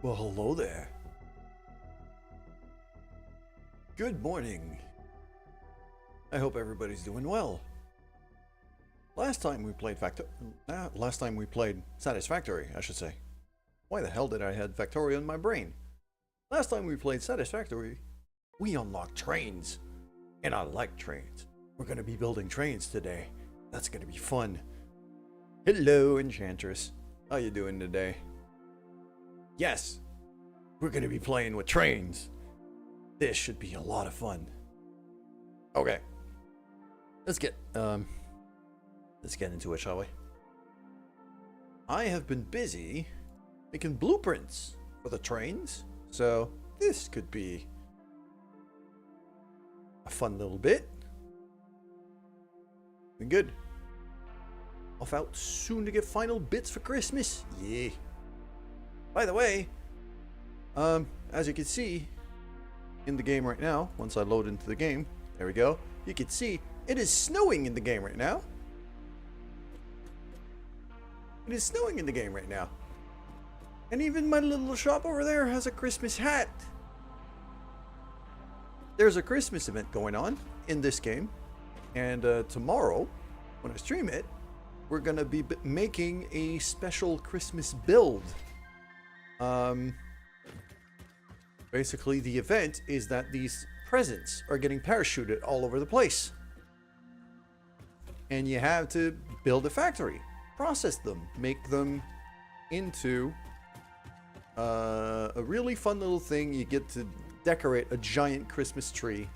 Well, hello there. Good morning. I hope everybody's doing well. Last time we played Satisfactory, I should say. Why the hell did I have Factorio in my brain? Last time we played Satisfactory, we unlocked trains. And I like trains. We're gonna be building trains today. That's gonna be fun. Hello, Enchantress. How you doing today? Yes, we're going to be playing with trains. This should be a lot of fun. Okay. Let's get into it, shall we? I have been busy making blueprints for the trains, so this could be a fun little bit. Been good. Off out soon to get final bits for Christmas. Yeah. By the way, as you can see in the game right now, once I load into the game, there we go. You can see it is snowing in the game right now. It is snowing in the game right now. And even my little shop over there has a Christmas hat. There's a Christmas event going on in this game. And tomorrow, when I stream it, we're going to be making a special Christmas build. Basically, the event is that these presents are getting parachuted all over the place. And you have to build a factory, process them, make them into a really fun little thing. You get to decorate a giant Christmas tree,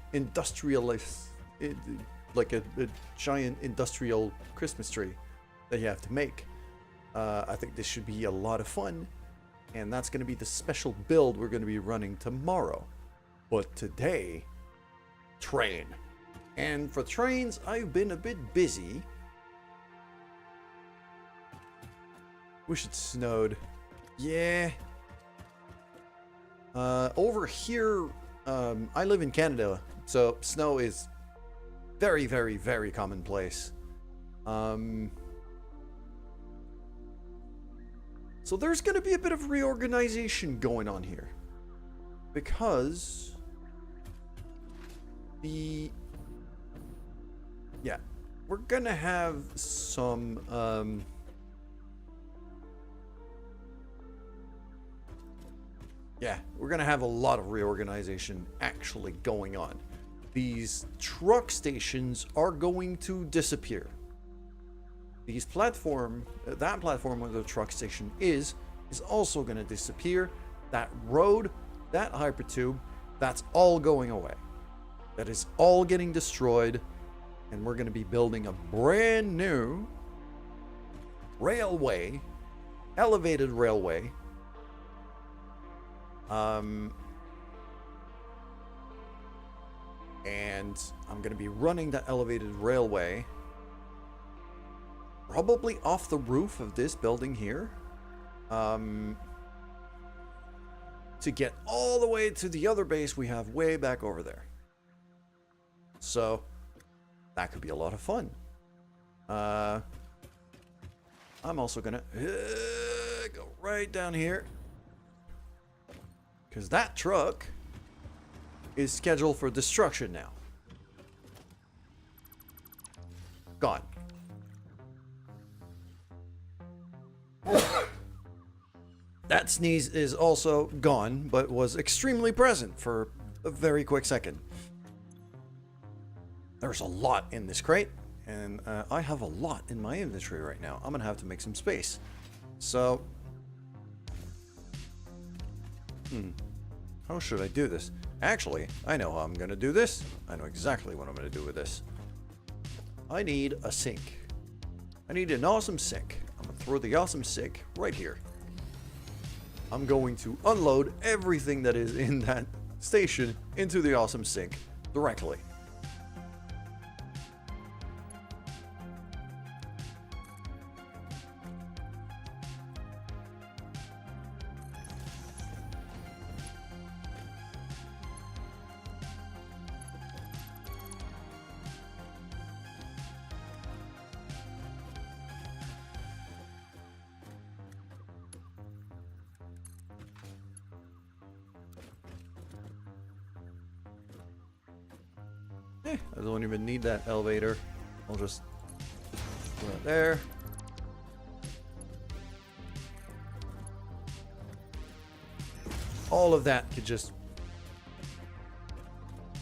like a giant industrial Christmas tree that you have to make. I think this should be a lot of fun. And that's going to be the special build we're going to be running tomorrow. But today, train. And for trains, I've been a bit busy. Wish it snowed. Yeah. Over here, I live in Canada, so snow is very, very, very commonplace. So there's going to be a bit of reorganization going on here. Because we're going to have some we're going to have a lot of reorganization actually going on. These truck stations are going to disappear. That platform where the truck station is also going to disappear. That road, that hypertube, that's all going away. That is all getting destroyed, and we're going to be building a brand new railway, elevated railway. And I'm going to be running that elevated railway probably off the roof of this building here, to get all the way to the other base we have way back over there. So that could be a lot of fun. I'm also gonna go right down here, because that truck is scheduled for destruction now. Gone. That sneeze is also gone, but was extremely present for a very quick second. There's a lot in this crate, and I have a lot in my inventory right now. I'm gonna have to make some space. So, how should I do this? Actually, I know how I'm gonna do this. I know exactly what I'm gonna do with this. I need a sink. I need an awesome sink. I'm gonna throw the awesome sink right here. I'm going to unload everything that is in that station into the awesome sink directly. I don't even need that elevator. I'll just put it there. All of that could just...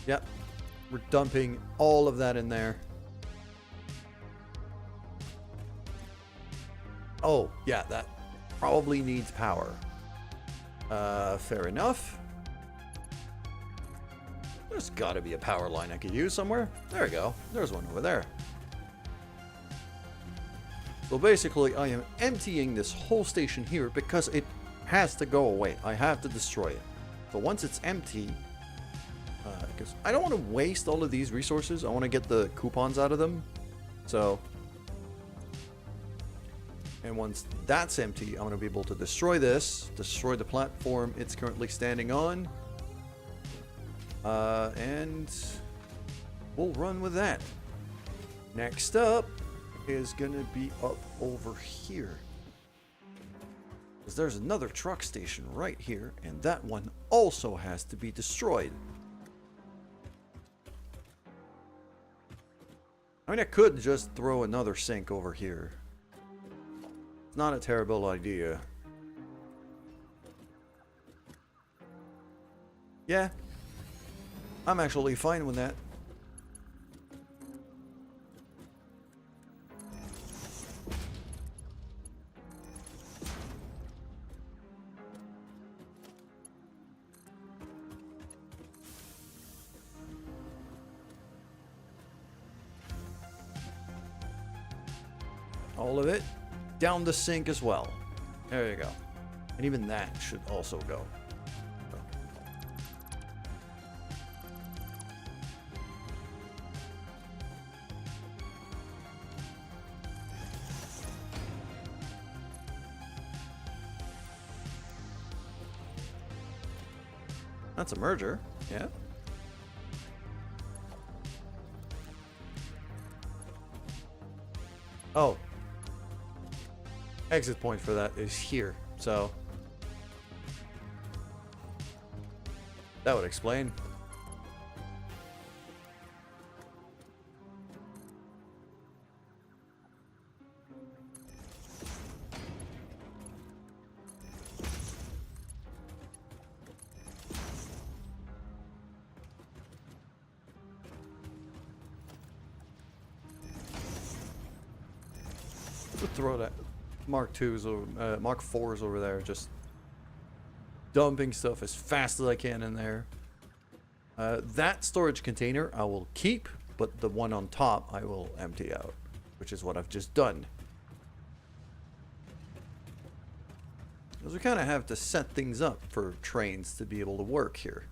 Yep. We're dumping all of that in there. Oh, yeah, that probably needs power. Fair enough. There's gotta be a power line I could use somewhere. There we go. There's one over there. So basically, I am emptying this whole station here because it has to go away. I have to destroy it. So once it's empty, because I don't want to waste all of these resources. I want to get the coupons out of them. So, and once that's empty, I'm going to be able to destroy this, destroy the platform it's currently standing on. And we'll run with that. Next up is gonna be up over here, because there's another truck station right here, and that one also has to be destroyed. I mean, I could just throw another sink over here. It's not a terrible idea. Yeah, I'm actually fine with that. All of it down the sink as well. There you go. And even that should also go. That's a merger, yeah. Oh. Exit point for that is here, so that would explain. We'll throw that Mark 2s or Mark 4s over there, just dumping stuff as fast as I can in there. That storage container I will keep, but the one on top I will empty out, which is what I've just done. Because we kind of have to set things up for trains to be able to work here.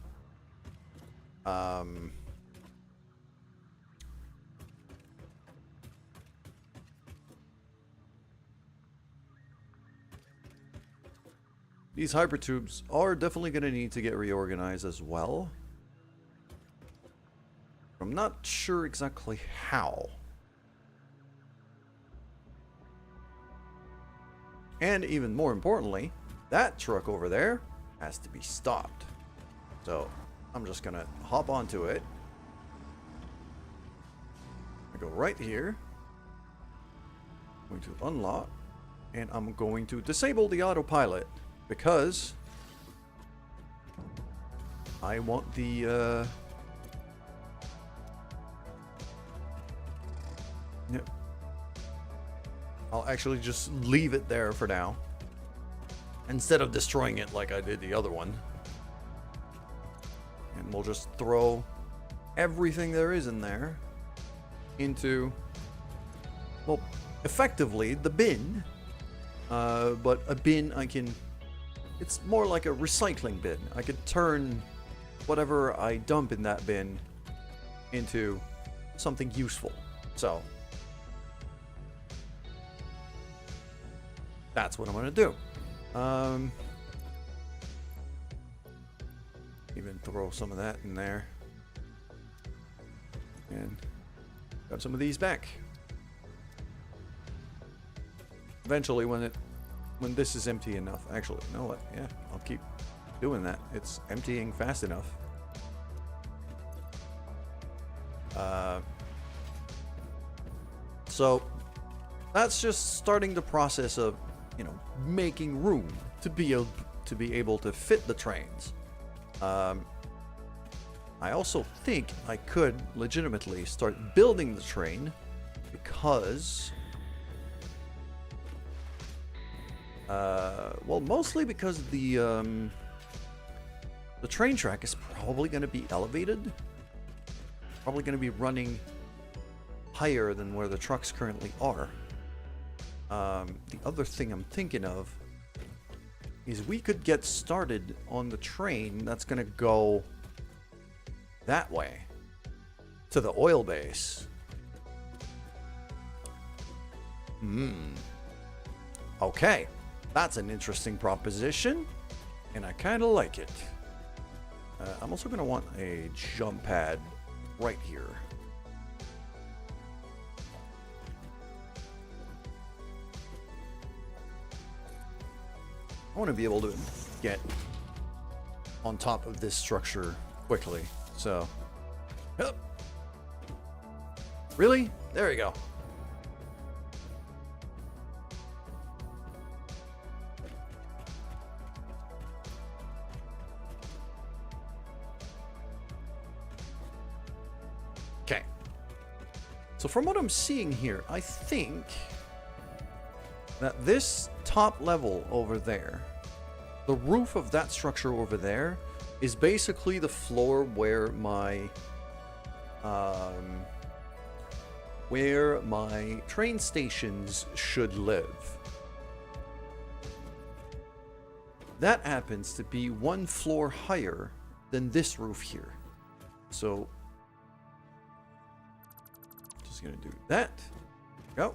These hypertubes are definitely going to need to get reorganized as well. I'm not sure exactly how. And even more importantly, that truck over there has to be stopped. So I'm just going to hop onto it. I go right here. I'm going to unlock. And I'm going to disable the autopilot. Because I want the yep. I'll actually just leave it there for now instead of destroying it like I did the other one. And we'll just throw everything there is in there into, well, effectively the bin. But a bin I can... It's more like a recycling bin. I could turn whatever I dump in that bin into something useful. So that's what I'm going to do. Even throw some of that in there. And grab some of these back. Eventually when this is empty enough. Actually, you know what? Yeah, I'll keep doing that. It's emptying fast enough. So that's just starting the process of, you know, making room to be able to fit the trains. I also think I could legitimately start building the train because well, mostly because the The train track is probably going to be elevated. Probably going to be running higher than where the trucks currently are. The other thing I'm thinking of is we could get started on the train that's going to go that way to the oil base. Okay, that's an interesting proposition, and I kind of like it. I'm also going to want a jump pad right here. I want to be able to get on top of this structure quickly, so... Yep. Really? There we go. Okay. So from what I'm seeing here, I think that this top level over there, the roof of that structure over there, is basically the floor where my train stations should live. That happens to be one floor higher than this roof here. So just gonna do that. Go.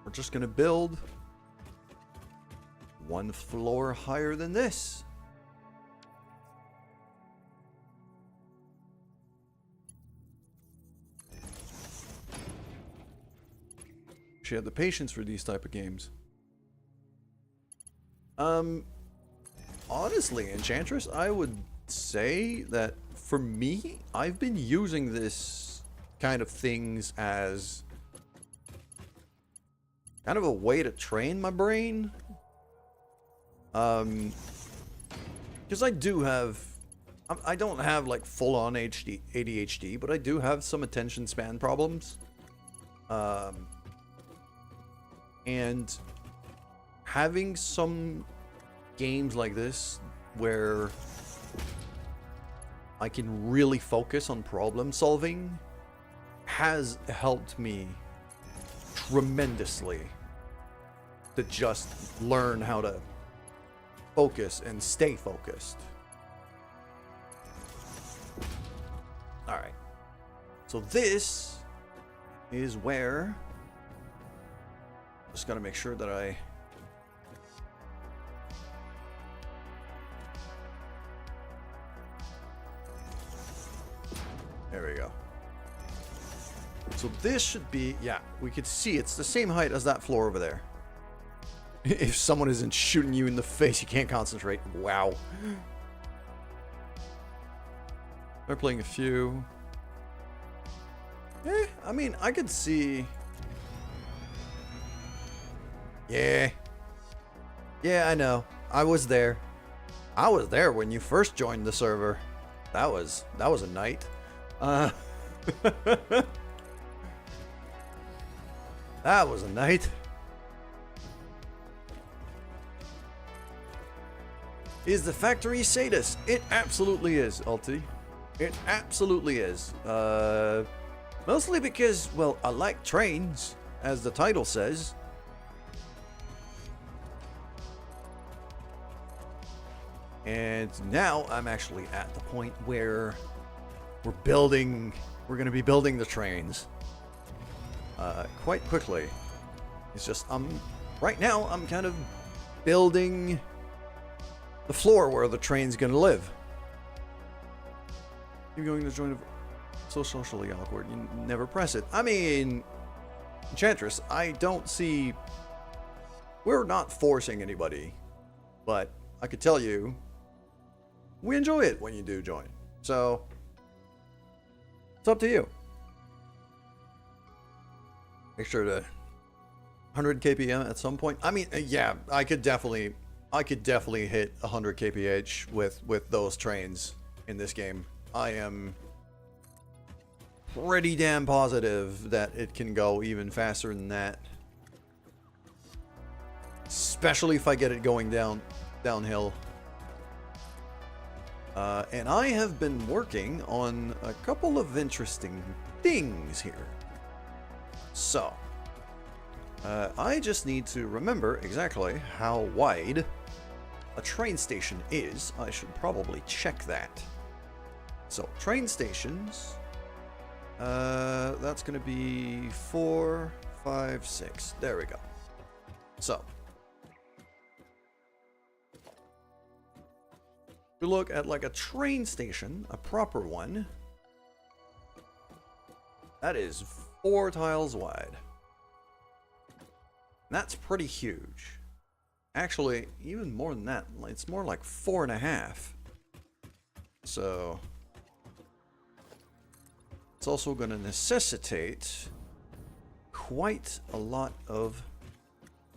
We're just gonna build one floor higher than this. She had the patience for these type of games. Honestly, Enchantress, I would say that for me, I've been using this kind of things as kind of a way to train my brain. Because I do have, I don't have like full-on ADHD, but I do have some attention span problems. And having some games like this where I can really focus on problem solving has helped me tremendously to just learn how to focus and stay focused. Alright. So this is where... Just gotta make sure that I... There we go. So this should be... Yeah, we could see it's the same height as that floor over there. If someone isn't shooting you in the face, you can't concentrate. Wow. They're playing a few. I mean, I could see... Yeah. Yeah, I know. I was there. I was there when you first joined the server. That was a night. That was a night. Is the factory sadist? It absolutely is, Ulti. It absolutely is. Mostly because, well, I like trains, as the title says. And now I'm actually at the point where we're going to be building the trains quite quickly. It's just, right now I'm kind of building the floor where the train's going to live. You're going to join so socially awkward, you never press it. I mean, Enchantress, I don't see, we're not forcing anybody, but I could tell you, we enjoy it when you do join. So, it's up to you. Make sure to 100 kpm at some point. I mean, yeah, I could definitely hit 100 kph with those trains in this game. I am pretty damn positive that it can go even faster than that. especially if I get it going downhill. And I have been working on a couple of interesting things here. So, I just need to remember exactly how wide a train station is. I should probably check that. So, train stations, that's going to be 4, 5, 6. There we go. So, we look at like a train station, a proper one. That is 4 tiles wide. That's pretty huge. Actually, even more than that. It's more like 4.5. So, it's also going to necessitate quite a lot of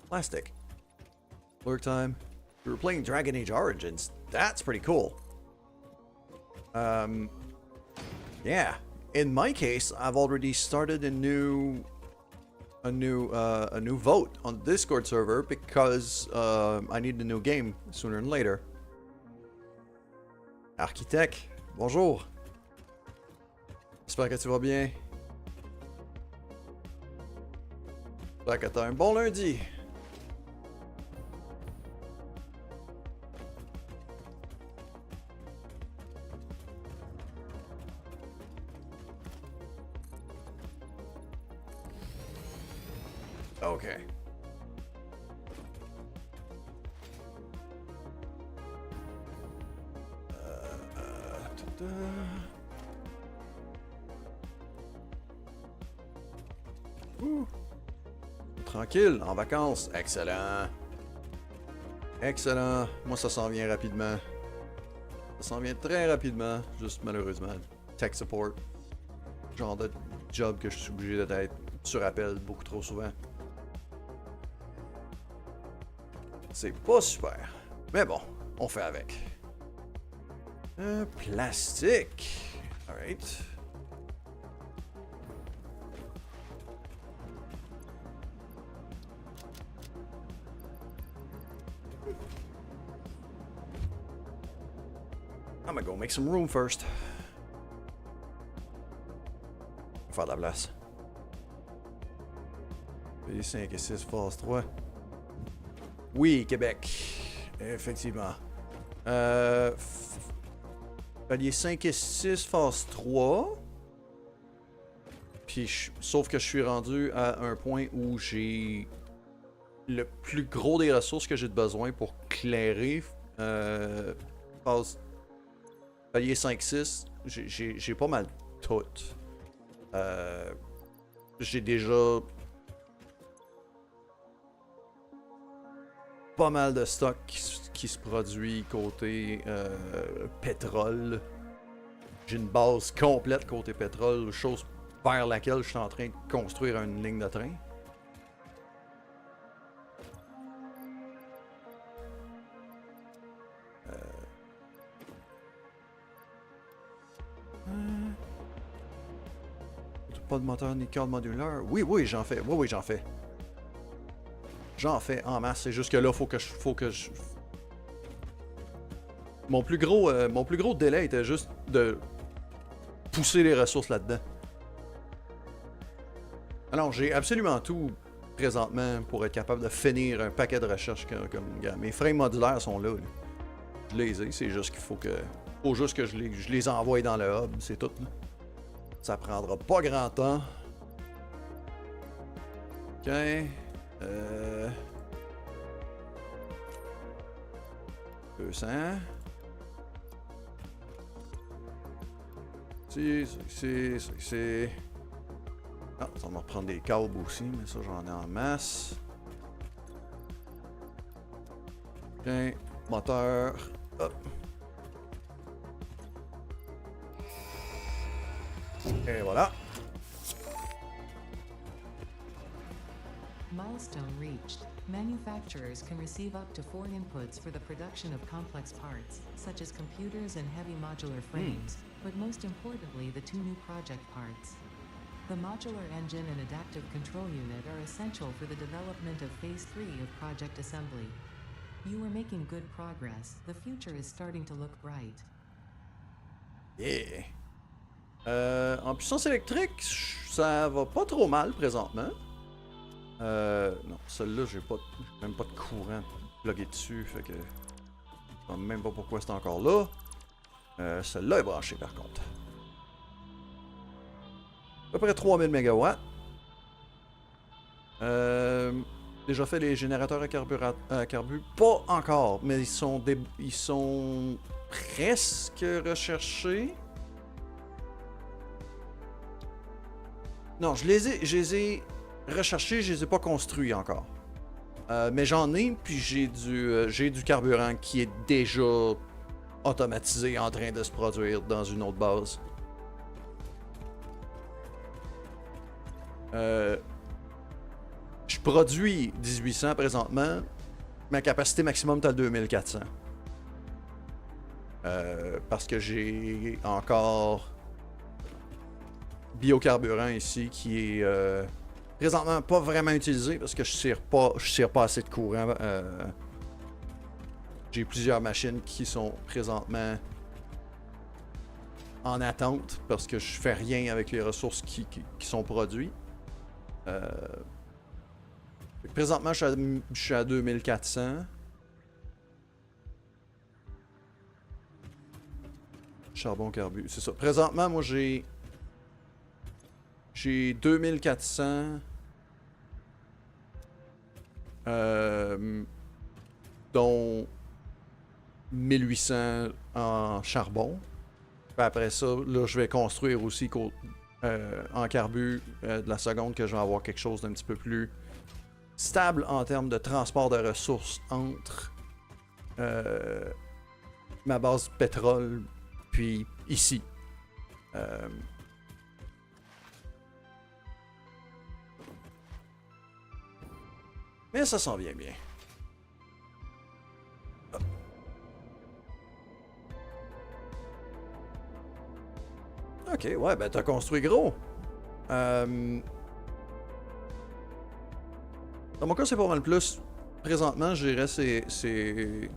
plastic. Lurk time. We were playing Dragon Age Origins. That's pretty cool. Yeah. In my case, I've already started a new vote on the Discord server because I need a new game sooner than later. Architecte, bonjour. J'espère que tu vas bien. J'espère que t'as un bon lundi. Okay. Tranquille, en vacances. Excellent. Excellent. Moi, ça s'en vient rapidement. Ça s'en vient très rapidement. Juste malheureusement, tech support. Genre de job que je suis obligé d'être sur appel beaucoup trop souvent. C'est pas super. Mais bon, on fait avec. Plastique. Alright. I'm gonna go make some room first. Faire de la place. Palier 5 et 6, phase 3. Oui, Québec. Effectivement. Palier 5 et 6, phase 3. Puis, sauf que je suis rendu à un point où j'ai le plus gros des ressources que j'ai de besoin pour clairer. Phase palier 5-6, j'ai pas mal tout. J'ai déjà pas mal de stock qui se produit côté pétrole. J'ai une base complète côté pétrole, chose vers laquelle je suis en train de construire une ligne de train. Pas de moteur ni cadre modulaire. Oui, j'en fais. Oui, j'en fais. J'en fais en masse. C'est juste que là, faut que je... Mon plus gros délai était juste de pousser les ressources là-dedans. Alors, j'ai absolument tout présentement pour être capable de finir un paquet de recherches comme mes frames modulaires sont là. Je les ai, c'est juste qu'il faut que je les envoie dans le hub, c'est tout. Là. Ça prendra pas grand temps. Ok. 200. C'est... Ah, ça va me reprendre des câbles aussi, mais ça j'en ai en masse. Ok. Moteur. Hop. Et voilà. Milestone reached. Manufacturers can receive up to 4 inputs for the production of complex parts, such as computers and heavy modular frames, but most importantly the 2 new project parts. The modular engine and adaptive control unit are essential for the development of Phase 3 of Project Assembly. You are making good progress. The future is starting to look bright. Yeah. En puissance électrique, ça va pas trop mal présentement. Non, celle-là, j'ai même pas de courant plugué dessus, fait que je sais même pas pourquoi c'est encore là. Celle-là est branchée par contre. À peu près 3000 MW. Déjà fait les générateurs à carbu? Pas encore, mais ils sont presque recherchés. Non, je les ai recherchés, je les ai pas construits encore. Mais j'en ai, puis j'ai du carburant qui est déjà automatisé en train de se produire dans une autre base. Je produis 1800 présentement. Ma capacité maximum est à 2400. Parce que j'ai encore biocarburant ici qui est présentement pas vraiment utilisé parce que je tire pas assez de courant. J'ai plusieurs machines qui sont présentement en attente parce que je fais rien avec les ressources qui sont produites. Présentement, je suis à 2400. Charbon carbu, c'est ça. Présentement, moi, j'ai 2400. Dont 1800 en charbon. Puis après ça, là, je vais construire aussi en carbu de la seconde que je vais avoir quelque chose d'un petit peu plus stable en termes de transport de ressources entre ma base pétrole puis ici. Mais ça s'en vient bien. Ok, ouais, ben t'as construit gros. Dans mon cas, c'est pas mal plus. Présentement, je dirais c'est...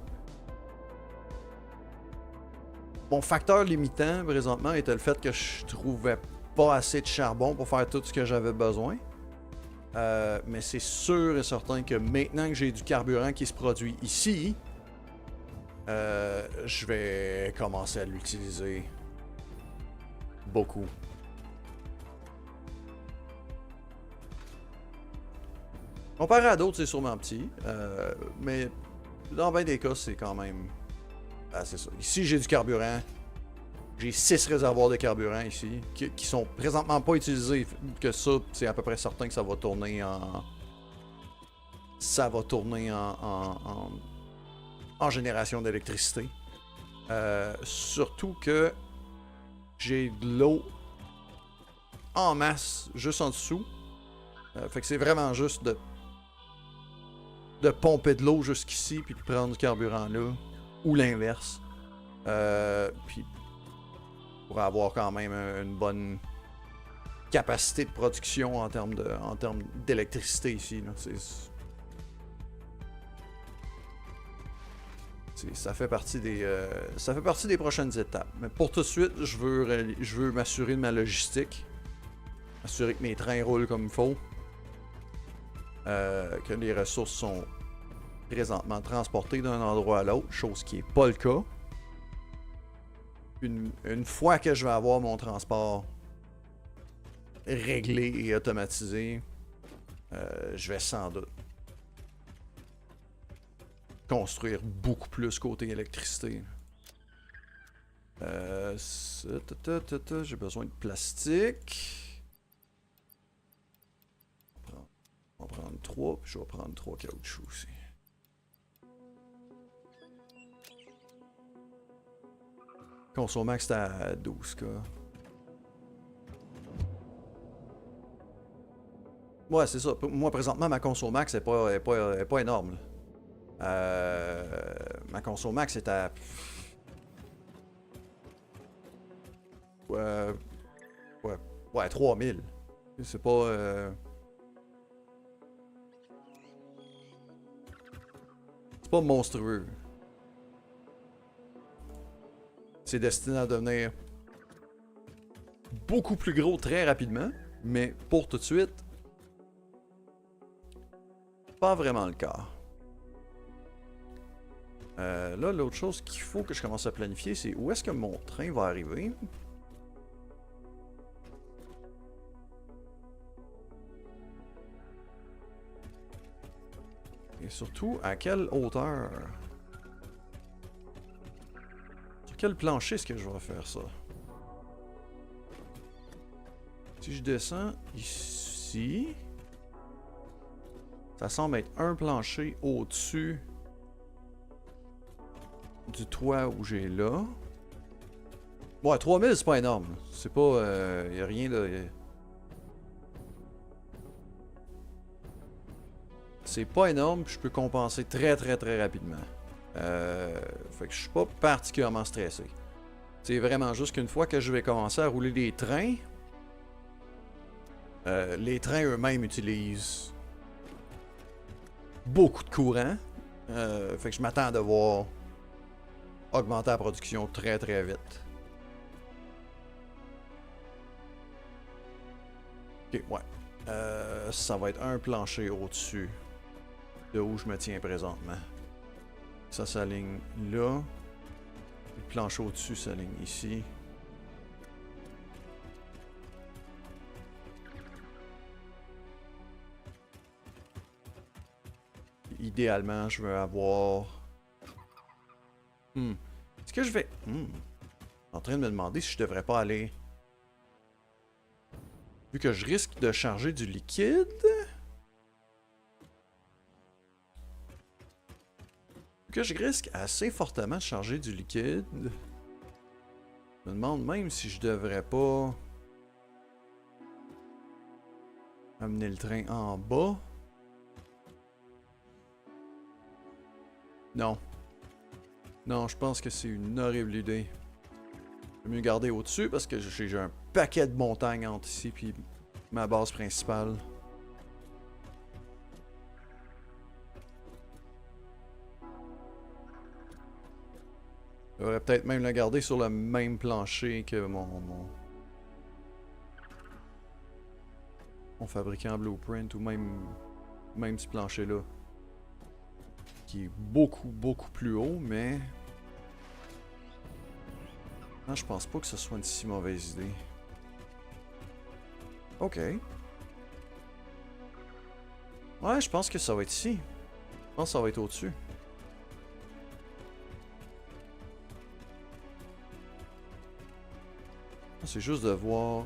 Mon facteur limitant, présentement, était le fait que je trouvais pas assez de charbon pour faire tout ce que j'avais besoin. Mais c'est sûr et certain que maintenant que j'ai du carburant qui se produit ici, je vais commencer à l'utiliser beaucoup. Comparé à d'autres, c'est sûrement petit. Mais dans bien des cas, c'est quand même... Ah, c'est ça. Ici, j'ai du carburant. J'ai 6 réservoirs de carburant ici, qui sont présentement pas utilisés. Que ça, c'est à peu près certain que ça va tourner en... Ça va tourner en génération d'électricité. Surtout que j'ai de l'eau en masse juste en dessous. Fait que c'est vraiment juste de pomper de l'eau jusqu'ici puis de prendre du carburant là. Ou l'inverse. Puis pour avoir quand même une bonne capacité de production en termes d'électricité ici. Là. Ça fait partie des prochaines étapes. Mais pour tout de suite, je veux m'assurer de ma logistique. Assurer que mes trains roulent comme il faut. Que les ressources sont présentement transportées d'un endroit à l'autre, chose qui n'est pas le cas. Une fois que je vais avoir mon transport réglé et automatisé, je vais sans doute construire beaucoup plus côté électricité. J'ai besoin de plastique. On va prendre 3, puis je vais prendre 3 caoutchoucs aussi. Consomax c'était à 12K. Ouais, c'est ça. Moi, présentement, ma Consomax est pas énorme. Ma Consomax est à... Ouais, 3000. C'est pas... C'est pas monstrueux. C'est destiné à devenir beaucoup plus gros très rapidement, mais pour tout de suite, pas vraiment le cas. Là, l'autre chose qu'il faut que je commence à planifier, c'est où est-ce que mon train va arriver. Et surtout, à quelle hauteur? Sur quel plancher est-ce que je vais faire ça? Si je descends ici, ça semble être un plancher au-dessus du toit où j'ai là. Ouais, 3000 c'est pas énorme. C'est pas... y a rien de... C'est pas énorme, puis je peux compenser très rapidement. Fait que je suis pas particulièrement stressé. C'est vraiment juste qu'une fois que je vais commencer à rouler des trains, les trains eux-mêmes utilisent beaucoup de courant. Fait que je m'attends à devoir augmenter la production très vite. Ok, ouais. Ça va être un plancher au-dessus de où je me tiens présentement. Ça s'aligne là. Le plancher au-dessus s'aligne ici. Idéalement, je veux avoir... Est-ce que je vais... Je suis en train de me demander si je devrais pas aller... Vu que je risque de charger du liquide... Vu que je risque assez fortement de charger du liquide... Je me demande même si je devrais pas... amener le train en bas. Non. Non, je pense que c'est une horrible idée. Je vais mieux garder au-dessus parce que j'ai un paquet de montagnes entre ici puis ma base principale. Je devrais peut-être même le garder sur le même plancher que mon fabricant Blueprint ou même ce plancher-là. Qui est beaucoup plus haut, mais... Non, je pense pas que ce soit une si mauvaise idée. Ok. Ouais, je pense que ça va être ici. Je pense que ça va être au-dessus. C'est juste de voir...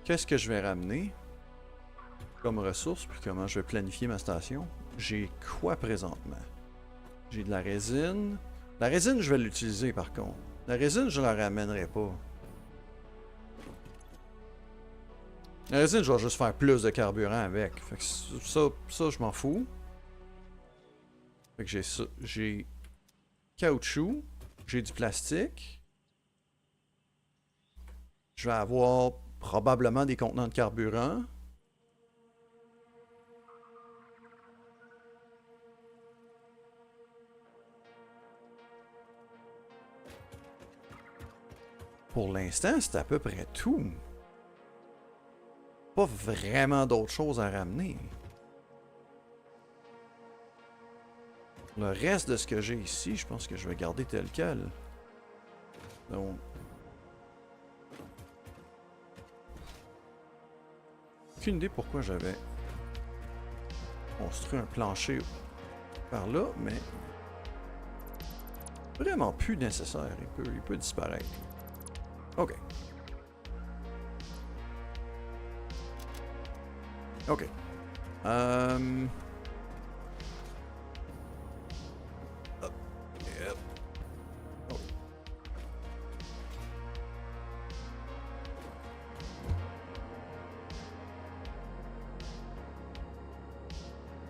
Qu'est-ce que je vais ramener comme ressource, puis comment je vais planifier ma station. J'ai quoi présentement? J'ai de la résine. La résine, je vais l'utiliser par contre. La résine, je la ramènerai pas. La résine, je vais juste faire plus de carburant avec. Fait que ça je m'en fous. Fait que j'ai ça. J'ai caoutchouc. J'ai du plastique. Je vais avoir probablement des contenants de carburant. Pour l'instant, c'est à peu près tout. Pas vraiment d'autres choses à ramener. Le reste de ce que j'ai ici, je pense que je vais garder tel quel. Donc... Aucune idée pourquoi j'avais construit un plancher par là, mais... Vraiment plus nécessaire. Il peut disparaître. Ok. Ok. Hop. Yep. Oh.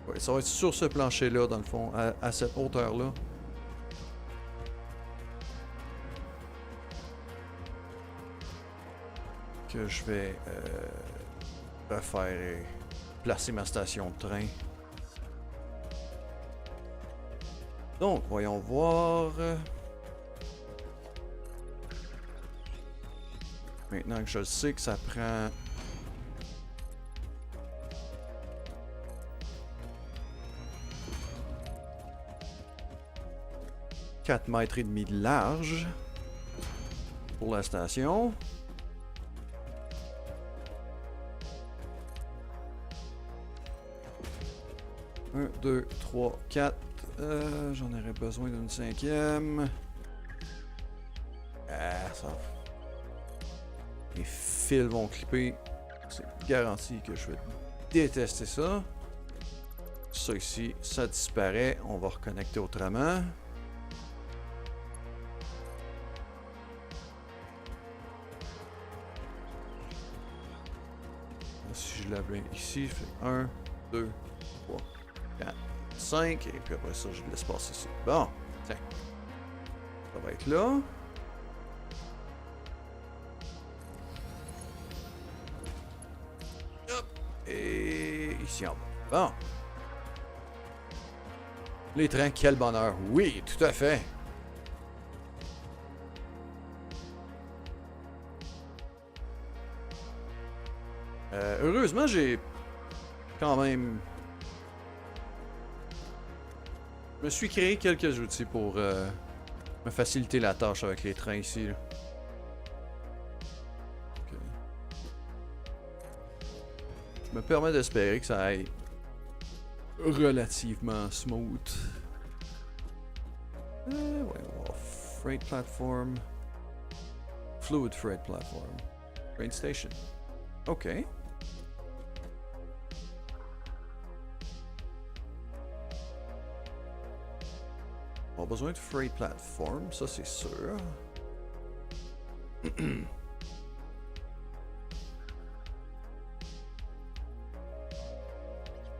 Ouais, ça va être sur ce plancher-là, dans le fond, à cette hauteur-là. que je vais refaire et placer ma station de train. Donc, voyons voir. Maintenant que je sais que ça prend... « 4 mètres et demi de large pour la station. » Un, 2, 3, 4. J'en aurais besoin d'une 5e. Ah, ça... Les fils vont clipper. C'est garanti que je vais détester ça. Ça ici, ça disparaît. On va reconnecter autrement. Si je l'avais ici, fait 1, 2, 3, 4, 5. Et puis après ça, je le laisse passer ici. Bon, tiens. Ça va être là. Hop. Et ici en bas. Bon. Les trains, quel bonheur. Oui, tout à fait. Heureusement, j'ai quand même... Je me suis créé quelques outils pour me faciliter la tâche avec les trains ici. Là. Okay. Je me permets d'espérer que ça aille relativement smooth. Voyons voir. Freight platform. Fluid freight platform. Train station. OK. On a besoin de freight platform, ça c'est sûr.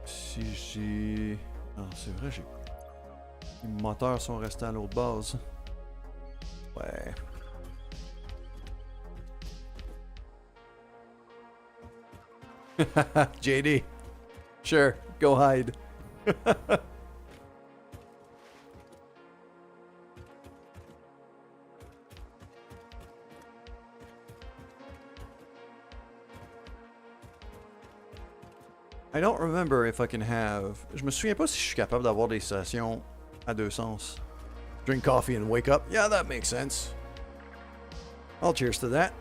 Si j'ai... Ah, c'est vrai, j'ai... Les moteurs sont restés à l'autre base. Ouais. JD. Sure, go hide. I don't remember if I can have... Je me souviens pas si je suis capable d'avoir des stations à deux sens. Drink coffee and wake up. Yeah, that makes sense. I'll cheers to that.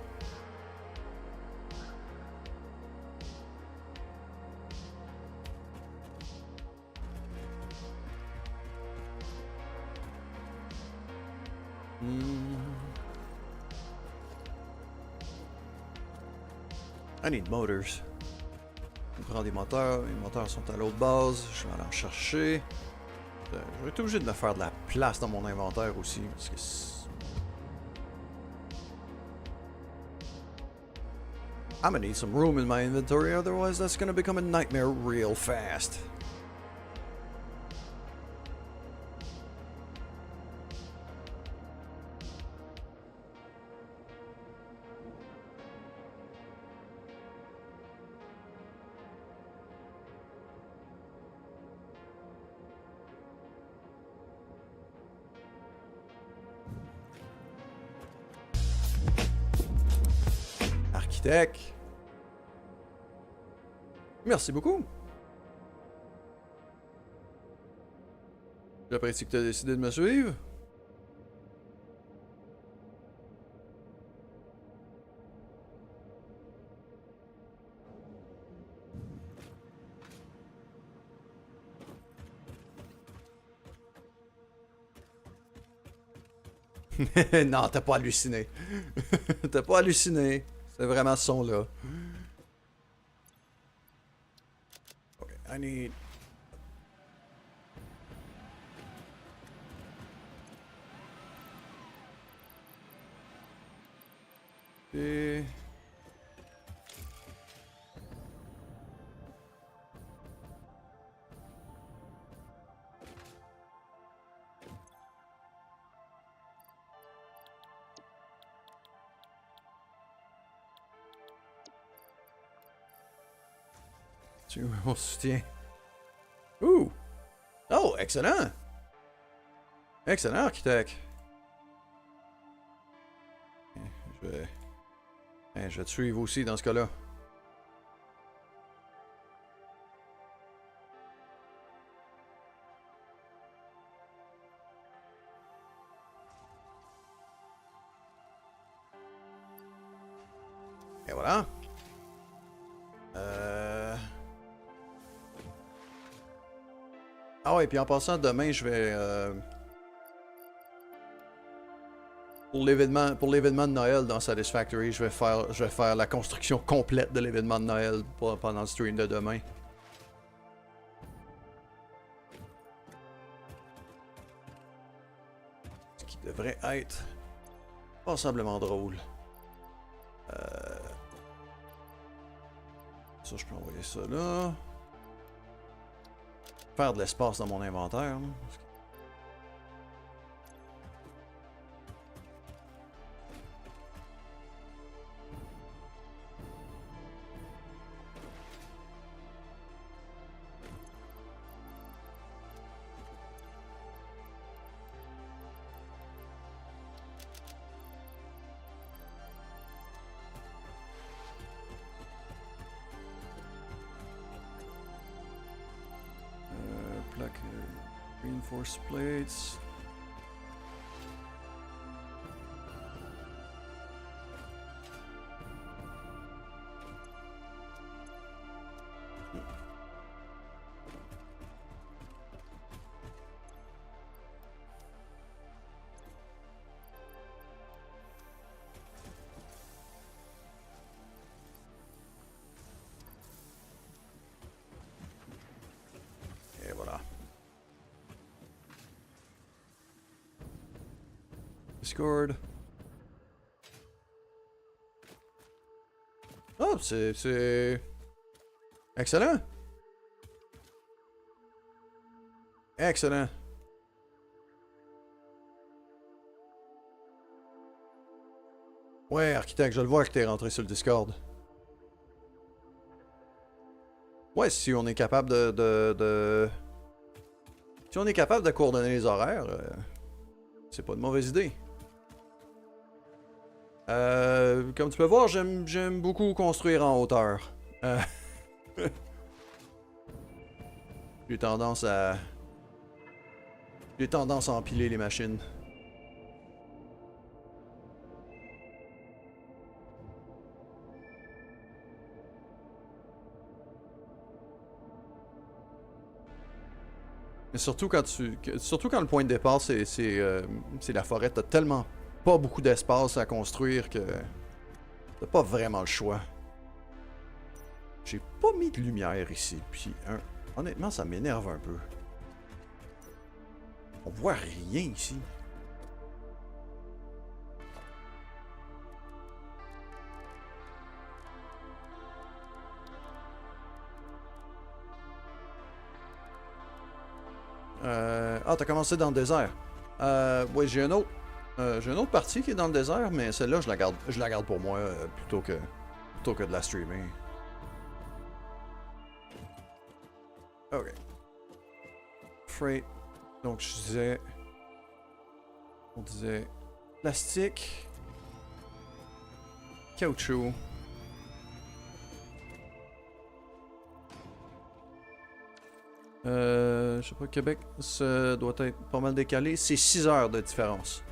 I need motors. On prend des moteurs. Les moteurs sont à l'autre base. Je vais aller en chercher. Je vais être obligé de me faire de la place dans mon inventaire aussi. Parce que I'm gonna need some room in my inventory, otherwise that's gonna become a nightmare real fast. Architecte. Merci beaucoup. J'apprécie que tu as décidé de me suivre. Non, t'as pas halluciné. T'as pas halluciné. C'est vraiment ce son-là. Okay, I need... Et... Tu veux mon soutien? Ouh! Oh, excellent! Excellent, architecte! Je vais... je vais te suivre aussi dans ce cas-là. Et voilà. Ah ouais, puis en passant, demain, je vais... pour l'événement de Noël dans Satisfactory, je vais faire la construction complète de l'événement de Noël pendant le stream de demain. Ce qui devrait être passablement drôle. Ça, je peux envoyer ça là. Faire de l'espace dans mon inventaire. Là. Plaque reinforced plates. Et voilà. Discord. Oh, c'est... Excellent! Excellent! Ouais, architecte, je le vois que t'es rentré sur le Discord. Ouais, si on est capable Si on est capable de coordonner les horaires, c'est pas une mauvaise idée. Comme tu peux voir, j'aime beaucoup construire en hauteur. J'ai tendance à... J'ai tendance à empiler les machines. Mais surtout quand le point de départ c'est la forêt, t'as tellement pas beaucoup d'espace à construire que t'as pas vraiment le choix. J'ai pas mis de lumière ici, puis honnêtement ça m'énerve un peu. On voit rien ici. Ah, t'as commencé dans le désert. Ouais, j'ai une autre partie qui est dans le désert, mais celle-là, je la garde pour moi plutôt que de la streamer. Ok. Freight. Donc, on disait plastique, caoutchouc. Je sais pas, Québec, ça doit être pas mal décalé. C'est 6 heures de différence.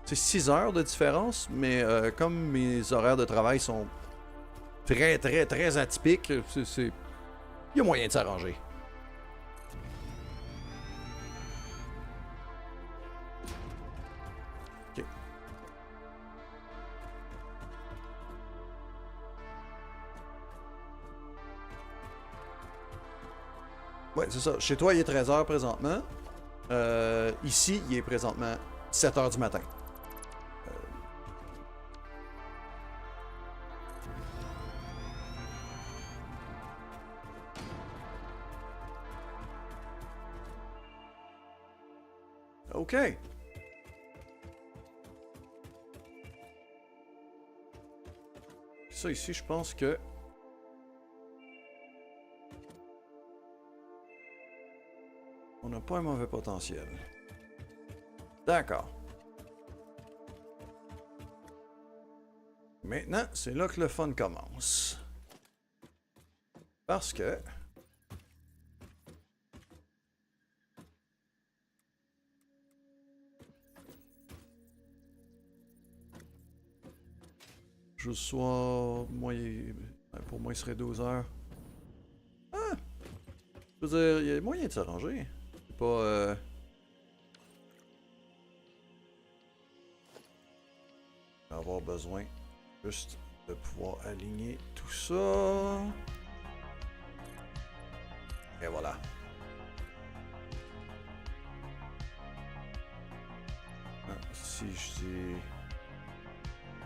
C'est 6 heures de différence, mais comme mes horaires de travail sont très atypiques, il y a moyen de s'arranger. Ok. Ouais, c'est ça. Chez toi, il est 13 heures présentement. Ici, il est présentement 7 heures du matin. OK. Ça ici, je pense que... On n'a pas un mauvais potentiel. D'accord. Maintenant, c'est là que le fun commence. Parce que... je sois... pour moi, il serait 12 heures. Ah! Je veux dire, il y a moyen de s'arranger. C'est pas... avoir besoin juste de pouvoir aligner tout ça. Et voilà. Si je dis...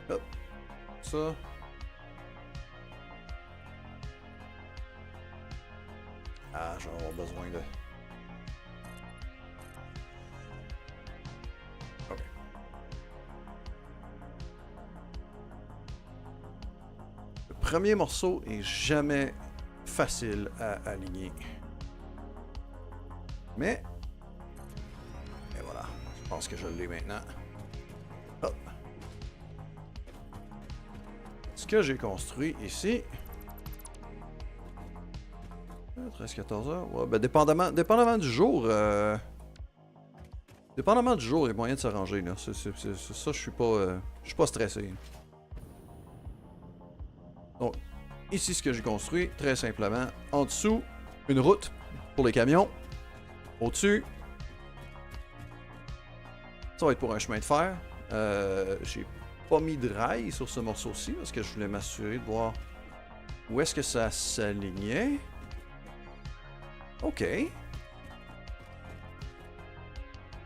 hop, ça. Ah, je vais avoir besoin de... ok. Le premier morceau est jamais facile à aligner. Mais... et voilà. Je pense que je l'ai maintenant. Hop. Ce que j'ai construit ici... 13-14 heures? Ouais, ben dépendamment du jour... dépendamment du jour, il y a moyen de s'arranger, là. Ça, je suis pas stressé. Donc, ici, ce que j'ai construit, très simplement, en dessous, une route pour les camions. Au-dessus, ça va être pour un chemin de fer. J'ai pas mis de rail sur ce morceau-ci, parce que je voulais m'assurer de voir où est-ce que ça s'alignait. Ok.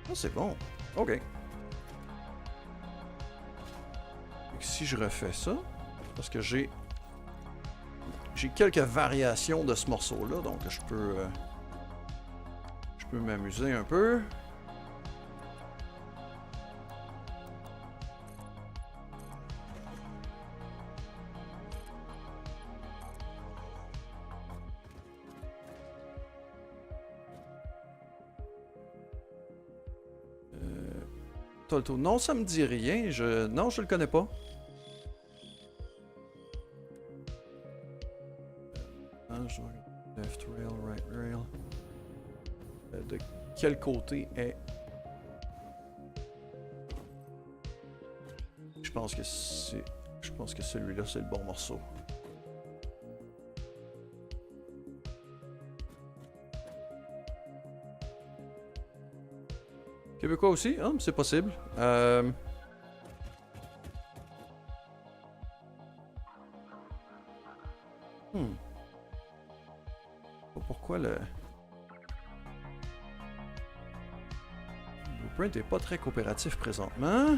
Oh, c'est bon. Ok. Et si je refais ça, parce que j'ai quelques variations de ce morceau-là, donc je peux m'amuser un peu. Non, ça me dit rien. Non, je le connais pas. Left rail, right rail. De quel côté est... Je pense que celui-là, c'est le bon morceau. Québécois aussi? Ah, c'est possible. Pourquoi le Blueprint est pas très coopératif présentement?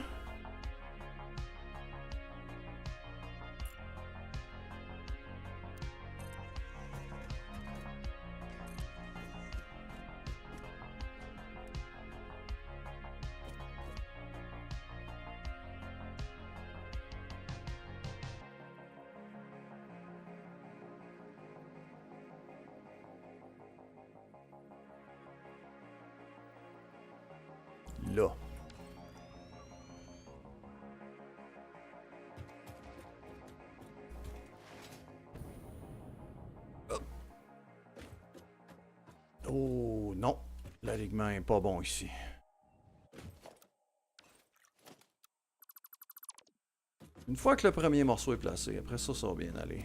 Là. Oh non, l'alignement est pas bon ici. Une fois que le premier morceau est placé, après ça, ça va bien aller.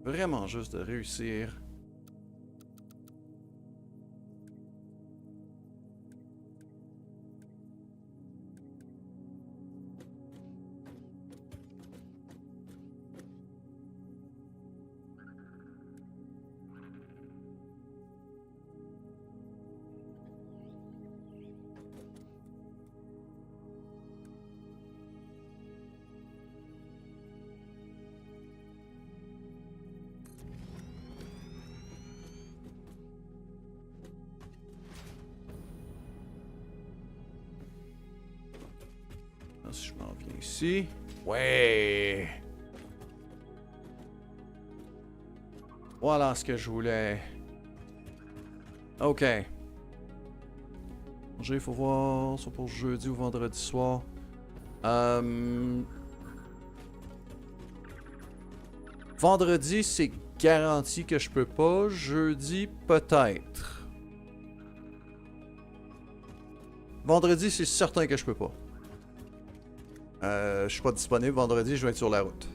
Vraiment juste de réussir. Si je m'en viens ici. Ouais! Voilà ce que je voulais. Ok. Il faut voir, soit pour jeudi ou vendredi soir. Vendredi, c'est garanti que je peux pas. Jeudi, peut-être. Vendredi, c'est certain que je peux pas. Je suis pas disponible. Vendredi, je vais être sur la route.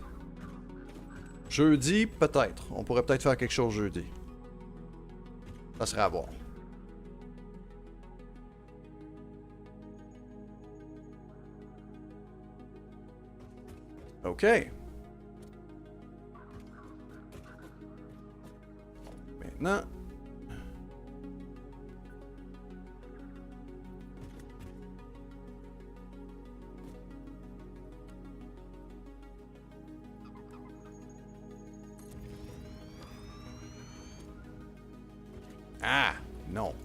Jeudi, peut-être. On pourrait peut-être faire quelque chose jeudi. Ça serait à voir. OK. Maintenant. Ah, non.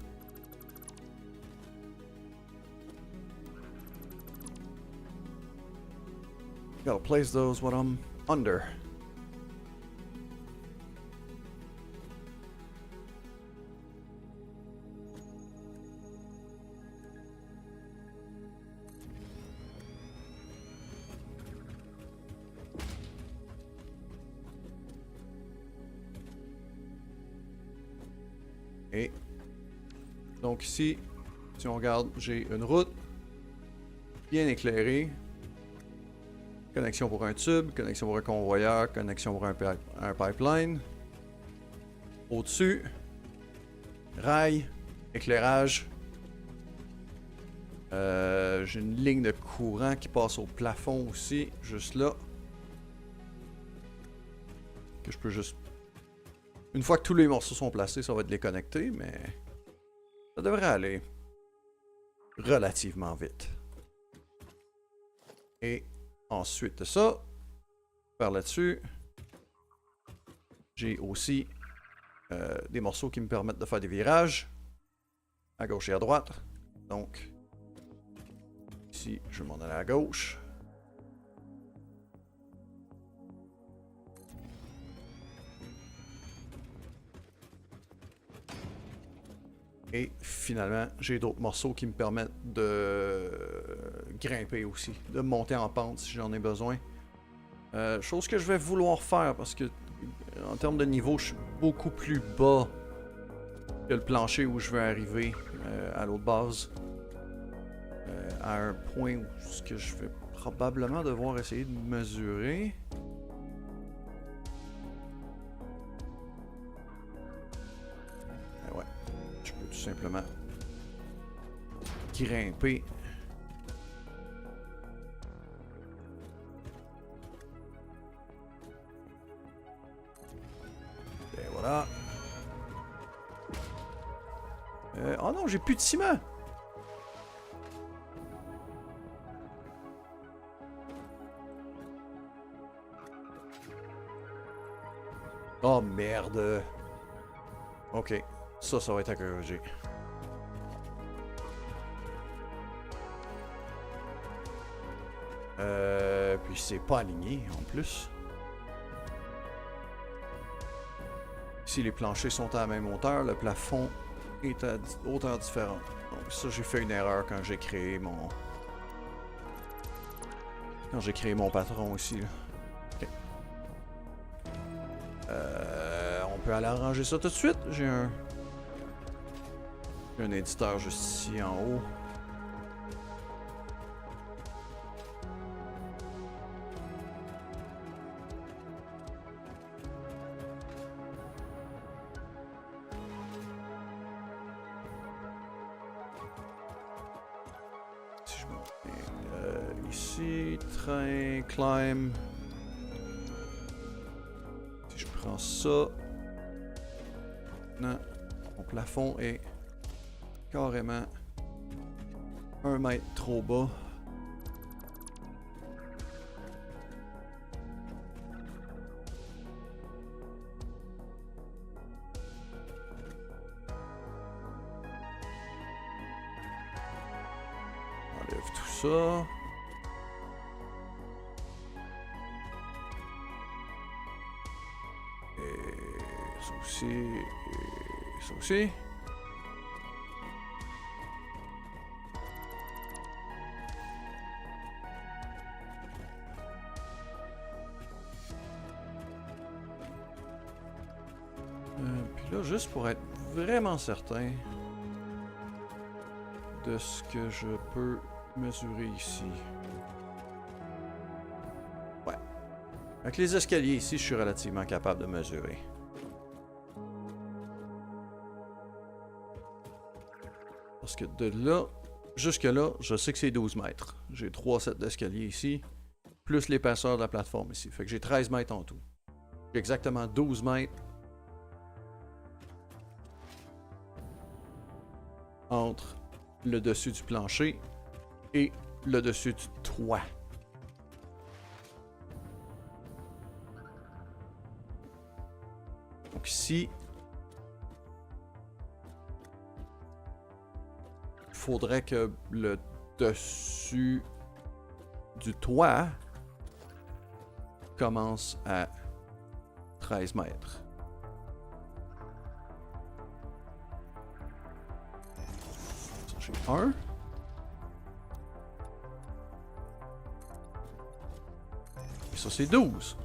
Gotta place those when I'm under. Et donc ici, si on regarde, j'ai une route bien éclairée. Connexion pour un tube, connexion pour un convoyeur, connexion pour un pipeline. Au-dessus, rail, éclairage. J'ai une ligne de courant qui passe au plafond aussi, juste là. Que je peux juste... Une fois que tous les morceaux sont placés, ça va être les connecter, mais ça devrait aller relativement vite. Et ensuite de ça, par là-dessus, j'ai aussi des morceaux qui me permettent de faire des virages à gauche et à droite. Donc, ici, je vais m'en aller à gauche. Et finalement, j'ai d'autres morceaux qui me permettent de grimper aussi, de monter en pente si j'en ai besoin. Chose que je vais vouloir faire parce que en termes de niveau, je suis beaucoup plus bas que le plancher où je veux arriver à l'autre base. À un point où ce que je vais probablement devoir essayer de mesurer. Ouais, je peux tout simplement grimper. Et voilà. Oh non, j'ai plus de ciment. Oh merde. Ok, ça va être à corriger. Puis c'est pas aligné en plus. Si les planchers sont à la même hauteur, le plafond est à hauteur différente. Donc ça, j'ai fait une erreur quand j'ai créé mon... Quand j'ai créé mon patron ici. Là. Ok. On peut aller arranger ça tout de suite. J'ai un éditeur juste ici en haut. Si je me... ici, train, climb. Si je prends ça... Non, mon plafond est carrément 1 mètre trop bas. Enlève tout ça. Et ça aussi. Et ça aussi. Puis là, juste pour être vraiment certain de ce que je peux mesurer ici. Ouais. Avec les escaliers ici, je suis relativement capable de mesurer. Parce que de là, jusque là, je sais que c'est 12 mètres. J'ai 3 sets d'escaliers ici, plus l'épaisseur de la plateforme ici. Fait que j'ai 13 mètres en tout. J'ai exactement 12 mètres entre le dessus du plancher et le dessus du toit. Donc ici, il faudrait que le dessus du toit commence à 13 mètres. Ça, j'ai un. Et ça, c'est 12.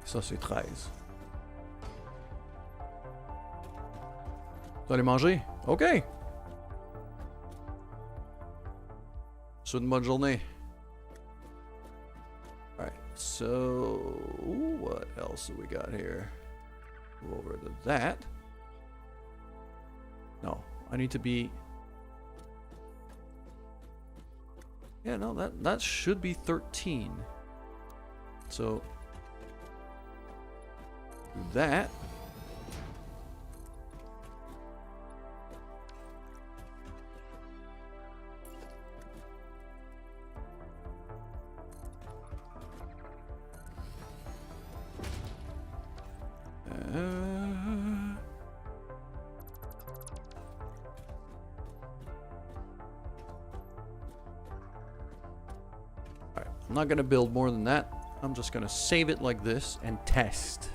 Ça, c'est 13. Vous allez manger? OK! C'est une bonne journée. Alright, so... what else do we got here? Go over to that. No, I need to be... Yeah, no, that should be 13. So... do that. Alright, I'm not gonna build more than that. I'm just gonna save it like this and test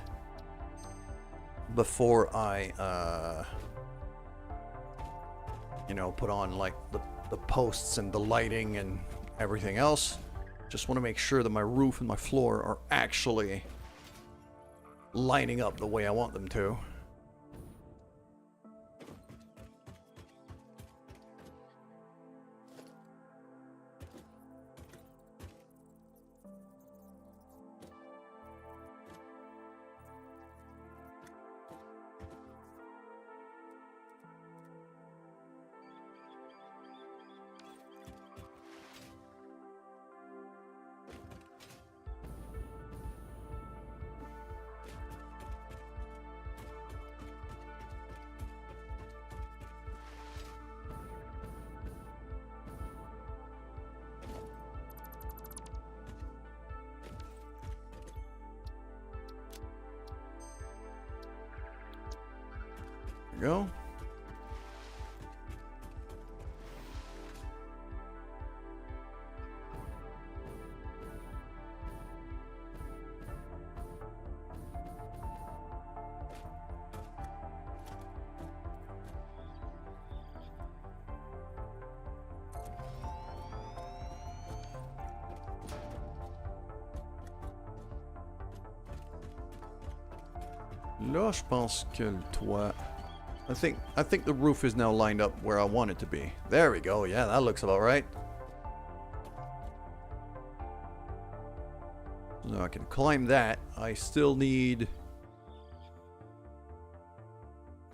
before I, you know, put on like the posts and the lighting and everything else. Just want to make sure that my roof and my floor are actually lining up the way I want them to. Go. Là, je pense que le toit... I think the roof is now lined up where I want it to be. There we go. Yeah, that looks about right. Now I can climb that. I still need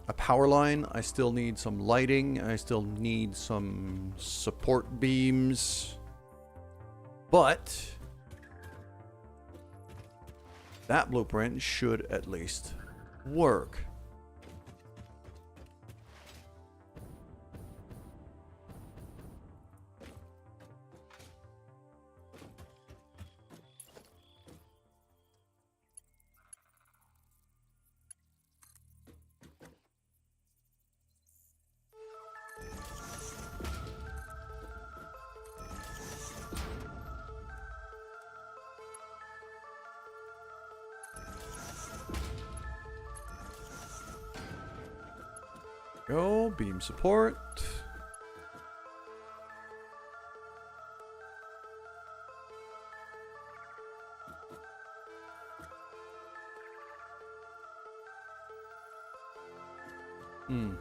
a power line. I still need some lighting. I still need some support beams. But that blueprint should at least work. Go, beam support. Hmm.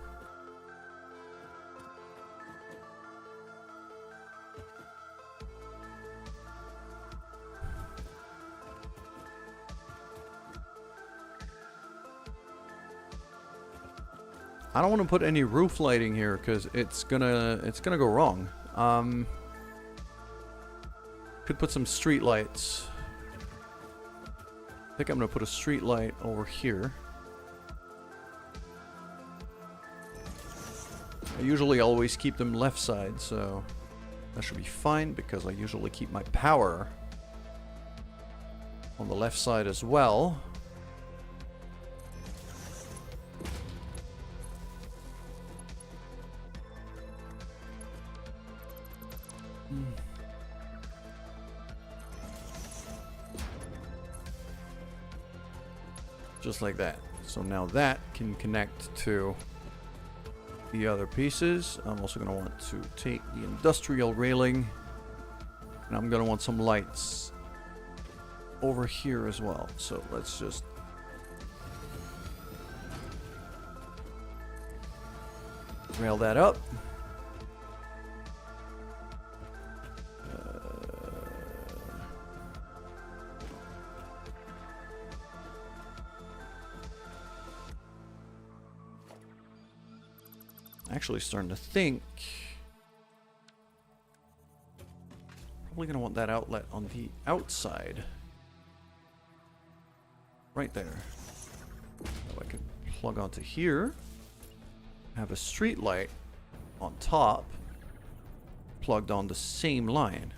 I don't want to put any roof lighting here because it's gonna go wrong. Could put some street lights. I think I'm gonna put a street light over here. I usually always keep them left side, so that should be fine because I usually keep my power on the left side as well. Just like that. So now that can connect to the other pieces. I'm also going to want to take the industrial railing, and I'm going to want some lights over here as well. So let's just rail that up. Actually starting to think probably gonna want that outlet on the outside right there, so I can plug onto here, have a street light on top plugged on the same line.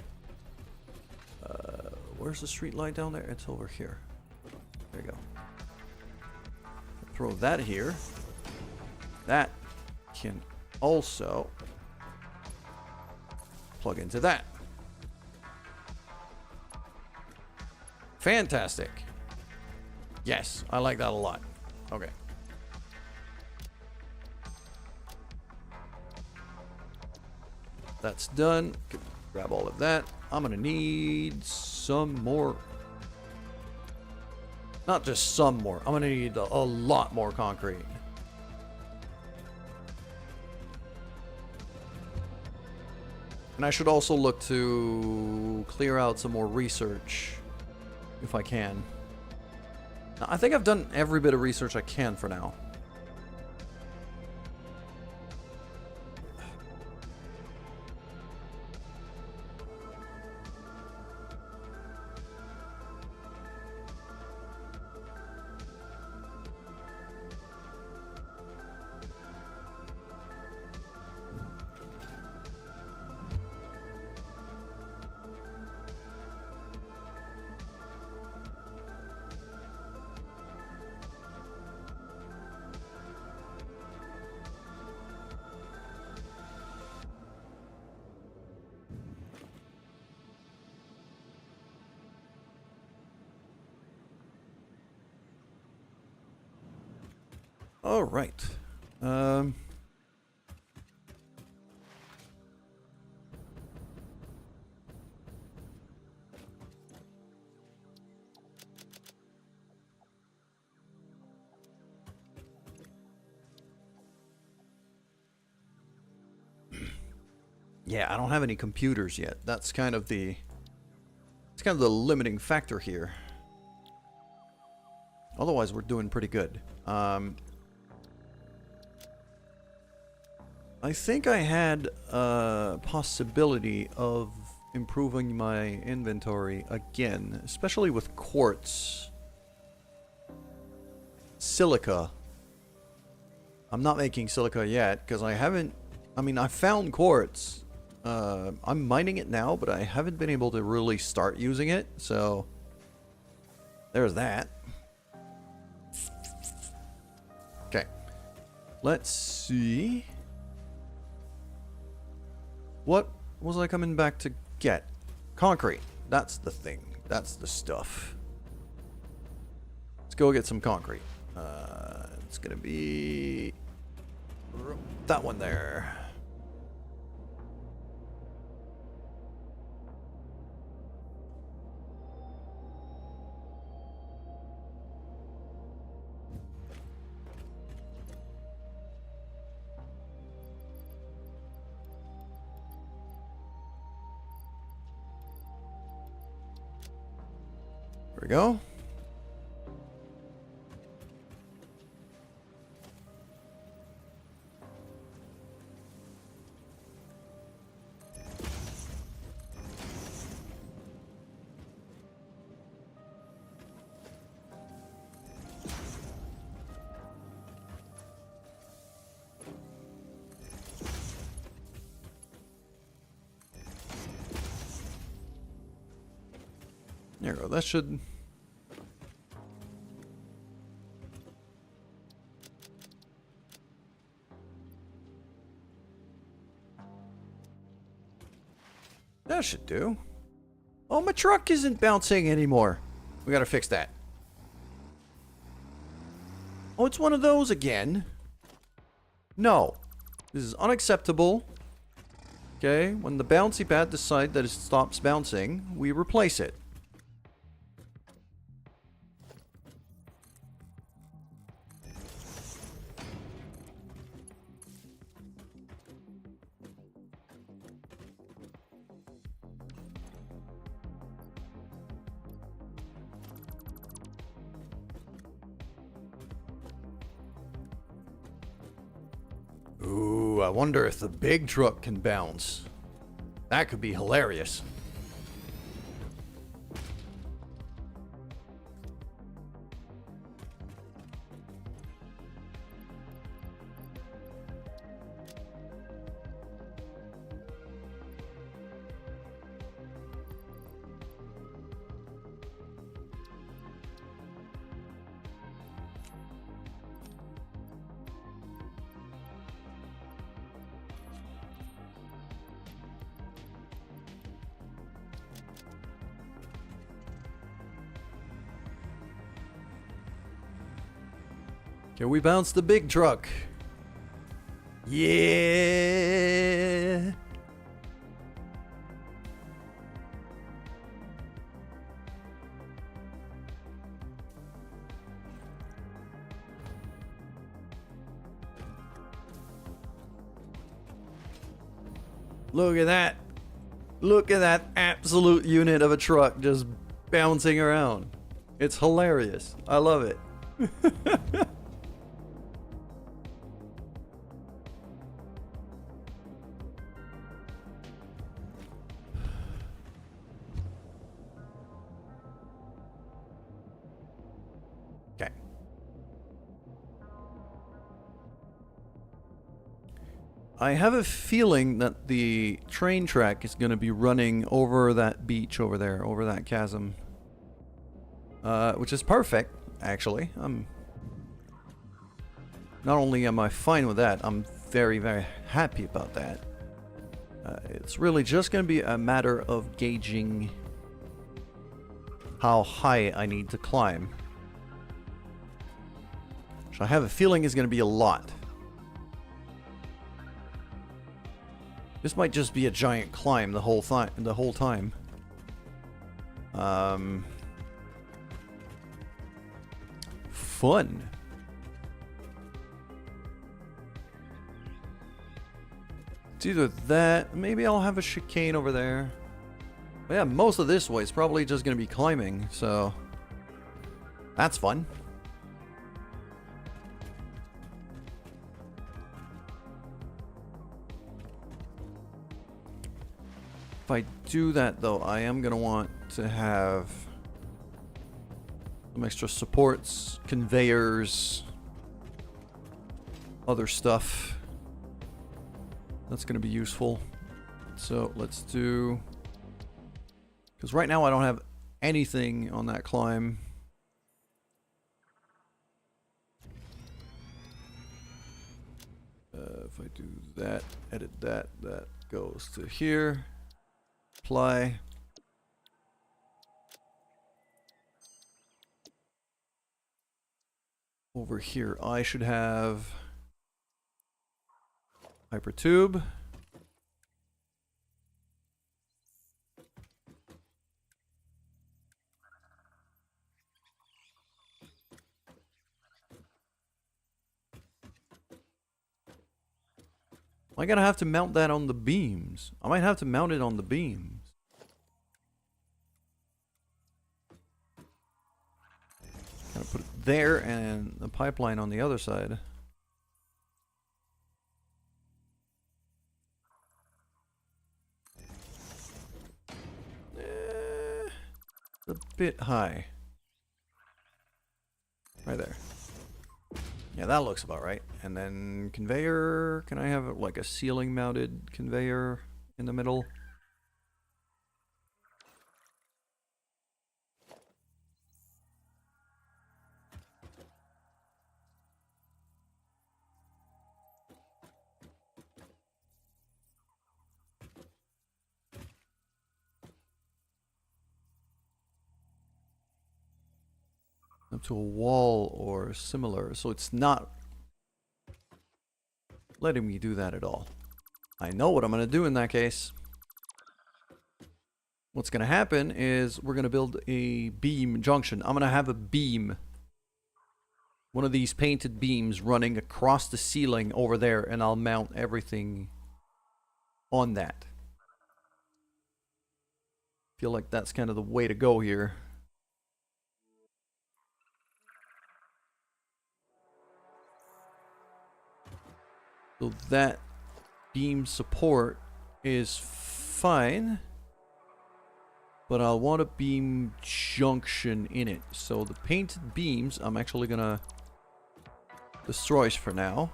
Where's the street light down there? It's over here. There you go. Throw that here. That can also plug into that. Fantastic. Yes, I like that a lot. Okay. That's done. Grab all of that. I'm gonna need some more. Not just some more. I'm gonna need a lot more concrete. And I should also look to clear out some more research, if I can. Now, I think I've done every bit of research I can for now. All right. Yeah, I don't have any computers yet. That's kind of the limiting factor here. Otherwise, we're doing pretty good. I think I had a possibility of improving my inventory again, especially with quartz. Silica. I'm not making silica yet because I haven't. I mean, I found quartz. I'm mining it now, but I haven't been able to really start using it, so there's that. Okay. Let's see. What was I coming back to get? Concrete. That's the thing. That's the stuff. Let's go get some concrete. It's gonna be that one there. There we go. There we go. That should... That should do. Oh, my truck isn't bouncing anymore. We gotta fix that. Oh, it's one of those again. No. This is unacceptable. Okay, when the bouncy pad decides that it stops bouncing, we replace it. Ooh, I wonder if the big truck can bounce. That could be hilarious. Can we bounce the big truck? Yeah. Look at that. Look at that absolute unit of a truck just bouncing around. It's hilarious. I love it. Okay. I have a feeling that the train track is going to be running over that beach over there, over that chasm. Which is perfect, actually. Not only am I fine with that, I'm very, very happy about that. It's really just going to be a matter of gauging how high I need to climb. Which I have a feeling is going to be a lot. This might just be a giant climb the whole time. Fun. It's either that, maybe I'll have a chicane over there. But yeah, most of this way is probably just going to be climbing, so that's fun. If I do that though, I am going to want to have some extra supports, conveyors, other stuff. That's going to be useful. So let's do... Because right now I don't have anything on that climb. If I do that, edit that, that goes to here. Apply. Over here I should have hypertube. Am I gonna have to mount that on the beams? I might have to mount it on the beams. there and the pipeline on the other side. A bit high. Right there. Yeah, that looks about right. And then conveyor. Can I have like a ceiling mounted conveyor in the middle? Up to a wall or similar. So it's not letting me do that at all. I know what I'm going to do in that case. What's going to happen is we're going to build a beam junction. I'm going to have a beam. One of these painted beams running across the ceiling over there, and I'll mount everything on that. Feel like that's kind of the way to go here. So that beam support is fine, but I'll want a beam junction in it. So the painted beams, I'm actually gonna destroy for now.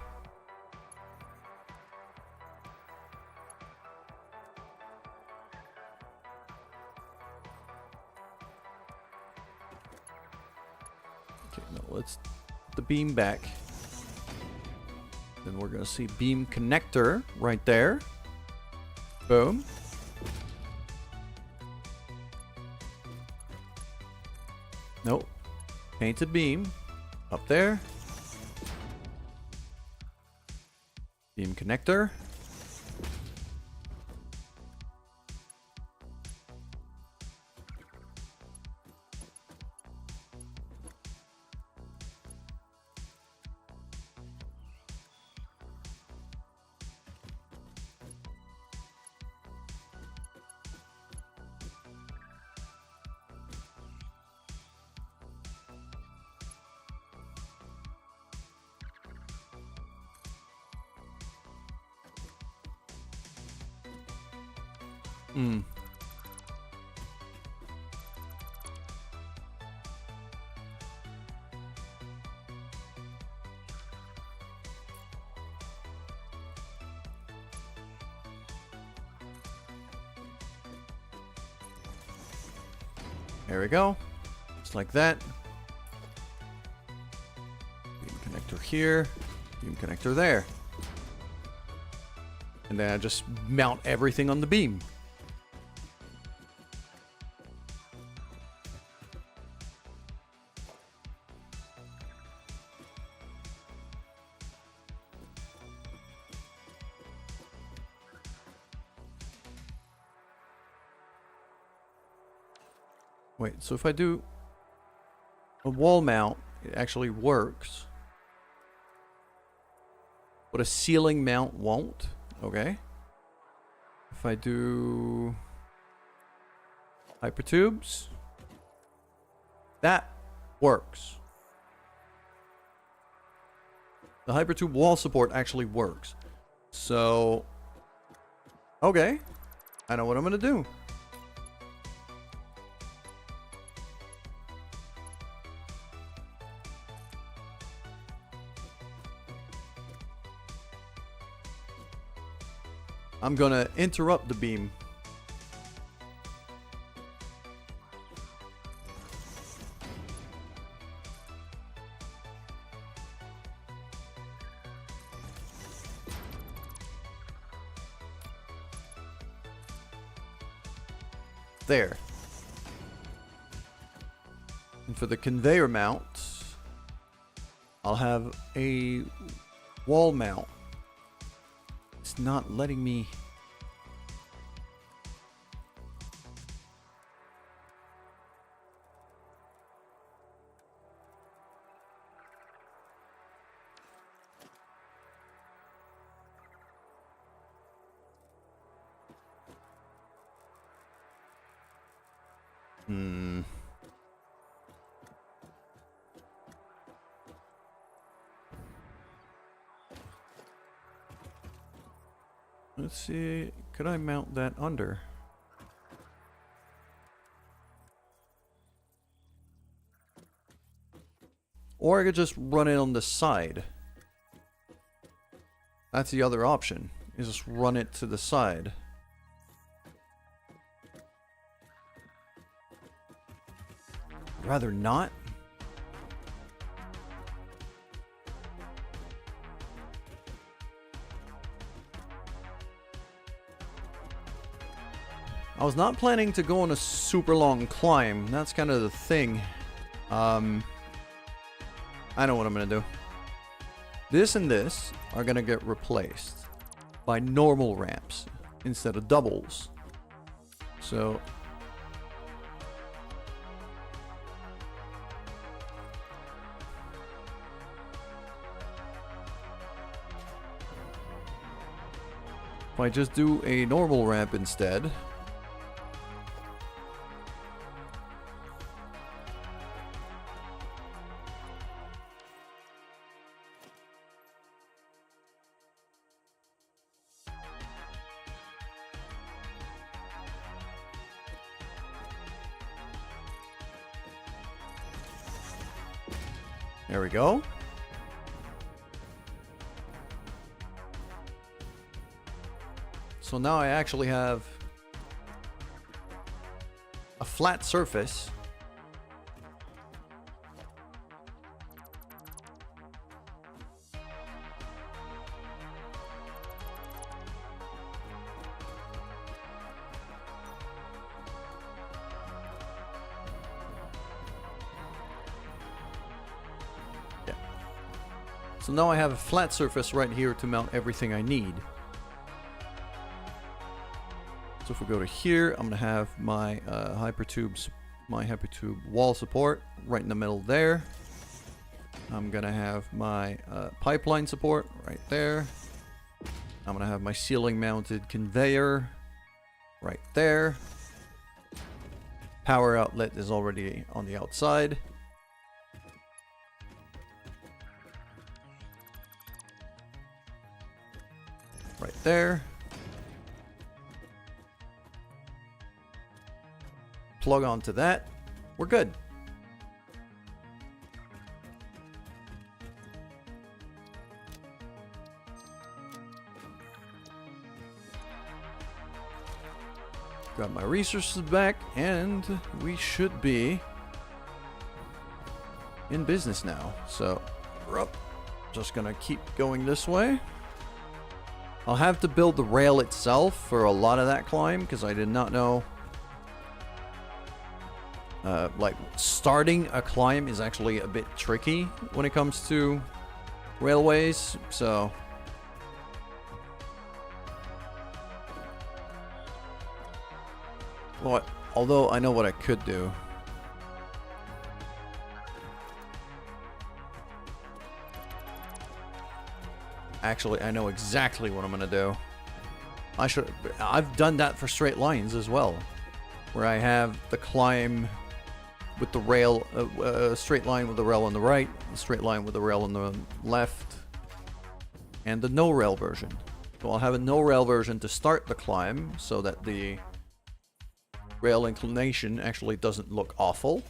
Okay, no, let's put the beam back. Then we're gonna see beam connector right there. Boom. Nope. Painted beam. Up there. Beam connector. Hmm. There we go. Just like that. Beam connector here. Beam connector there. And then I just mount everything on the beam. Wait, so if I do a wall mount, it actually works. But a ceiling mount won't. Okay. If I do hypertubes, that works. The hypertube wall support actually works. So, okay. I know what I'm gonna do. I'm gonna interrupt the beam. There. And for the conveyor mount, I'll have a wall mount. It's not letting me. Let's see. Could I mount that under? Or I could just run it on the side. That's the other option, is just run it to the side. Rather not. I was not planning to go on a super long climb. That's kind of the thing. I know what I'm gonna do. This and this are gonna get replaced by normal ramps instead of doubles. So if I just do a normal ramp instead, there we go. So now I actually have a flat surface. Yeah. So now I have a flat surface right here to mount everything I need. So if we go to here, I'm gonna have my hypertube wall support right in the middle there. I'm gonna have my pipeline support right there. I'm gonna have my ceiling mounted conveyor right there. Power outlet is already on the outside. Right there. Plug onto that. We're good. Got my resources back, and we should be in business now. So, we're up. Just gonna keep going this way. I'll have to build the rail itself for a lot of that climb because I did not know. Like, starting a climb is actually a bit tricky when it comes to railways, so... Well, although I know what I could do. Actually, I know exactly what I'm gonna do. I've done that for straight lines as well, where I have the climb with the rail, straight line with the rail on the right, a straight line with the rail on the left, and the no rail version. So I'll have a no rail version to start the climb so that the rail inclination actually doesn't look awful.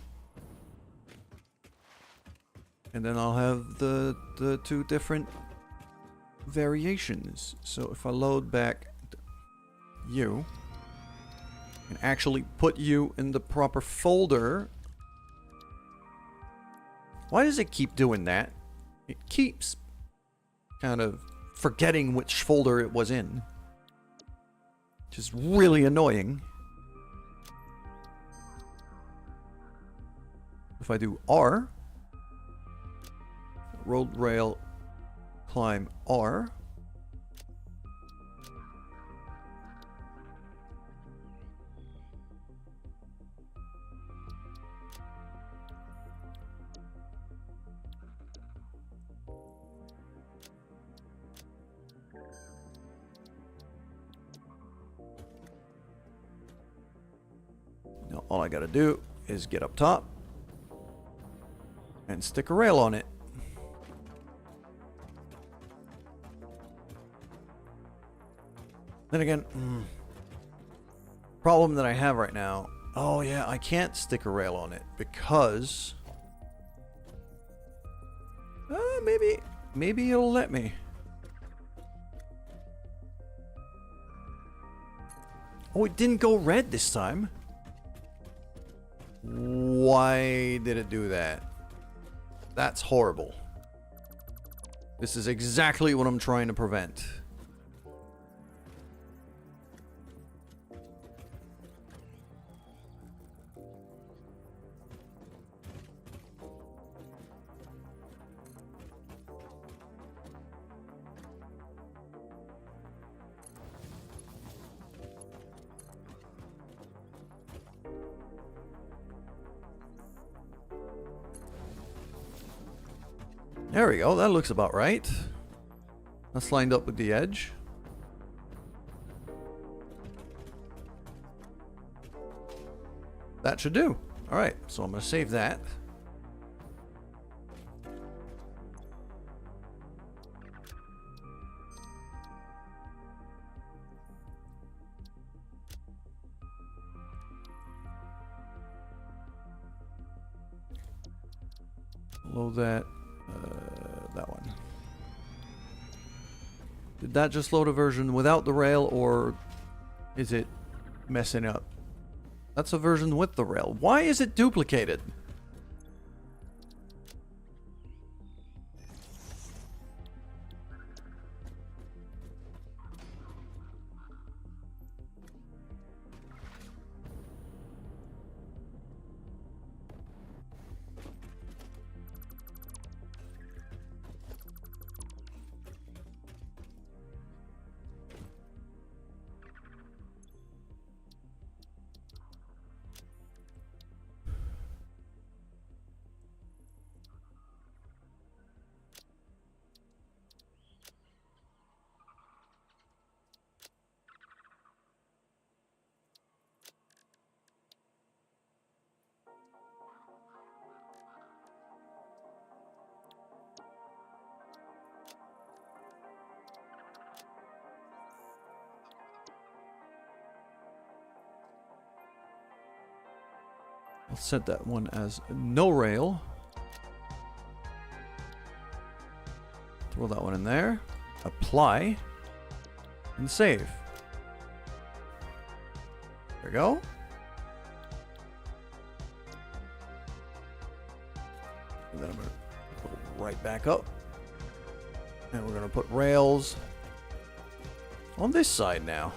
And then I'll have the two different variations. So if I load back you and actually put you in the proper folder. Why does it keep doing that? It keeps kind of forgetting which folder it was in. Which is really annoying. If I do R, road rail climb R, now all I gotta do is get up top and stick a rail on it. Then again, problem that I have right now. Oh yeah, I can't stick a rail on it because maybe it'll let me. Oh, it didn't go red this time. Why did it do that? That's horrible. This is exactly what I'm trying to prevent. There we go, that looks about right. That's lined up with the edge. That should do. Alright, so I'm going to save that. Load that. That one. Did that just load a version without the rail, or is it messing up? That's a version with the rail. Why is it duplicated? I'll set that one as no rail. Throw that one in there. Apply. And save. There we go. And then I'm going to put it right back up. And we're going to put rails on this side now.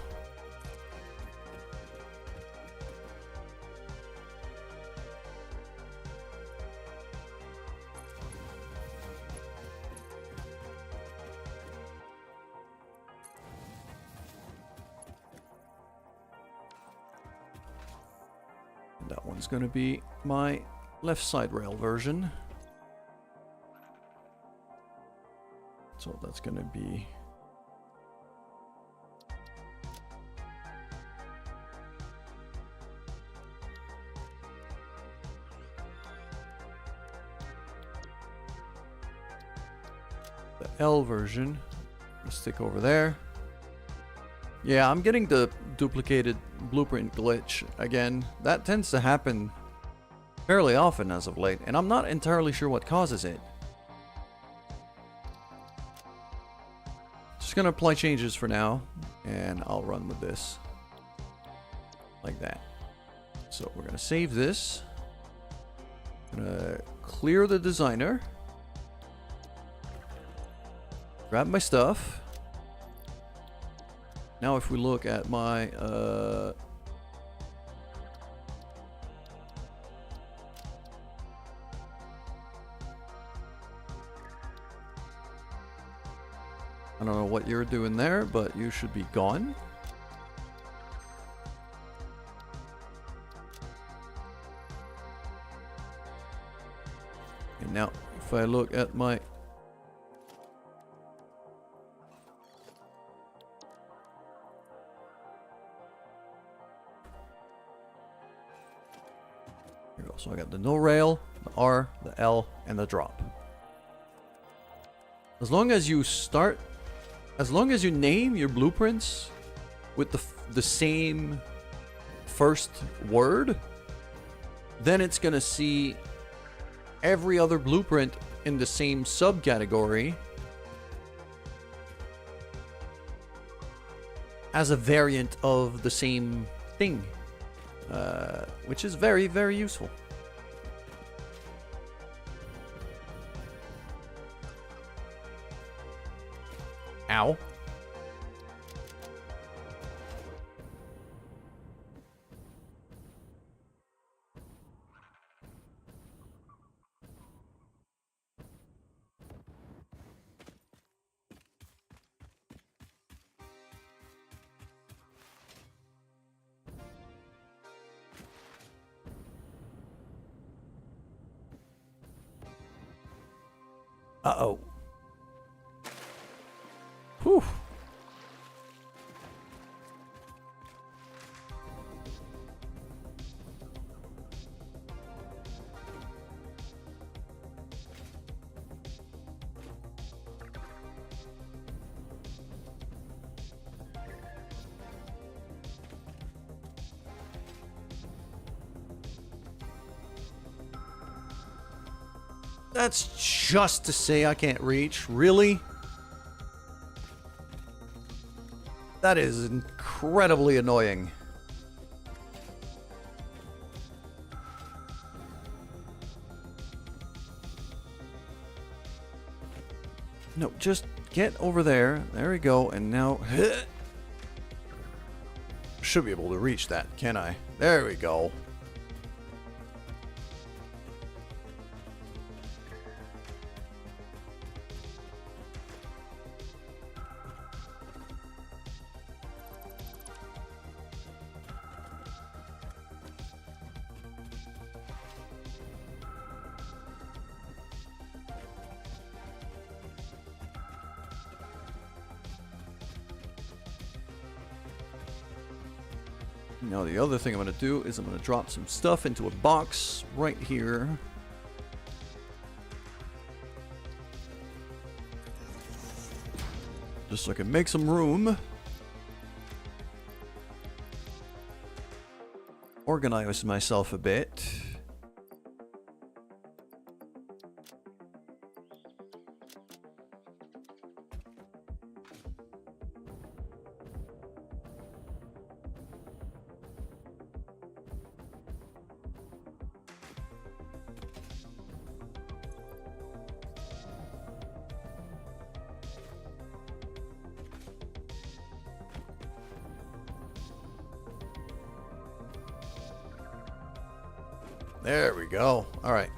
That one's going to be my left side rail version. So that's going to be the L version. Let's stick over there. Yeah, I'm getting the duplicated blueprint glitch again. That tends to happen fairly often as of late, and I'm not entirely sure what causes it. Just gonna apply changes for now, and I'll run with this like that. So we're gonna save this. Gonna clear the designer. Grab my stuff. Now if we look at my I don't know what you're doing there, but you should be gone. And now if I look at my so I got the no rail, the R, the L, and the drop. As long as you name your blueprints with the same first word, then it's going to see every other blueprint in the same subcategory as a variant of the same thing, which is very, very useful. Ow. Uh-oh. Whew. That's just to say I can't reach. Really? That is incredibly annoying. No, just get over there. There we go. And now... Should be able to reach that, can I? There we go. Now the other thing I'm going to do is I'm going to drop some stuff into a box right here. Just so I can make some room. Organize myself a bit. There we go. All right.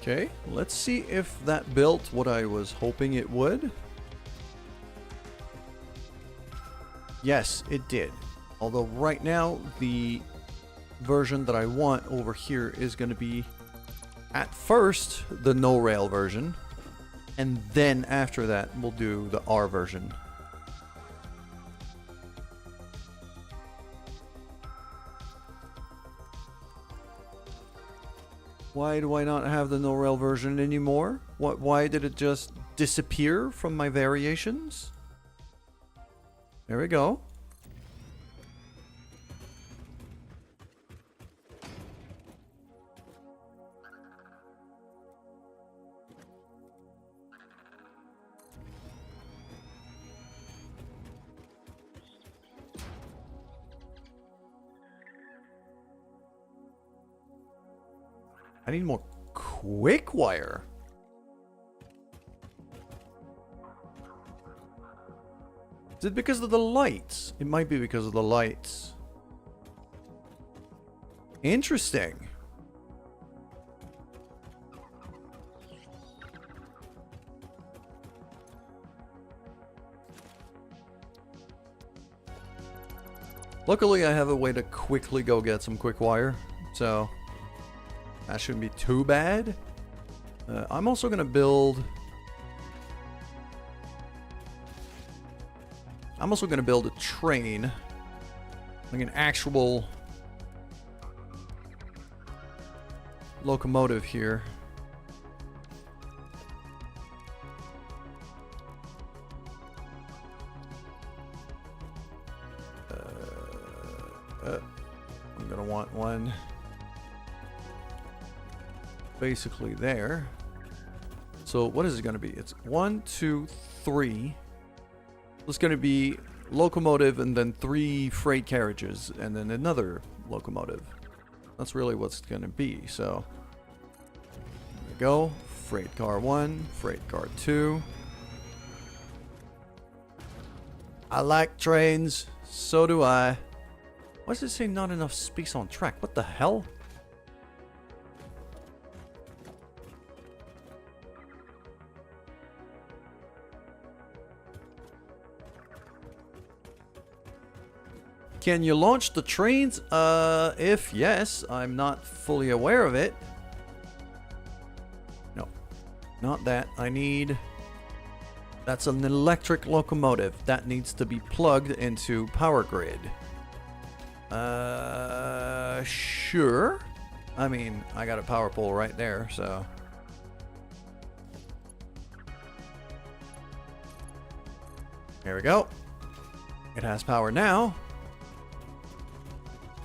Okay, let's see if that built what I was hoping it would. Yes, it did. Although right now, the version that I want over here is going to be, at first, the no-rail version. And then after that, we'll do the R version. Why do I not have the no-rail version anymore? Why did it just disappear from my variations? There we go. I need more quick wire. Is it because of the lights? It might be because of the lights. Interesting. Luckily, I have a way to quickly go get some quick wire, so that shouldn't be too bad. I'm also gonna build. I'm also gonna build a train, like an actual locomotive here. I'm gonna want one basically there. So what is it gonna be? It's 1, 2, 3. It's gonna be locomotive and then 3 freight carriages and then another locomotive. That's really what's gonna be. So there we go. Freight car 1, freight car 2. I like trains. So do I. Why does it say not enough space on track? What the hell? Can you launch the trains? If yes, I'm not fully aware of it. No, not that. I need... That's an electric locomotive. That needs to be plugged into power grid. Sure. I mean, I got a power pole right there, so... There we go. It has power now.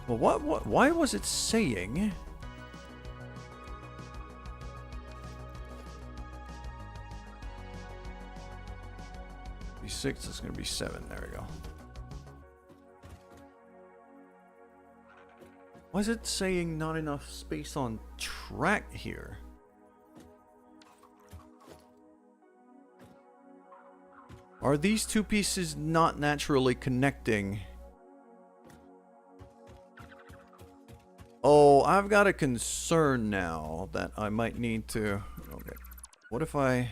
Well, why was it saying... Be 6, it's gonna be 7. There we go. Why is it saying not enough space on track here? Are these two pieces not naturally connecting? Oh, I've got a concern now that I might need to... Okay. What if I...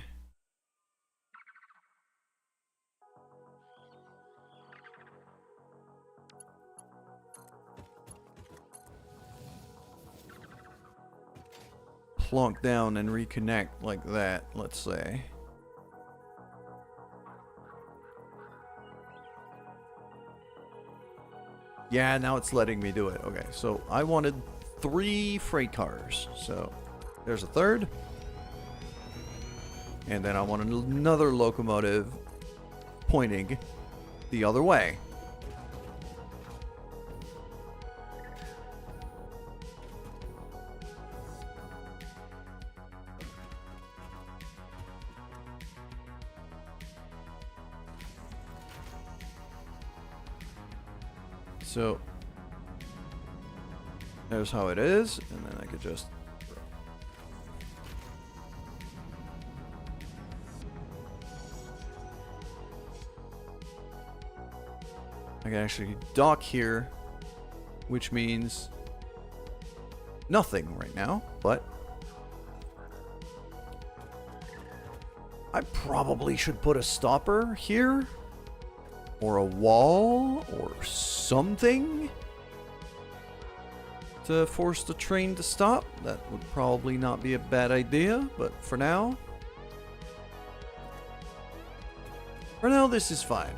plonk down and reconnect like that, let's say. Yeah, now it's letting me do it. Okay, so I wanted 3 freight cars. So there's a third. And then I want another locomotive pointing the other way. So there's how it is, and then I could just I can actually dock here, which means nothing right now, but I probably should put a stopper here. Or a wall, or something to force the train to stop. That would probably not be a bad idea, but for now... this is fine.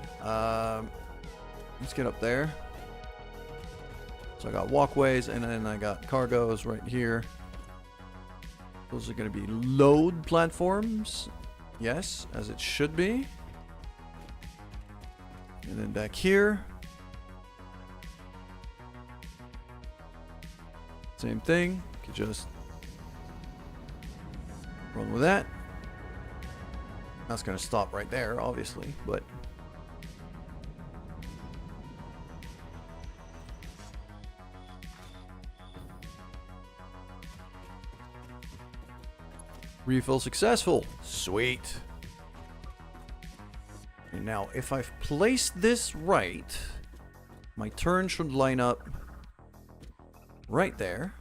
Let's get up there. So I got walkways, and then I got cargoes right here. Those are going to be load platforms. Yes, as it should be. And then back here, same thing. Could just run with that. That's going to stop right there, obviously, but refill successful. Sweet. And now, if I've placed this right, my turn should line up right there.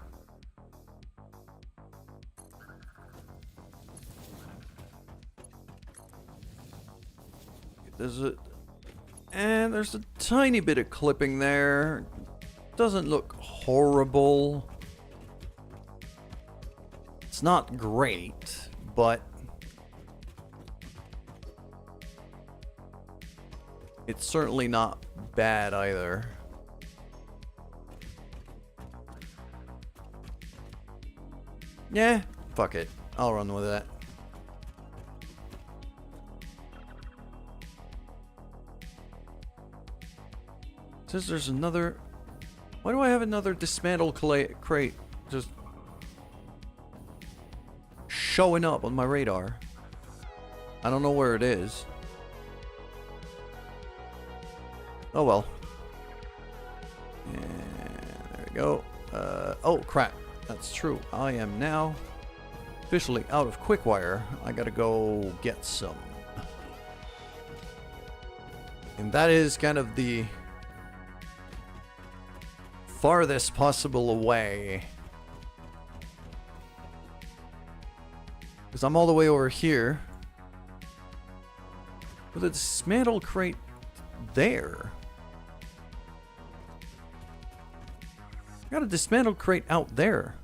Does it? And there's a tiny bit of clipping there. Doesn't look horrible. It's not great, but it's certainly not bad either. Yeah, fuck it. I'll run with that. Says there's another... Why do I have another dismantled crate just showing up on my radar? I don't know where it is. Oh well. And there we go. Oh crap. That's true. I am now officially out of quick-wire. I gotta go get some. And that is kind of the farthest possible away. Because I'm all the way over here. With a dismantled crate there. Got a dismantled crate out there.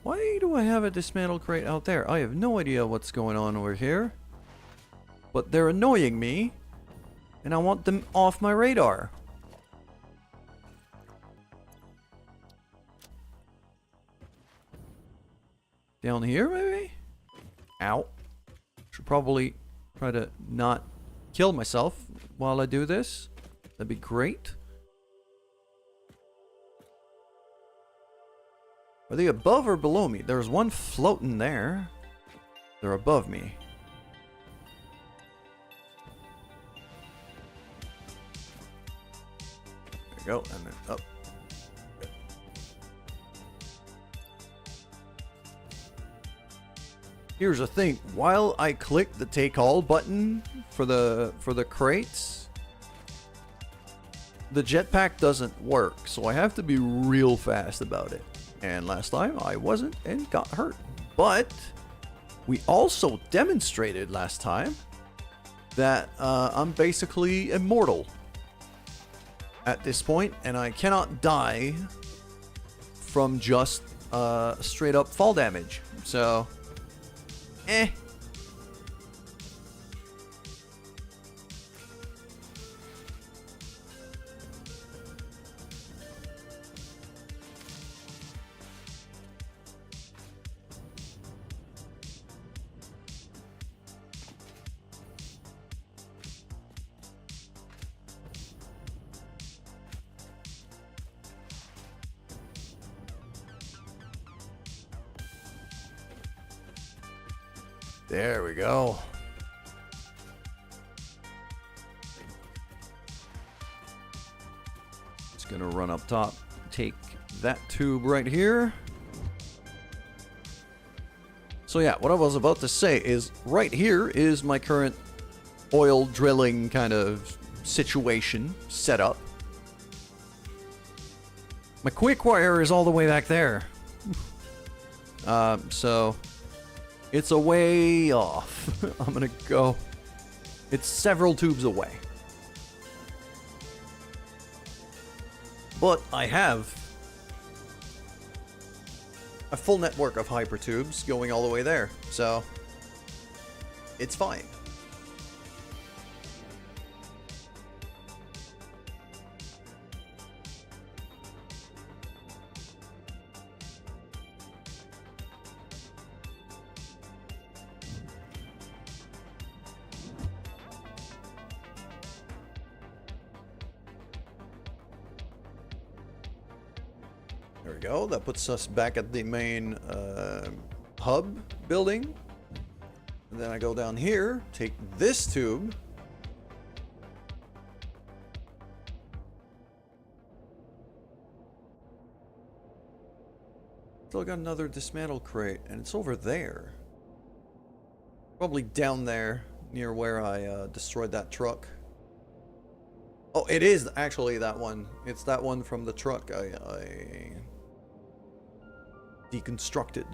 Why do I have a dismantled crate out there? I have no idea what's going on over here. But they're annoying me. And I want them off my radar. Down here, maybe? Ow. Should probably try to not kill myself while I do this. That'd be great. Are they above or below me? There's one floating there. They're above me. There we go. And then up. Here's the thing, while I click the take all button for the crates, the jetpack doesn't work, so I have to be real fast about it. And last time I wasn't and got hurt. But we also demonstrated last time that I'm basically immortal at this point, and I cannot die from just straight up fall damage. So eh. There we go. Just gonna run up top, take that tube right here. So yeah, what I was about to say is right here is my current oil drilling kind of situation setup. My quick wire is all the way back there. So it's a way off. I'm gonna go. It's several tubes away. But I have a full network of hypertubes going all the way there. So it's fine. There we go. That puts us back at the main hub building. And then I go down here, take this tube. Still got another dismantle crate, and it's over there. Probably down there, near where I destroyed that truck. Oh, it is actually that one. It's that one from the truck I deconstructed.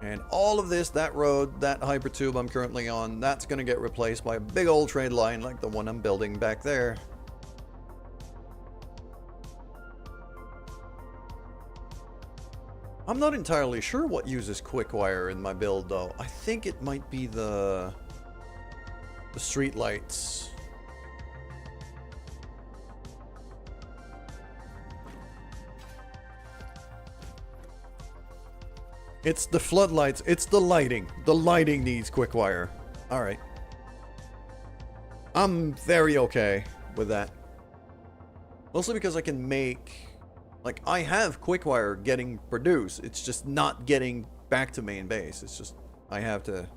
And all of this, that road, that hypertube I'm currently on, that's going to get replaced by a big old trade line like the one I'm building back there. I'm not entirely sure what uses quick wire in my build though. I think it might be the street lights. It's the floodlights. It's the lighting. The lighting needs quick wire. All right. I'm very okay with that. Mostly because I can make... Like, I have quick wire getting produced. It's just not getting back to main base. It's just... I have to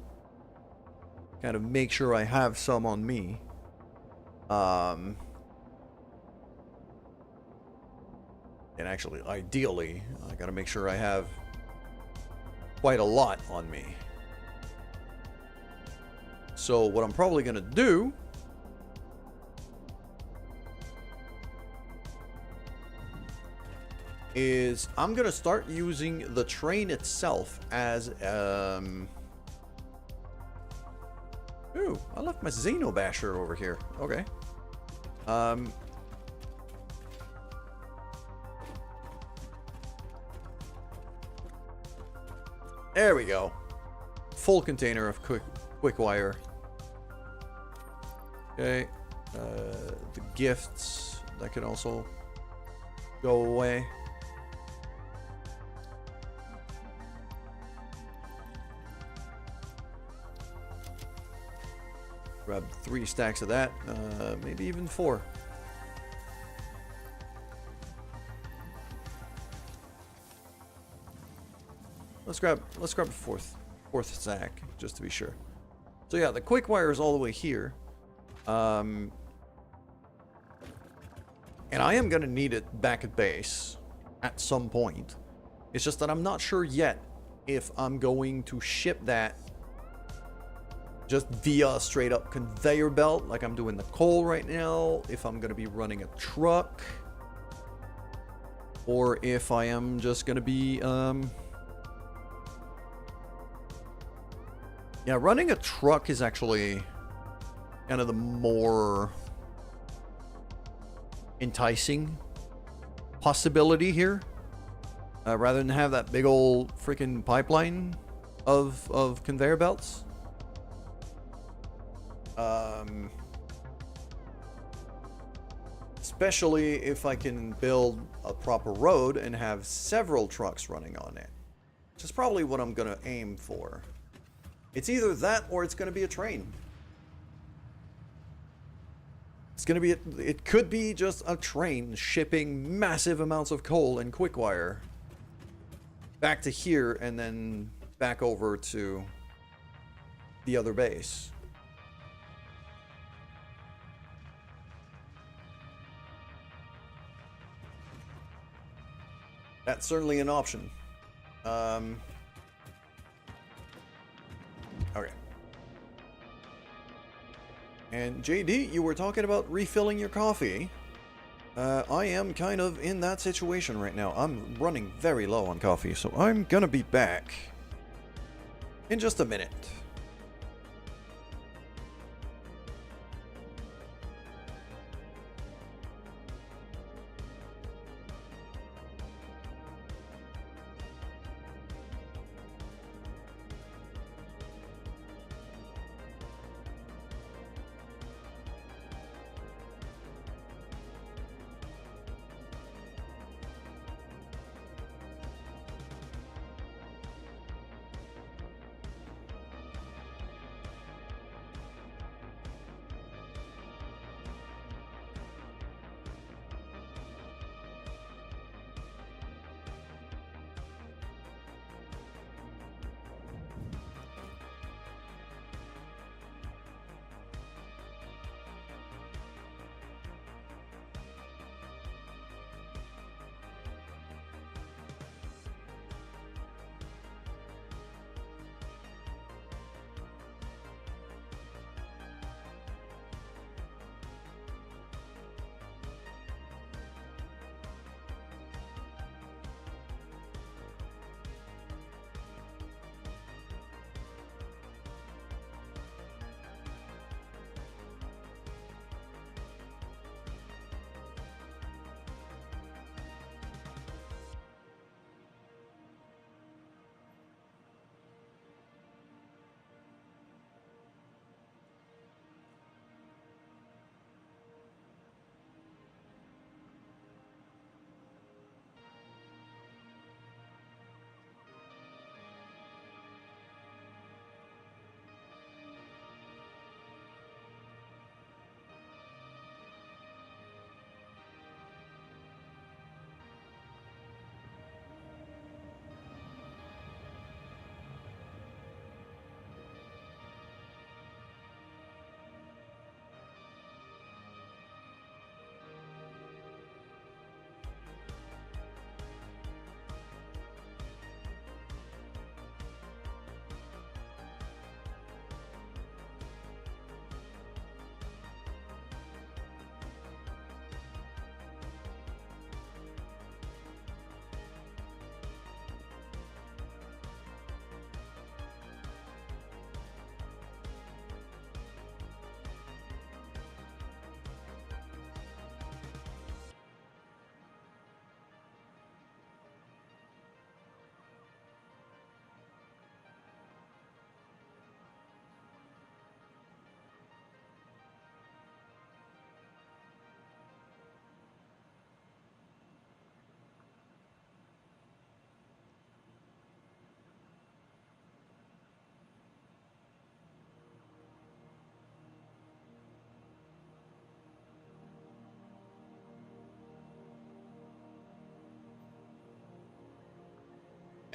kind of make sure I have some on me. And actually, ideally, I gotta make sure I have quite a lot on me. So what I'm probably gonna do is I'm gonna start using the train itself as ooh, I left my Xenobasher over here. Okay. There we go. Full container of quick wire. Okay. The gifts, that can also go away. Grab 3 stacks of that, maybe even 4. Let's grab a fourth stack just to be sure. So yeah, the quick wire is all the way here, and I am gonna need it back at base at some point. It's just that I'm not sure yet if I'm going to ship that just via a straight up conveyor belt like I'm doing the coal right now, if I'm gonna be running a truck, or if I am just gonna be yeah, running a truck is actually kind of the more enticing possibility here, rather than have that big old freaking pipeline of conveyor belts. Especially if I can build a proper road and have several trucks running on it, which is probably what I'm gonna aim for. It's either that or it's gonna be a train. It's gonna be it could be just a train shipping massive amounts of coal and quick wire back to here and then back over to the other base. That's certainly an option. Okay. And JD, you were talking about refilling your coffee. I am kind of in that situation right now. I'm running very low on coffee, so I'm gonna be back in just a minute.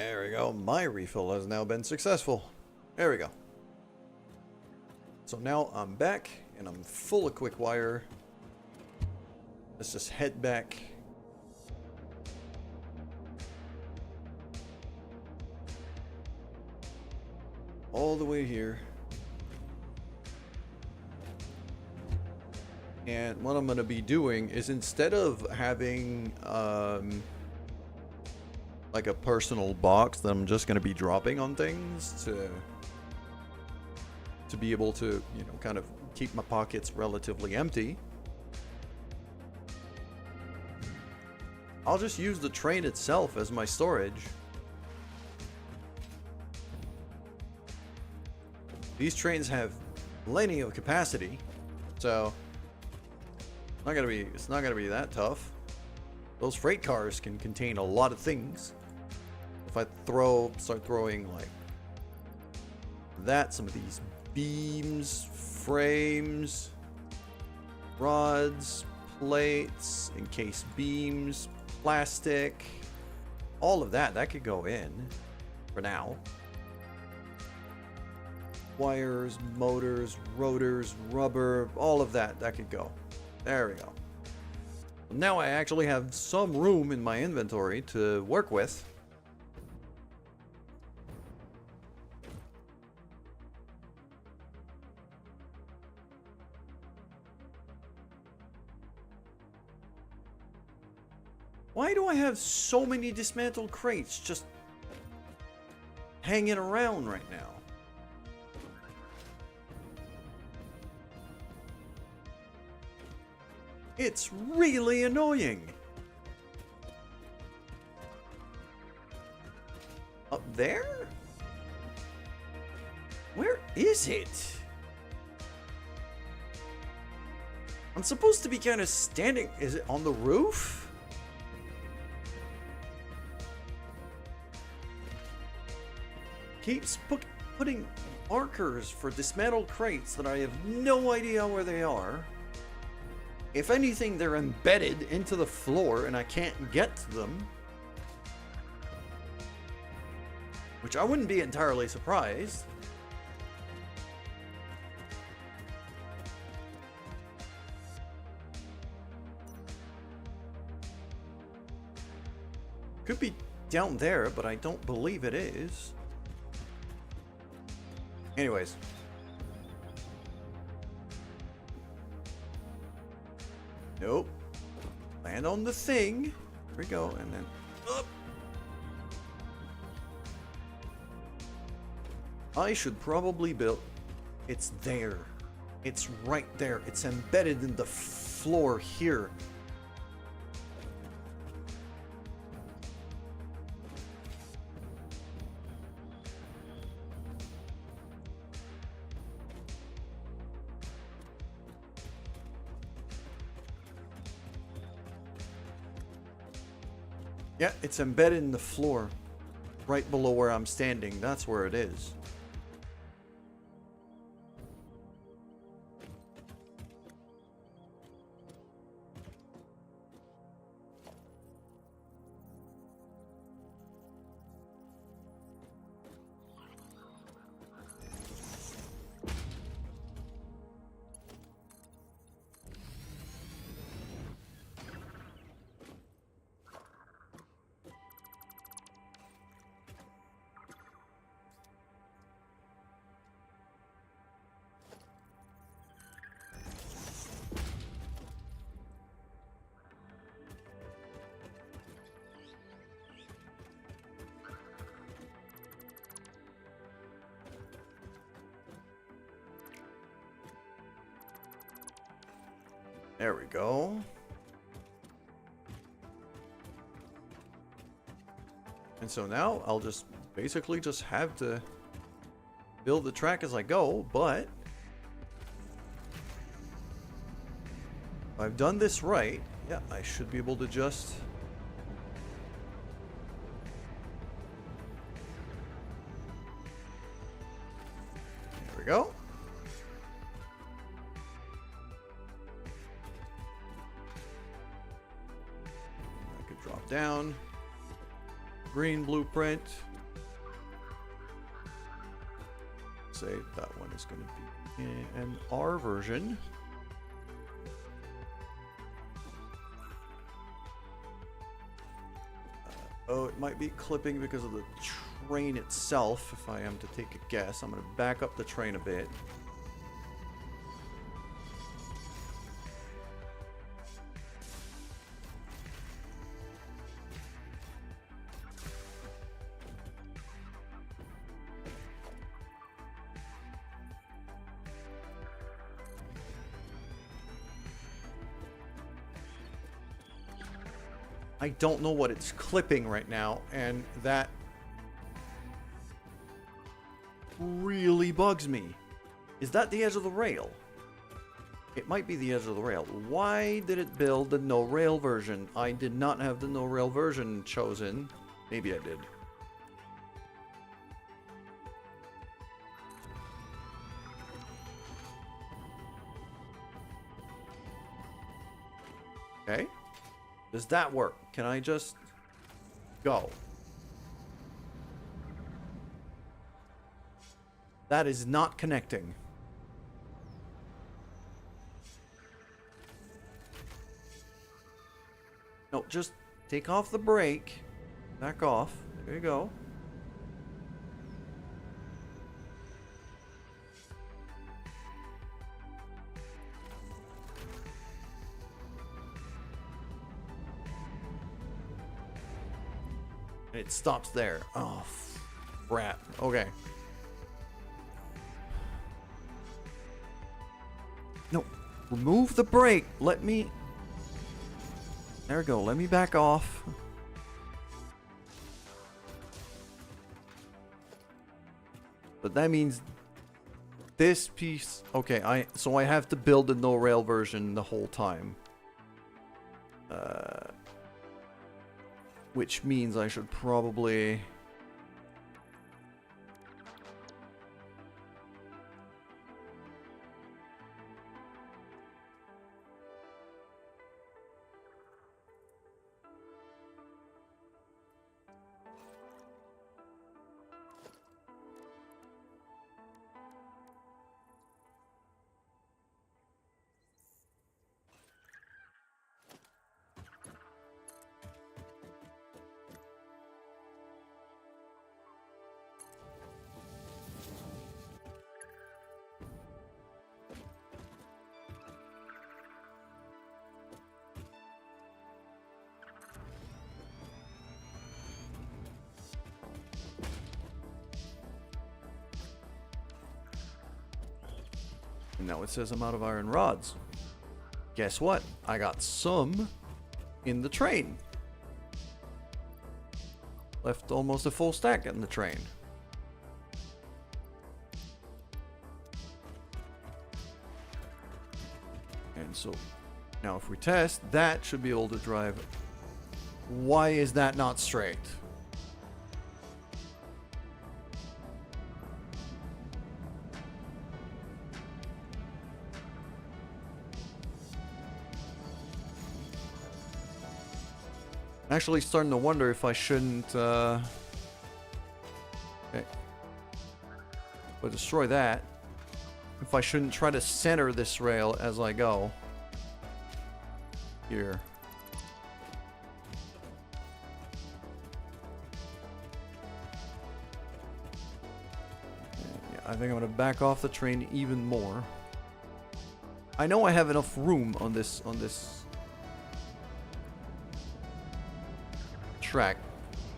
There we go. My refill has now been successful. There we go. So now I'm back and I'm full of quick wire. Let's just head back. All the way here. And what I'm going to be doing is, instead of having like a personal box that I'm just going to be dropping on things to be able to, you know, kind of keep my pockets relatively empty, I'll just use the train itself as my storage. These trains have plenty of capacity, so it's not gonna be that tough. Those freight cars can contain a lot of things. If I start throwing like that, some of these beams, frames, rods, plates, encased beams, plastic, all of that could go in for now. Wires, motors, rotors, rubber, all of that could go. There we go. Now I actually have some room in my inventory to work with. Why do I have so many dismantled crates just hanging around right now? It's really annoying. Up there? Where is it? I'm supposed to be kind of standing. Is it on the roof? Keeps putting markers for dismantled crates that I have no idea where they are. If anything, they're embedded into the floor and I can't get to them. Which I wouldn't be entirely surprised. Could be down there, but I don't believe it is. Anyways. Nope. Land on the thing. Here we go. And then up. I should probably build. It's there. It's right there. It's embedded in the floor here. Yeah, it's embedded in the floor, right below where I'm standing. That's where it is. There we go. And so now I'll just basically just have to build the track as I go, but if I've done this right, yeah, I should be able to just there we go. Drop down. Green blueprint. say that one is going to be an R version. Oh, it might be clipping because of the train itself, if I am to take a guess. I'm going to back up the train a bit. I don't know what it's clipping right now, and that really bugs me. Is that the edge of the rail? It might be the edge of the rail. Why did it build the no rail version? I did not have the no rail version chosen. Maybe I did. Okay. Does that work? Can I just go? That is not connecting. No, just take off the brake. Back off. There you go. It stops there. Oh, crap. Okay. No. Remove the brake. Let me... There we go. Let me back off. But that means this piece... Okay, so I have to build the no-rail version the whole time. Which means I should probably... Now it says I'm out of iron rods. Guess what? I got some in the train. Left almost a full stack in the train. And so now if we test, that should be able to drive. Why is that not straight? Actually starting to wonder if I shouldn't okay. But destroy that. If I shouldn't try to center this rail as I go. Here. Yeah, I think I'm gonna back off the train even more. I know I have enough room on this track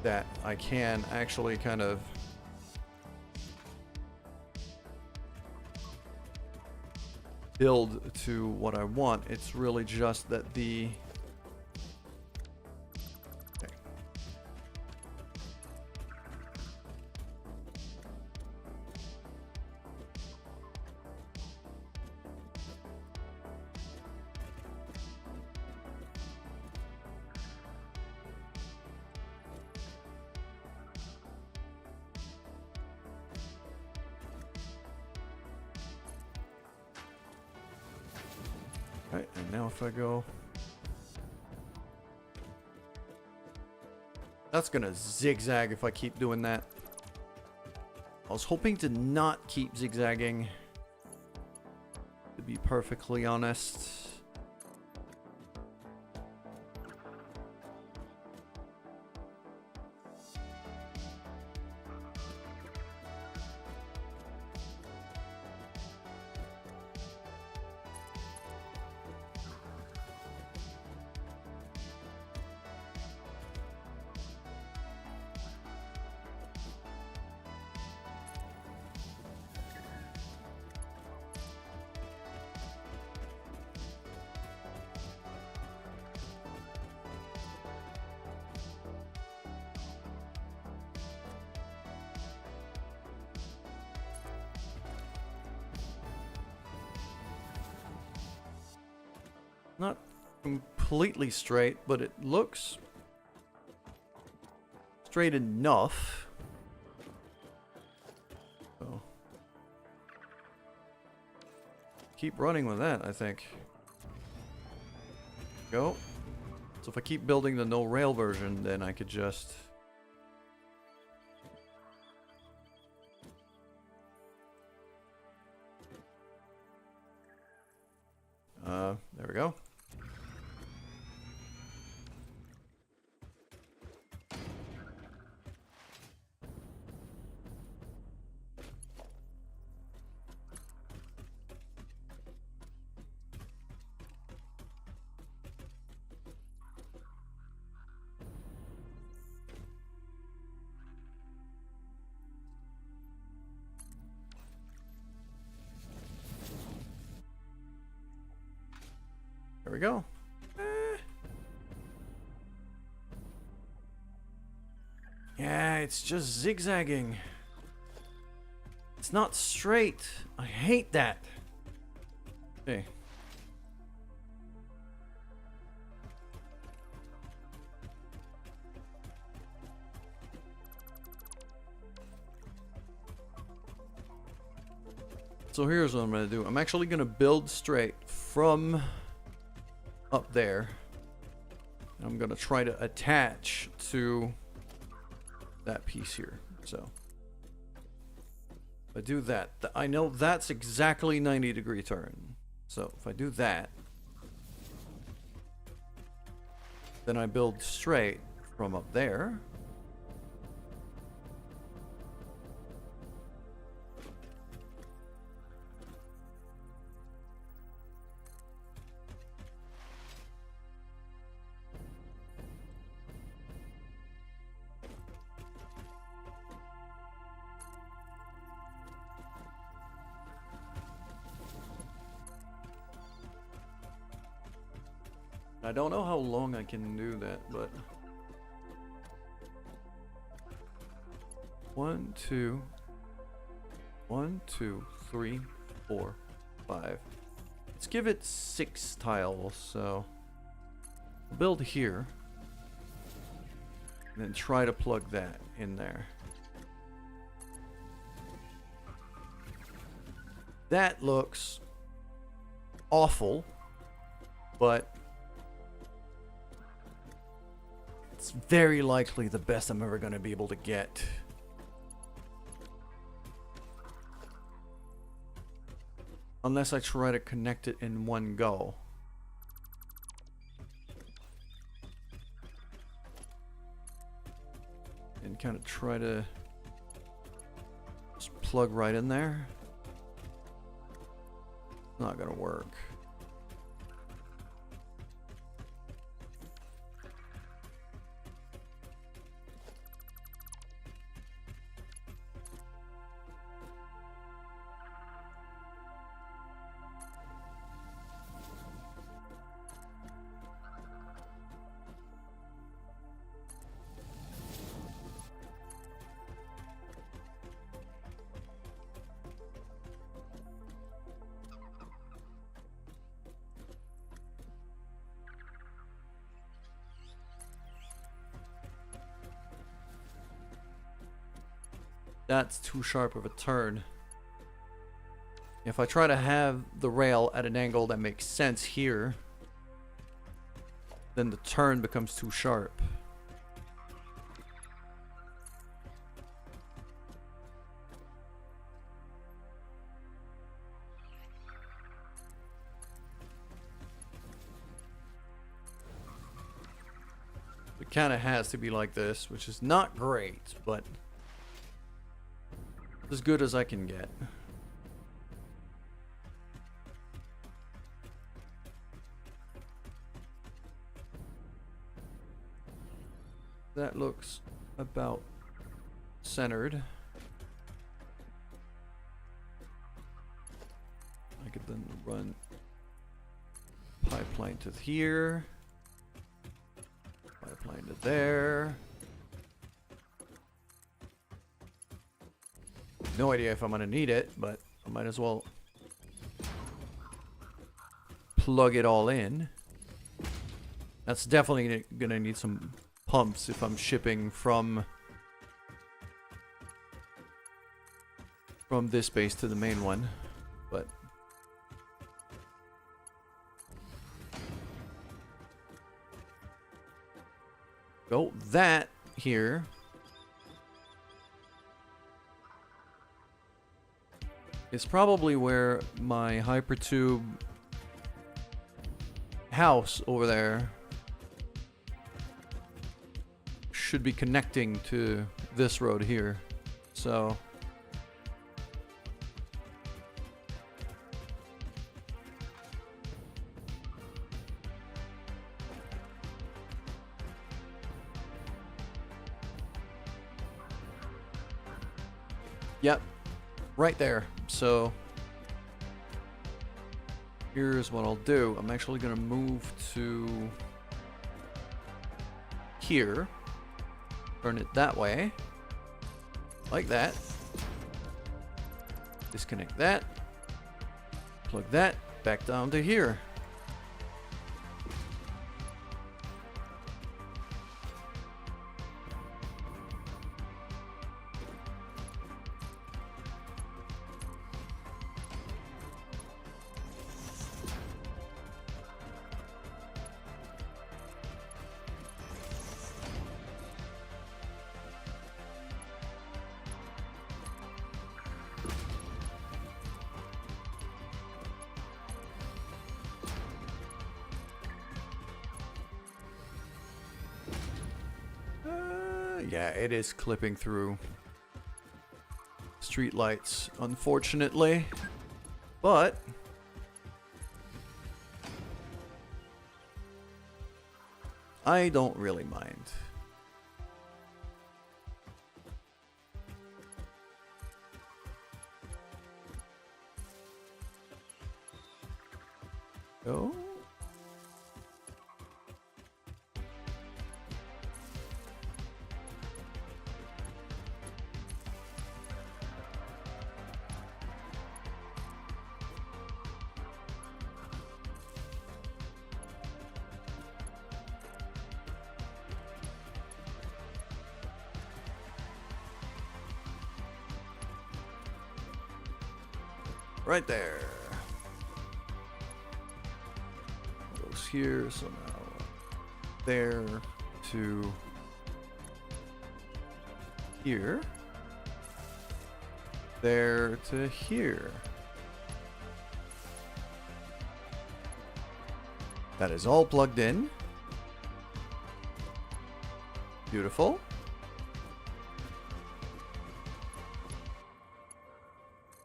that I can actually kind of build to what I want. It's really just that the okay. Right, and now if I go... That's gonna zigzag if I keep doing that. was hoping to not keep zigzagging, to be perfectly honest. Not completely straight, but it looks straight enough. So keep running with that, I think. Go. So if I keep building the no rail version, then I could just there we go. There we go. Yeah, it's just zigzagging. It's not straight. I hate that. Okay. So here's what I'm going to do. I'm actually going to build straight from up there. I'm going to try to attach to that piece here. So if I do that, I know that's exactly 90-degree turn. So if I do that, then I build straight from up there. I don't know how long I can do that, but 1, 2, 1, 2, 3, 4, 5. Let's give it 6 tiles. So I'll build here, and then try to plug that in there. That looks awful, but it's very likely the best I'm ever going to be able to get. Unless I try to connect it in one go. And kind of try to just plug right in there. Not going to work. That's too sharp of a turn. If I try to have the rail at an angle that makes sense here, then the turn becomes too sharp. kind of has to be like this, which is not great, but as good as I can get. That looks about centered. I could then run pipeline to here, pipeline to there. No idea if I'm gonna need it, but I might as well plug it all in. That's definitely gonna need some pumps if I'm shipping from this base to the main one, but oh, that here is probably where my hypertube house over there should be connecting to this road here. So yep, right there. So here's what I'll do. I'm actually gonna move to here, turn it that way, like that, disconnect that, plug that back down to here. Yeah, it is clipping through street lights, unfortunately, but I don't really mind. Oh. Right there. Goes here somehow. There to here. There to here. That is all plugged in. Beautiful.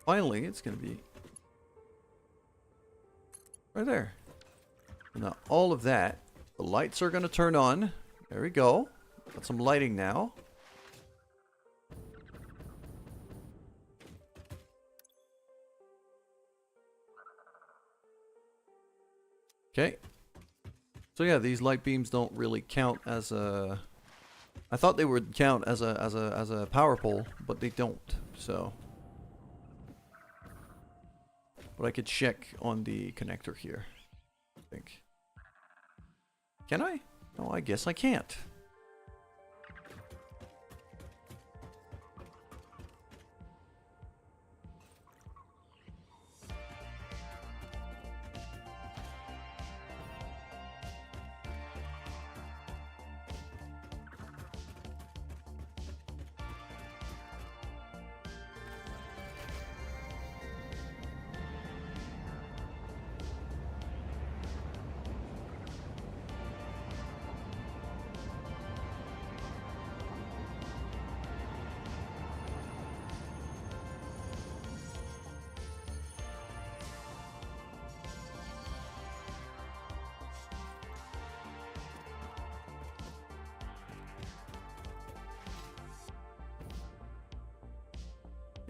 Finally, it's going to be right there. Now, all of that, the lights are going to turn on. There we go. Got some lighting now. Okay. So yeah, these light beams don't really count as a... I thought they would count as a power pole, but they don't. So, but I could check on the connector here, I think. Can I? No, I guess I can't.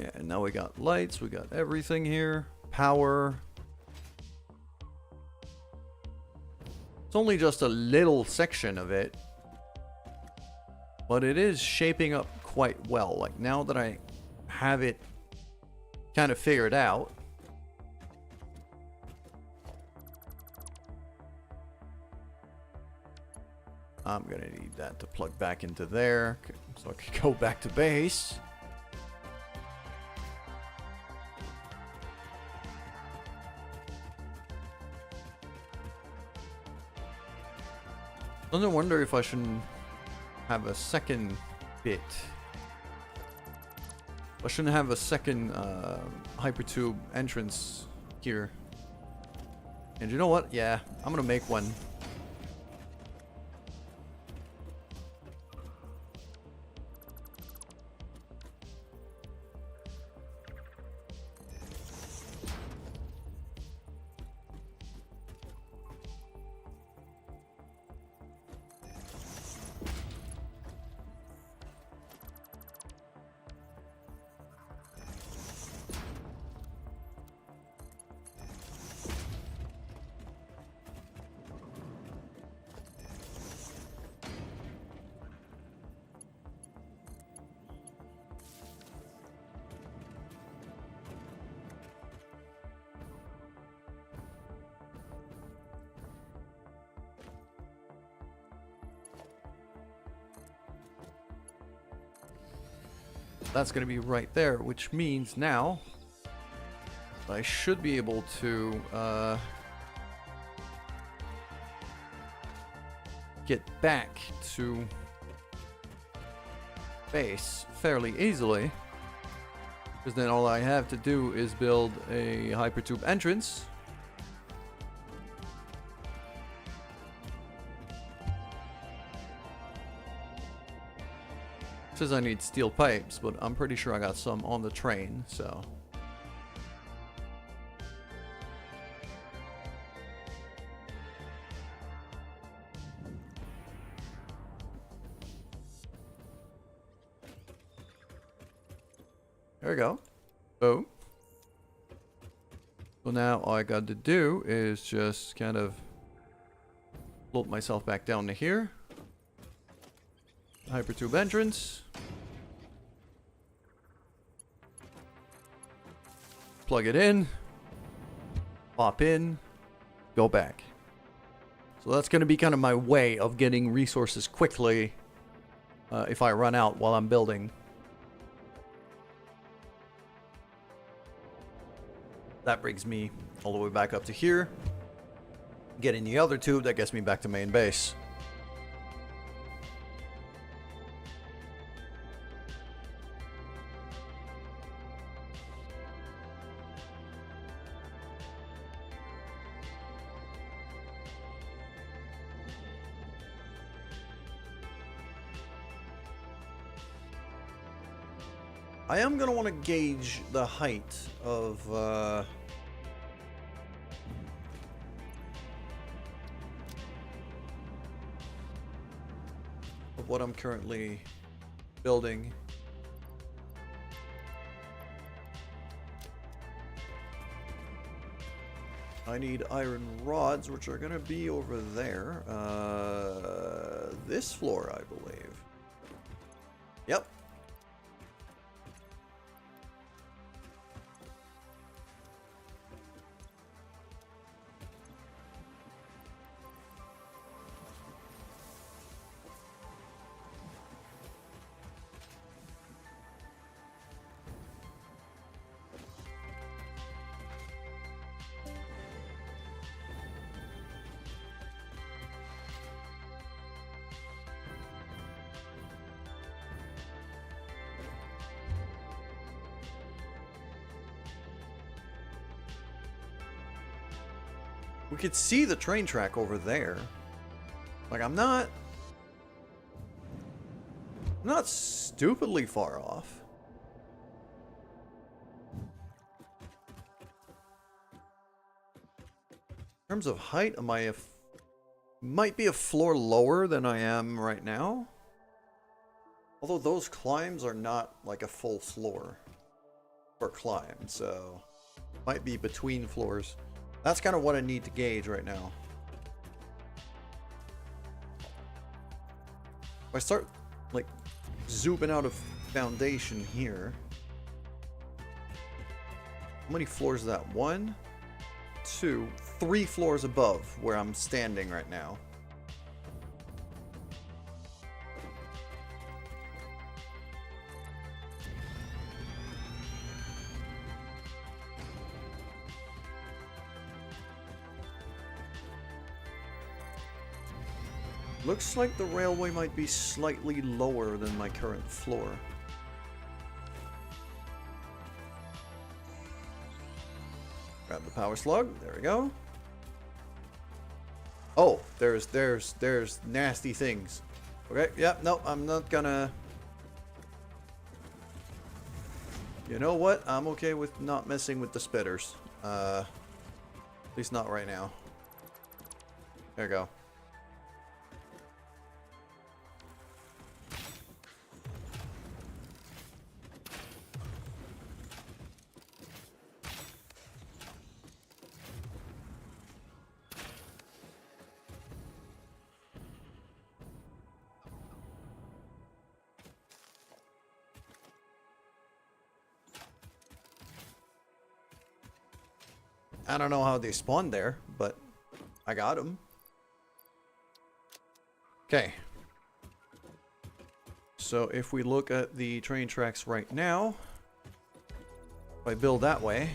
Yeah, and now we got lights, we got everything here. Power. It's only just a little section of it, but it is shaping up quite well. Like, now that I have it kind of figured out, I'm gonna need that to plug back into there so I can go back to base. I wonder if I shouldn't have a second bit. I shouldn't have a second hypertube entrance here. And you know what? Yeah, I'm gonna make one. That's going to be right there, which means now I should be able to get back to base fairly easily, because then all I have to do is build a hypertube entrance. Says I need steel pipes, but I'm pretty sure I got some on the train, so. There we go. Boom. So now all I got to do is just kind of float myself back down to here. Hypertube entrance. Plug it in. Pop in. Go back. So that's going to be kind of my way of getting resources quickly if I run out while I'm building. That brings me all the way back up to here. Getting the other tube that gets me back to main base. I am going to want to gauge the height of what I'm currently building. I need iron rods, which are going to be over there. This floor, I believe. Yep. We could see the train track over there. Like, I'm not stupidly far off. In terms of height, am I might be a floor lower than I am right now. Although those climbs are not like a full floor. or climb, so might be between floors. That's kind of what I need to gauge right now. If I start like zooming out of foundation here, how many floors is that? 1, 2, 3 floors above where I'm standing right now. Looks like the railway might be slightly lower than my current floor. Grab the power slug. There we go. Oh, there's nasty things. Okay, yep, no, I'm not gonna... You know what? I'm okay with not messing with the spitters. At least not right now. There we go. I don't know how they spawned there, but I got them. Okay. So if we look at the train tracks right now, if I build that way,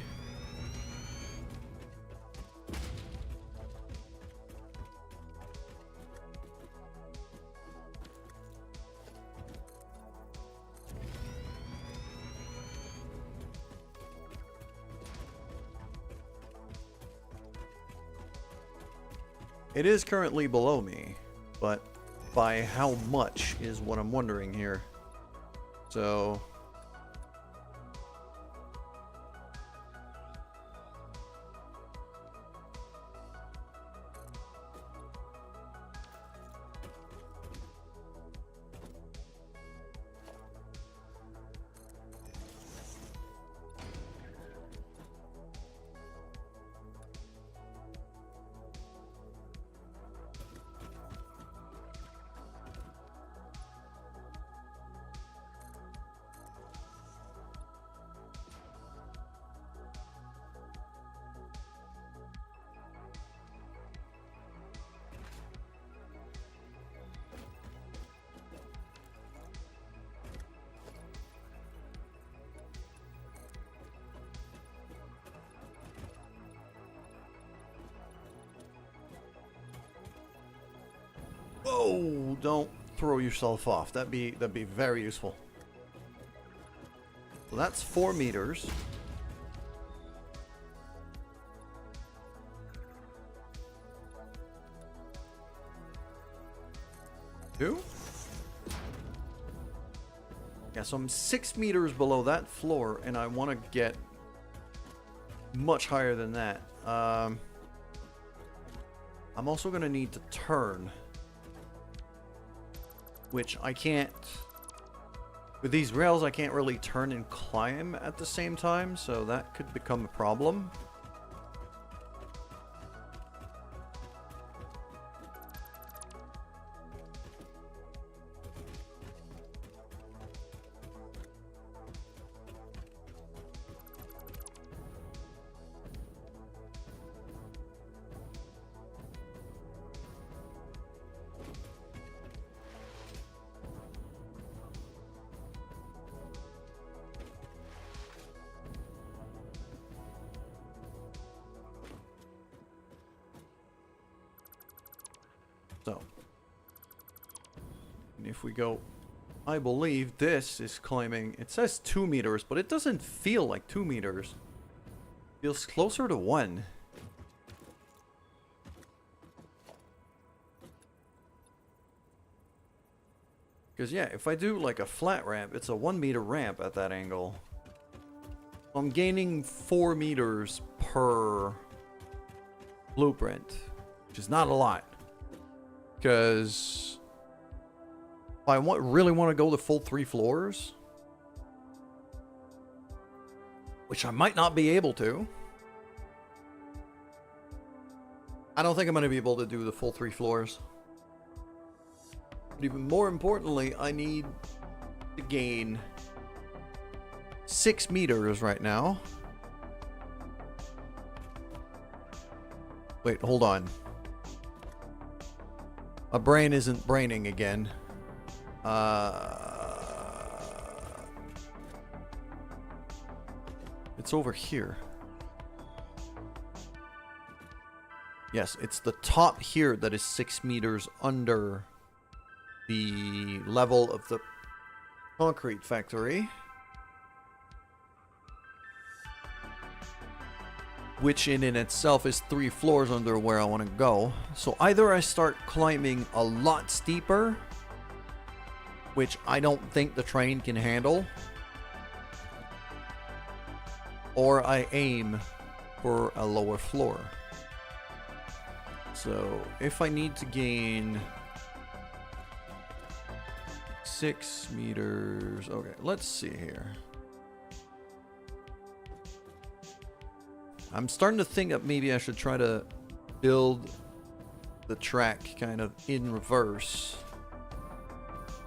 it is currently below me, but by how much is what I'm wondering here. So whoa, don't throw yourself off. That'd be very useful. So that's 4 meters. Two? Yeah, so I'm 6 meters below that floor, and I want to get much higher than that. I'm also going to need to turn, which I can't. With these rails, I can't really turn and climb at the same time, so that could become a problem. So, and if we go, I believe this is climbing, it says 2 meters, but it doesn't feel like 2 meters. It feels closer to 1. Because yeah, if I do like a flat ramp, it's a 1 meter ramp at that angle. I'm gaining 4 meters per blueprint, which is not a lot. Because if I really want to go the full 3 floors, which I might not be able to. I don't think I'm going to be able to do the full 3 floors. But even more importantly, I need to gain 6 meters right now. Wait, hold on. My brain isn't braining again. It's over here. Yes, it's the top here that is 6 meters under the level of the concrete factory. Which in itself is 3 floors under where I want to go. So either I start climbing a lot steeper, which I don't think the train can handle, or I aim for a lower floor. So if I need to gain 6 meters, okay, let's see here. I'm starting to think that maybe I should try to build the track kind of in reverse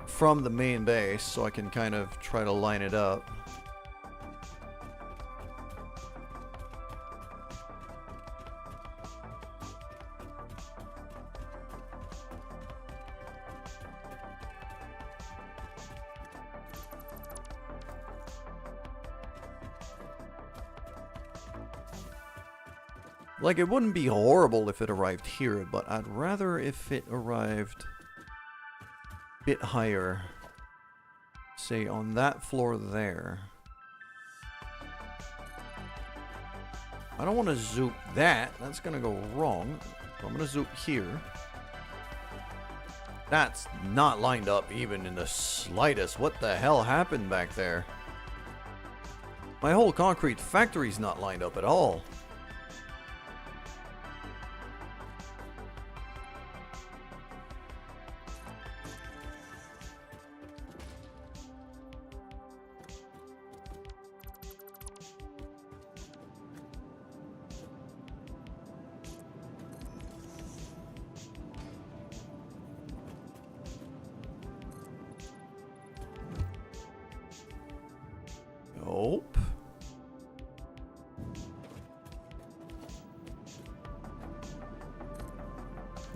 from the main base so I can kind of try to line it up. Like, it wouldn't be horrible if it arrived here, but I'd rather if it arrived a bit higher. Say, on that floor there. I don't want to zoop that. That's going to go wrong. So I'm going to zoop here. That's not lined up even in the slightest. What the hell happened back there? My whole concrete factory's not lined up at all. Nope.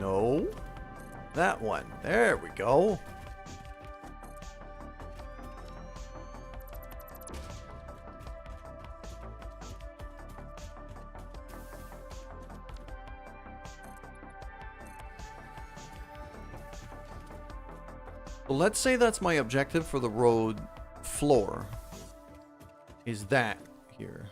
No. That one. There we go. Well, let's say that's my objective for the road floor. Is that here?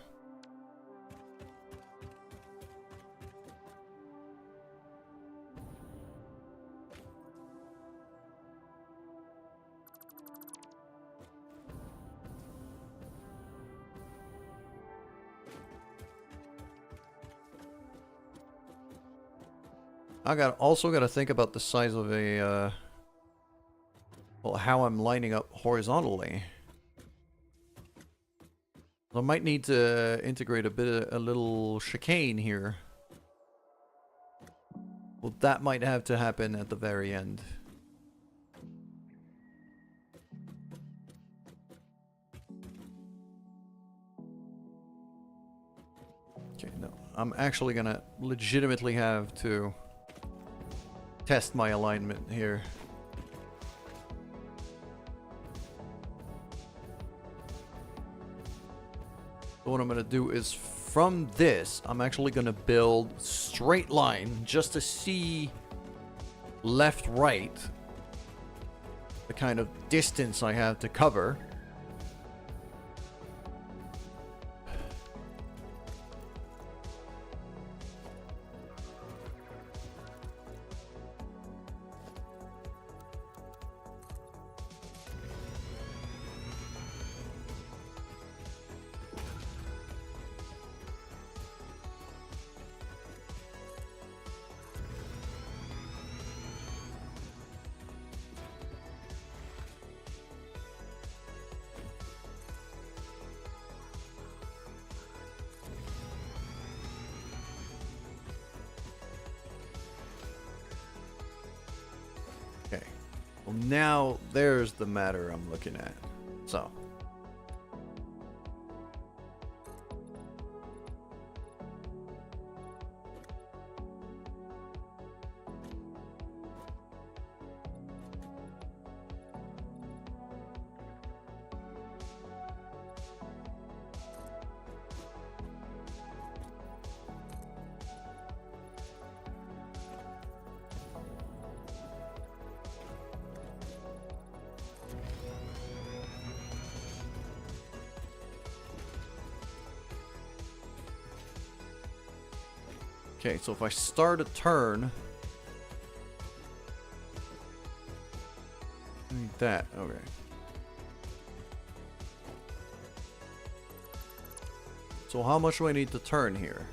Also got to think about the size of a well, how I'm lining up horizontally. I might need to integrate a little chicane here. Well, that might have to happen at the very end. Okay, no. I'm actually gonna legitimately have to test my alignment here. So what I'm going to do is from this, I'm actually going to build straight line just to see left, right, the kind of distance I have to cover. Well, now there's the matter I'm looking at. So. Okay, so if I start a turn... I need that, okay. So how much do I need to turn here?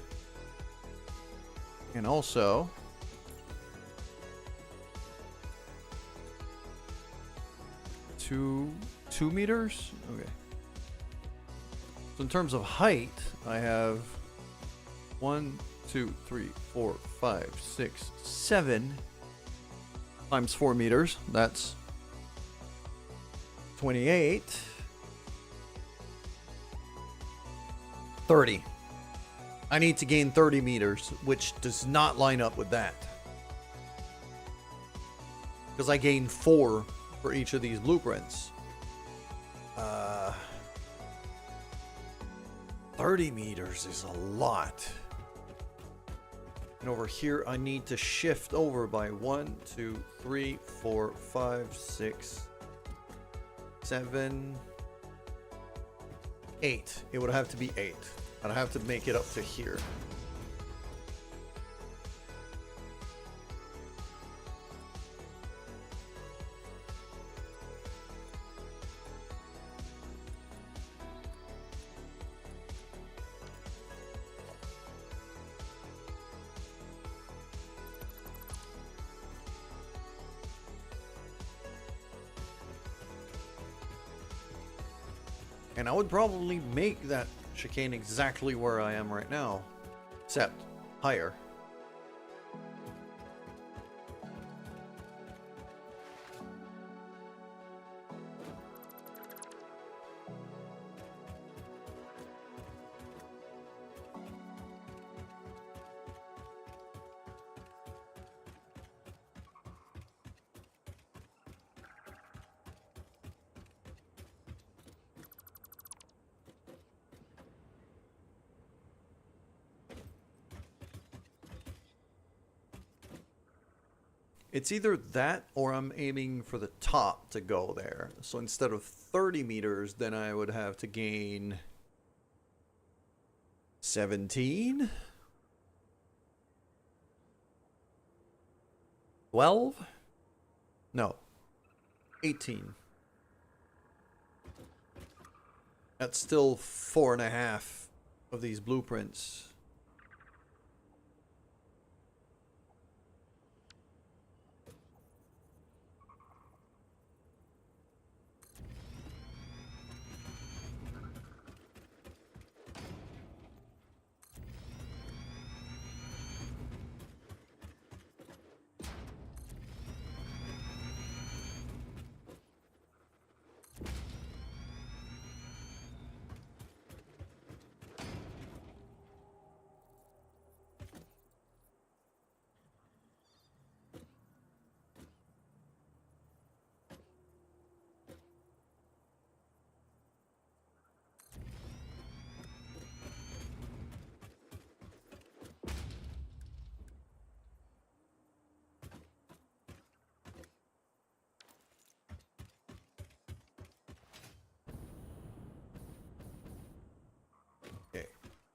And also... 2 meters? Okay. So in terms of height, I have 1, 2, 3, 4, 5, 6, 7 times 4 meters. That's 28. 30. I need to gain 30 meters, which does not line up with that. Because I gain 4 for each of these blueprints. 30 meters is a lot. And over here, I need to shift over by 1, 2, 3, 4, 5, 6, 7, 8. It would have to be 8. I'd have to make it up to here. And I would probably make that chicane exactly where I am right now, except higher. It's either that or I'm aiming for the top to go there. So instead of 30 meters, then I would have to gain 17? 12? No. 18. That's still 4.5 of these blueprints.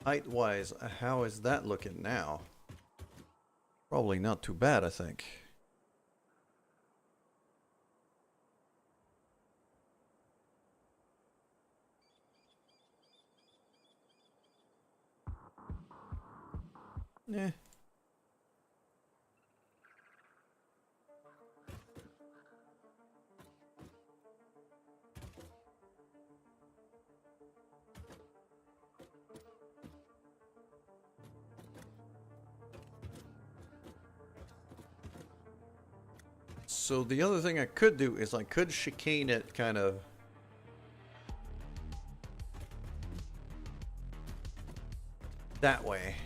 Height-wise, how is that looking now? Probably not too bad, I think. Eh. So the other thing I could do is I could chicane it kind of that way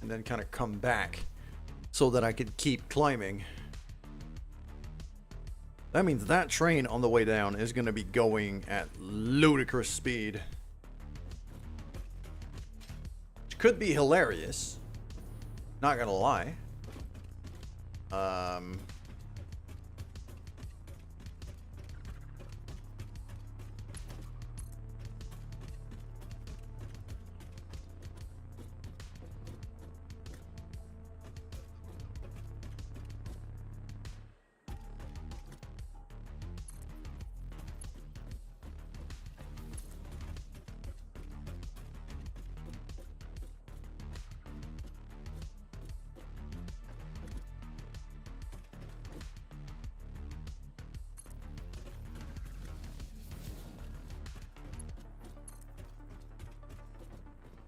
and then kind of come back so that I could keep climbing. That means that train on the way down is going to be going at ludicrous speed. Which could be hilarious. Not gonna lie.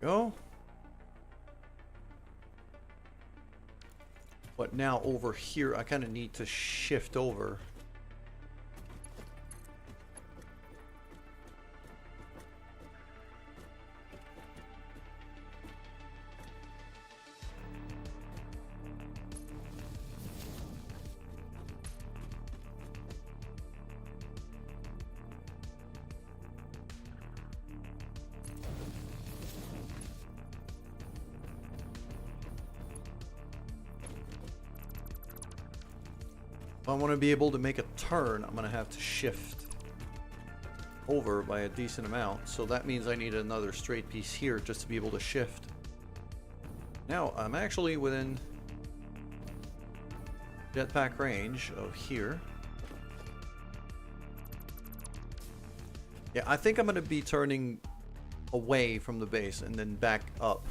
Go. But now over here, I kind of need to shift over. If I want to be able to make a turn, I'm going to have to shift over by a decent amount. So that means I need another straight piece here just to be able to shift. Now, I'm actually within jetpack range of here. Yeah, I think I'm going to be turning away from the base and then back up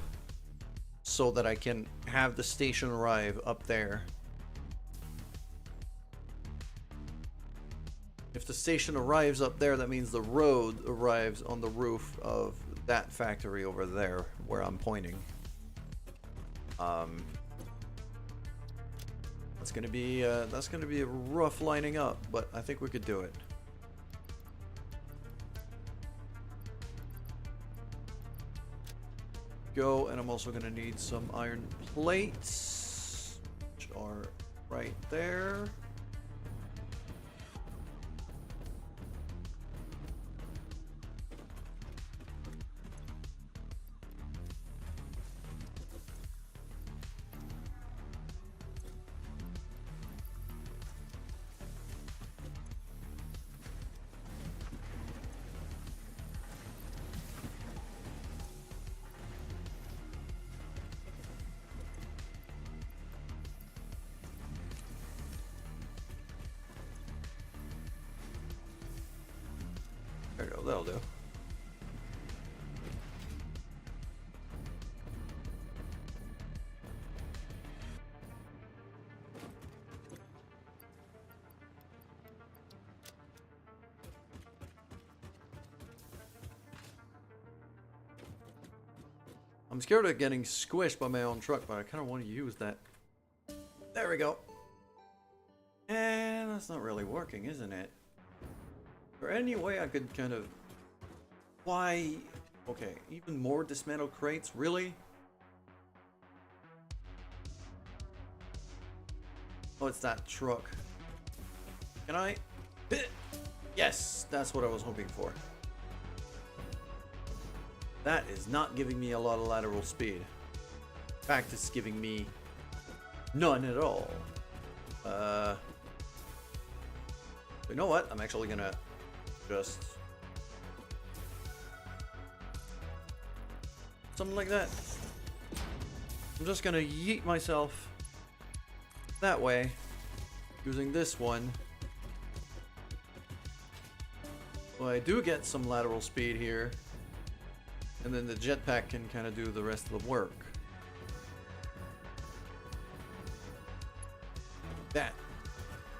so that I can have the station arrive up there. If the station arrives up there, that means the road arrives on the roof of that factory over there where I'm pointing. That's gonna be a rough lining up, but I think we could do it. Go, and I'm also gonna need some iron plates, which are right there. There you go, that'll do. I'm scared of getting squished by my own truck, but I kind of want to use that. There we go. And that's not really working, isn't it? Is there any way I could kind of... Why? Okay, even more dismantled crates? Really? Oh, it's that truck. Can I? Yes, that's what I was hoping for. That is not giving me a lot of lateral speed. In fact, it's giving me none at all. You know what? I'm actually gonna just... something like that. I'm just gonna yeet myself that way using this one. So I do get some lateral speed here, and then the jetpack can kind of do the rest of the work. That.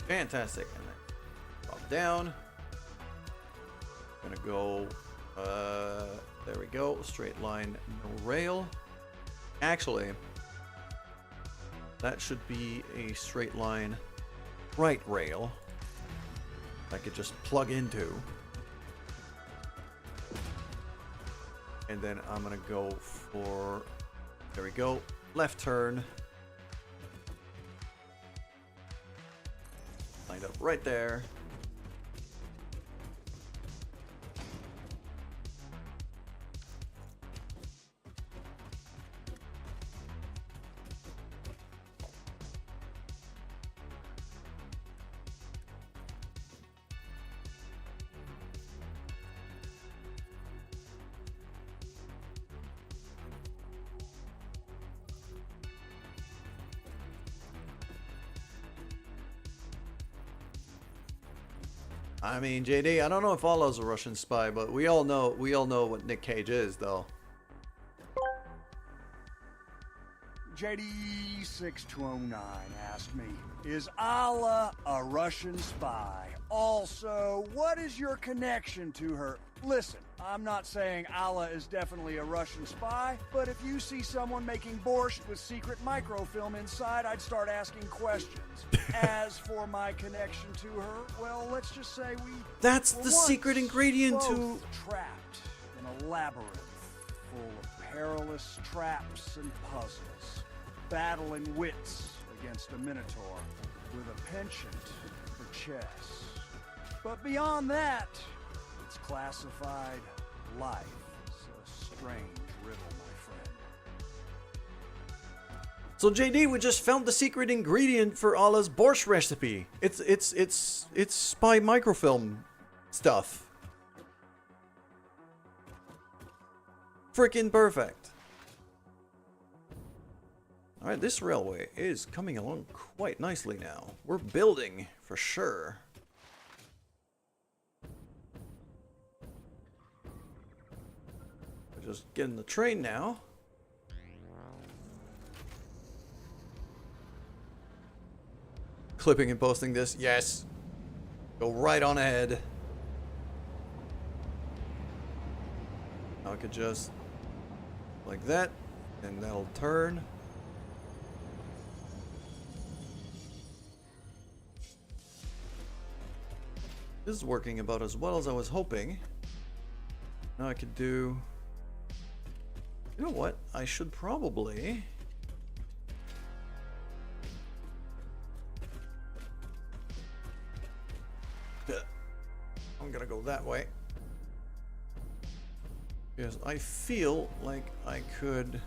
Fantastic. And then drop down. Gonna go, there we go, straight line, no rail. Actually, that should be a straight line right rail I could just plug into. And then I'm gonna go for, there we go, left turn. Lined up right there. I mean, JD, I don't know if Allah's a Russian spy, but we all know what Nick Cage is, though. JD6209 asked me, is Allah a Russian spy? Also, what is your connection to her? Listen, I'm not saying Allah is definitely a Russian spy, but if you see someone making borscht with secret microfilm inside, I'd start asking questions. As for my connection to her, well, let's just say That's the secret ingredient to... trapped in a labyrinth full of perilous traps and puzzles, battling wits against a minotaur with a penchant for chess. But beyond that, it's classified life. It's a strange riddle, my friend. So JD, we just found the secret ingredient for Allah's borscht recipe. It's spy microfilm stuff. Freaking perfect. Alright, this railway is coming along quite nicely now. We're building for sure. We're just getting the train now. Clipping and posting this, yes. Go right on ahead. Now I could just like that, and that'll turn. This is working about as well as I was hoping. Now I could do... You know what? I should probably... I'm gonna go that way. Because I feel like I could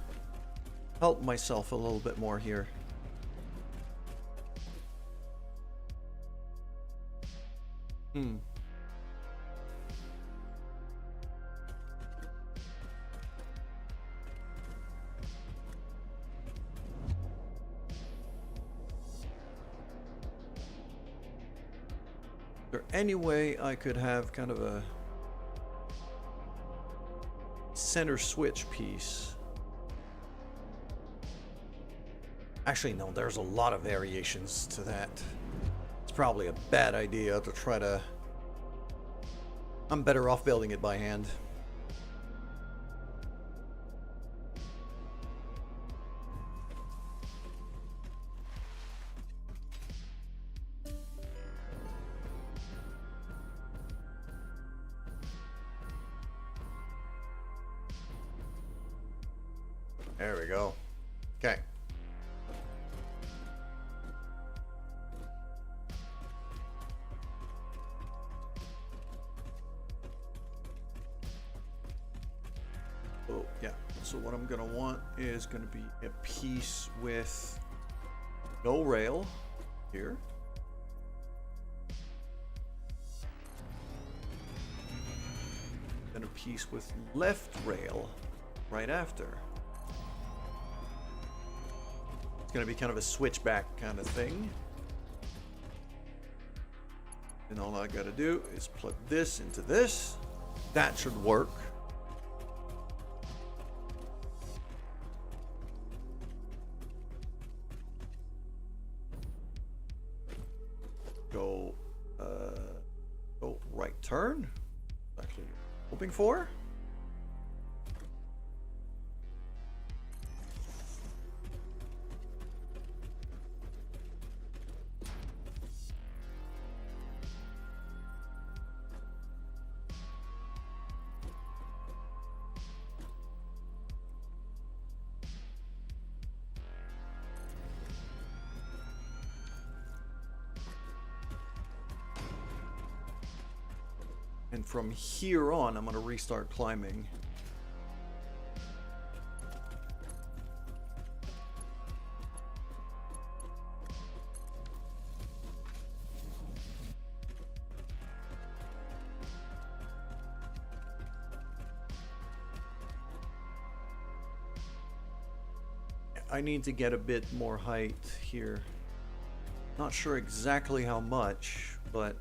help myself a little bit more here. Hmm. Is there any way I could have kind of a center switch piece? Actually, no, there's a lot of variations to that. It's probably a bad idea to try to... I'm better off building it by hand. There we go. Okay. Oh, yeah. So what I'm gonna want is gonna be a piece with no rail here. Then a piece with left rail right after. It's gonna be kind of a switchback kind of thing. And all I gotta do is plug this into this. That should work. Go right turn. Actually, hoping for. And from here on, I'm going to restart climbing. I need to get a bit more height here. Not sure exactly how much, but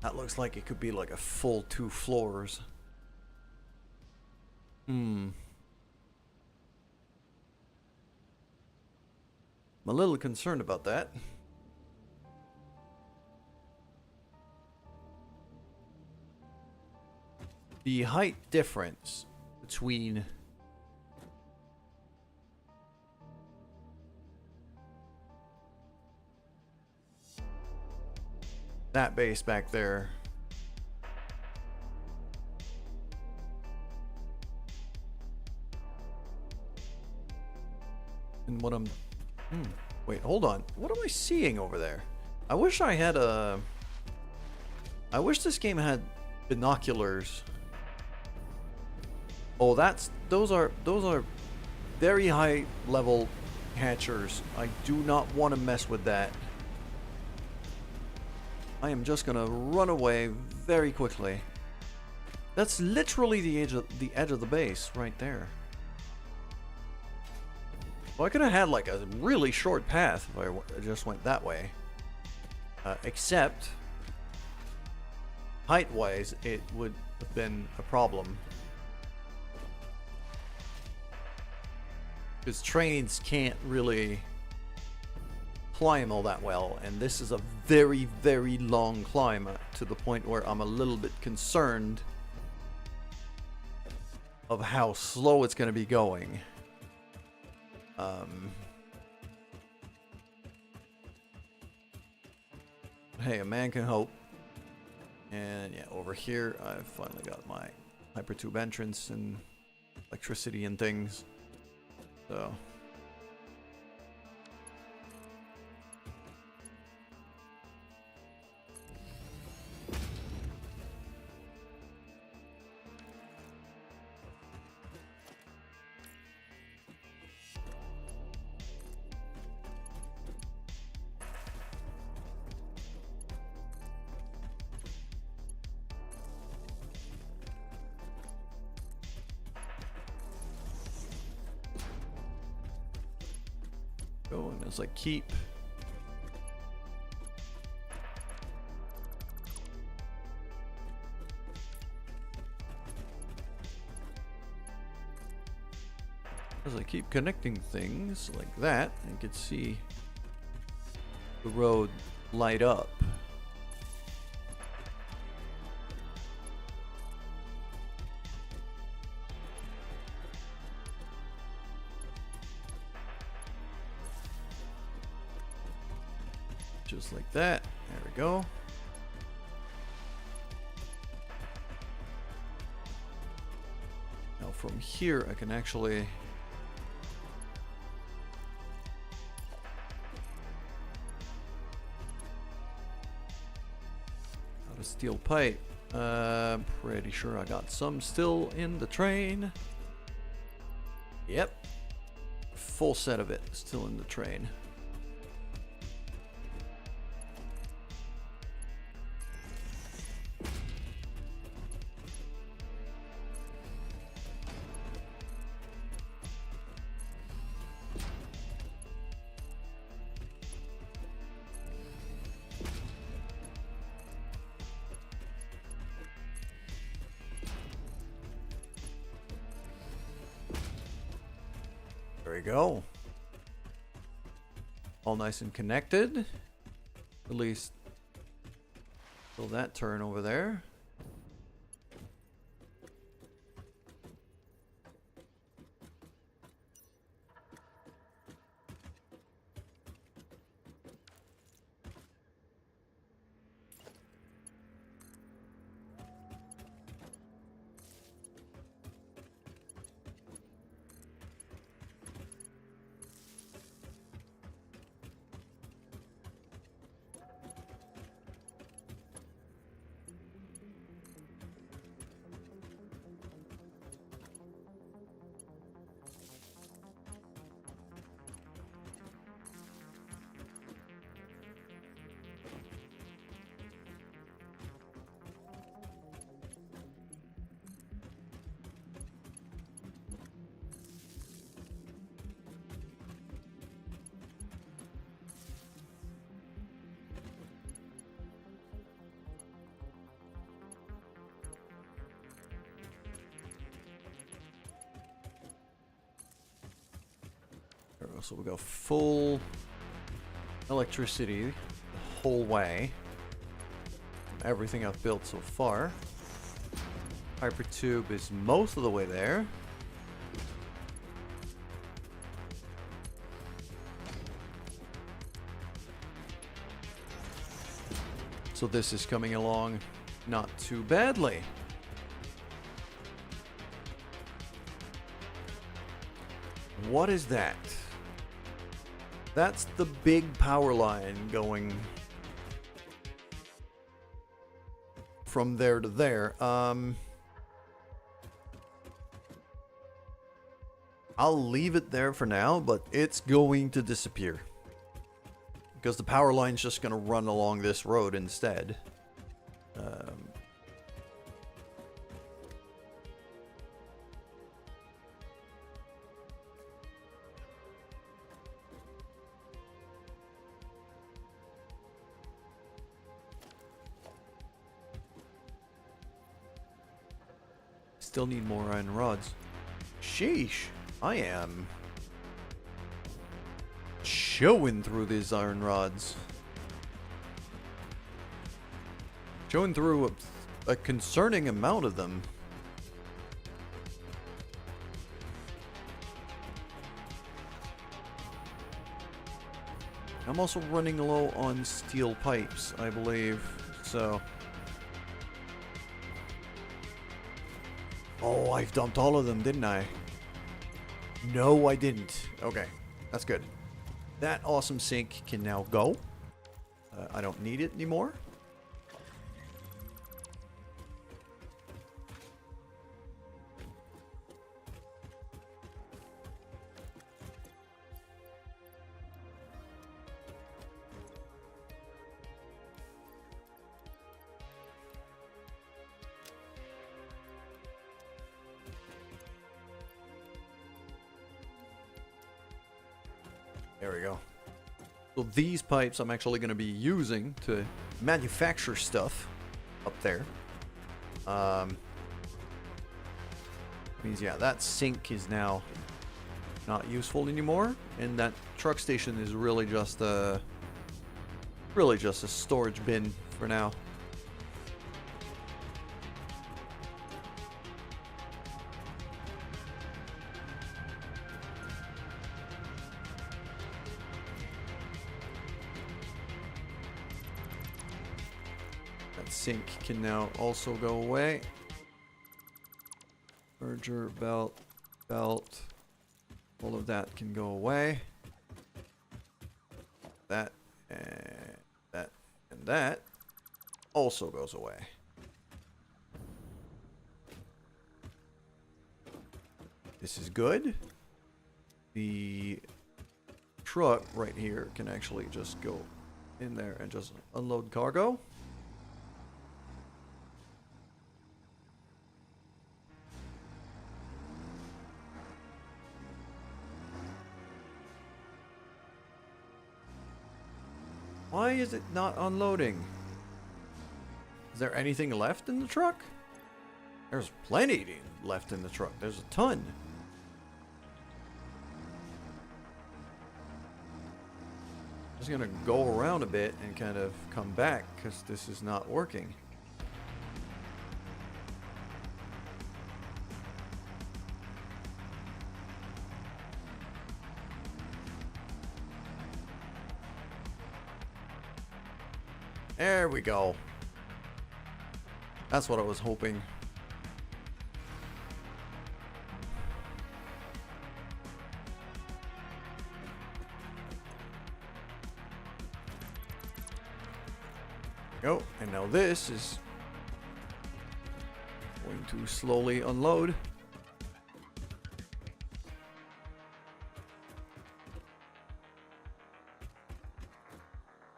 that looks like it could be like a full 2 floors. I'm a little concerned about that. The height difference between that base back there and what I'm wait, hold on. What am I seeing over there? I wish I had a I wish this game had binoculars. Oh, those are very high level hatchers. I do not want to mess with that. I am just gonna run away very quickly. That's literally the edge of the base right there. Well, I could have had like a really short path if I just went that way. Except height-wise, it would have been a problem. Because trains can't really climb all that well, and this is a very, very long climb to the point where I'm a little bit concerned of how slow it's going to be going. Hey, a man can hope. And yeah, over here I've finally got my hypertube entrance and electricity and things. So going as I keep connecting things like that, you can see the road light up. Just like that. There we go. Now from here I can actually out of steel pipe. Pretty sure I got some still in the train. Yep. Full set of it still in the train. There we go. All nice and connected. At least till that turn over there. So we go full electricity the whole way. Everything I've built so far. Hypertube is most of the way there. So this is coming along not too badly. What is that? That's the big power line going from there to there. I'll leave it there for now, but it's going to disappear. Because the power line's just going to run along this road instead. Still need more iron rods. Sheesh. I am showing through these iron rods. Showing through a concerning amount of them. I'm also running low on steel pipes, I believe. So... Oh, I've dumped all of them, didn't I? No, I didn't. Okay, that's good. That awesome sink can now go. I don't need it anymore. There we go. So these pipes I'm actually going to be using to manufacture stuff up there. Means, yeah, that sink is now not useful anymore, and that truck station is really just a storage bin for now. Sink can now also go away. Merger, belt, all of that can go away. That and that and that also goes away. This is good. The truck right here can actually just go in there and just unload cargo. Why is it not unloading? Is there anything left in the truck? There's plenty left in the truck. There's a ton. I'm just gonna go around a bit and kind of come back because this is not working. There we go. That's what I was hoping. Go. And now this is going to slowly unload.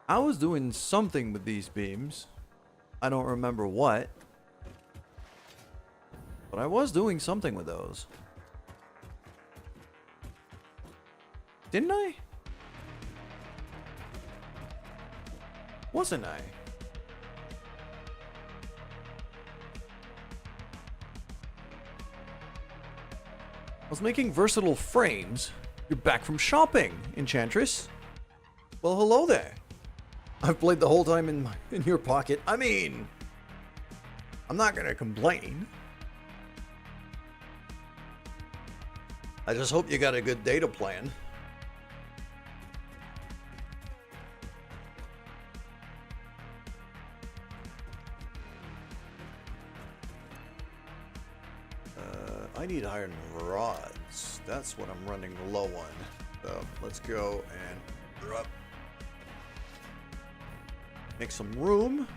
I was doing something with these beams. I don't remember what. But I was doing something with those. Didn't I? Wasn't I? I was making versatile frames. You're back from shopping, Enchantress. Well, hello there. I've played the whole time in your pocket. I mean, I'm not gonna complain. I just hope you got a good data plan. I need iron rods. That's what I'm running low on. So let's go and drop. Make some room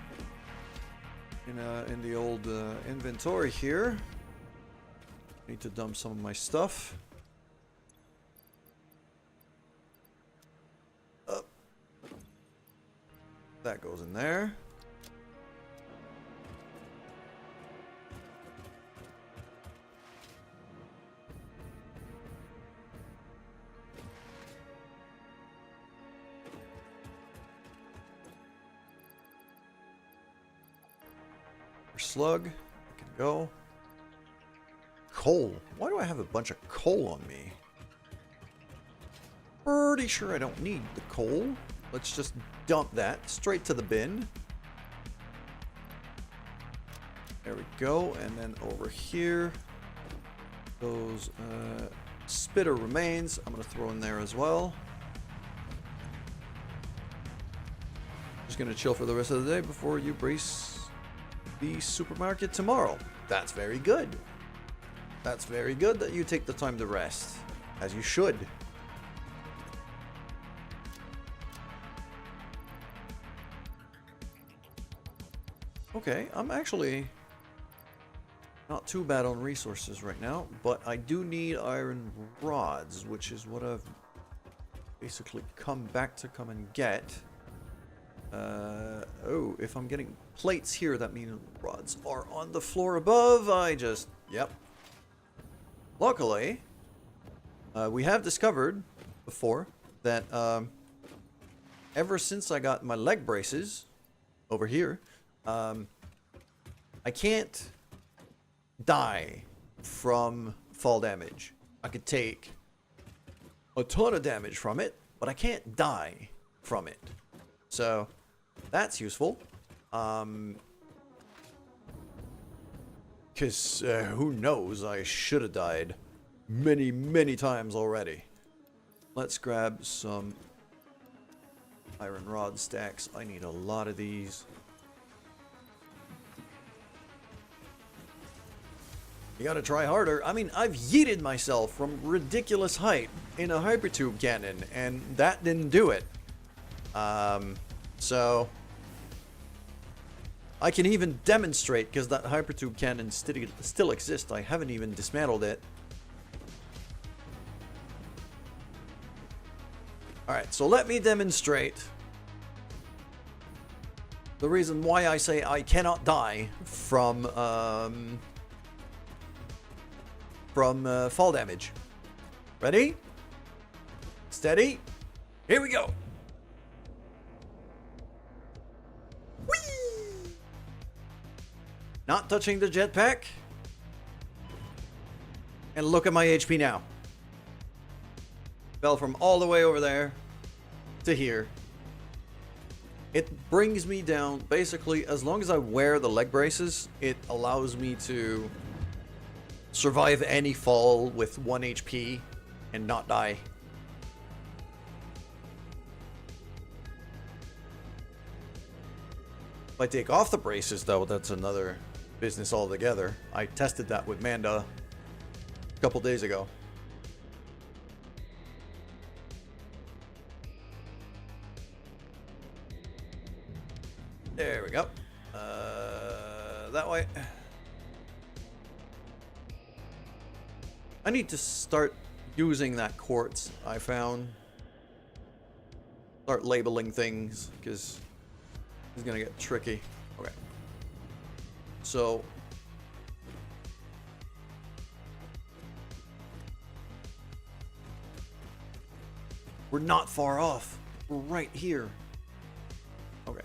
in the old inventory here. Need to dump some of my stuff. Up. That goes in there. Slug, I can go. Coal. Why do I have a bunch of coal on me? Pretty sure I don't need the coal. Let's just dump that straight to the bin. There we go. And then over here, those spitter remains, I'm going to throw in there as well. Just going to chill for the rest of the day before you brace the supermarket tomorrow. That's very good. That's very good that you take the time to rest, as you should. Okay, I'm actually not too bad on resources right now, but I do need iron rods, which is what I've basically come back to come and get. Oh, if I'm getting plates here, that means rods are on the floor above. Yep. Luckily, we have discovered before that ever since I got my leg braces over here, I can't die from fall damage. I could take a ton of damage from it, but I can't die from it. So that's useful. Because who knows, I should have died many, many times already. Let's grab some iron rod stacks. I need a lot of these. You gotta try harder. I mean, I've yeeted myself from ridiculous height in a hypertube cannon, and that didn't do it. So I can even demonstrate, because that hypertube cannon still exists. I haven't even dismantled it. Alright, so let me demonstrate the reason why I say I cannot die from fall damage. Ready? Steady? Here we go! Whee! Not touching the jetpack. And look at my HP now. Fell from all the way over there to here. It brings me down, basically, as long as I wear the leg braces, it allows me to survive any fall with 1 HP and not die. If I take off the braces, though, that's another business altogether. I tested that with Manda a couple days ago. There we go. That way. I need to start using that quartz I found. Start labeling things, because it's gonna get tricky. Okay. So we're not far off. We're right here. Okay.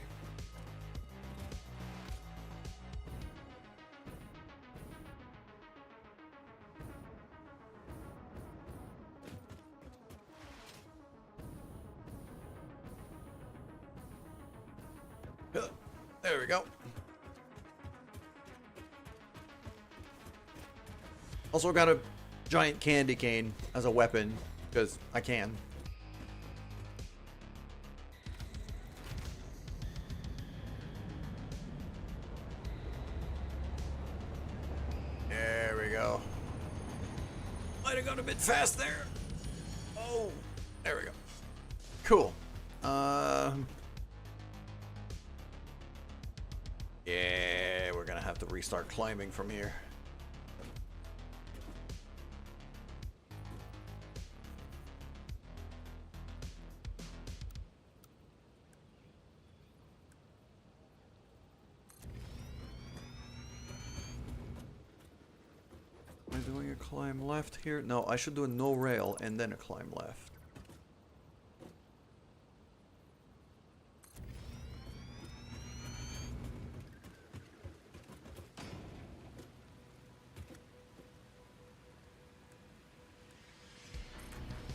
There we go. Also got a giant candy cane as a weapon, because I can. There we go. Might have gone a bit fast there. Oh, there we go. Cool. Yeah, we're gonna have to restart climbing from here. Am I doing a climb left here? No, I should do a no rail and then a climb left.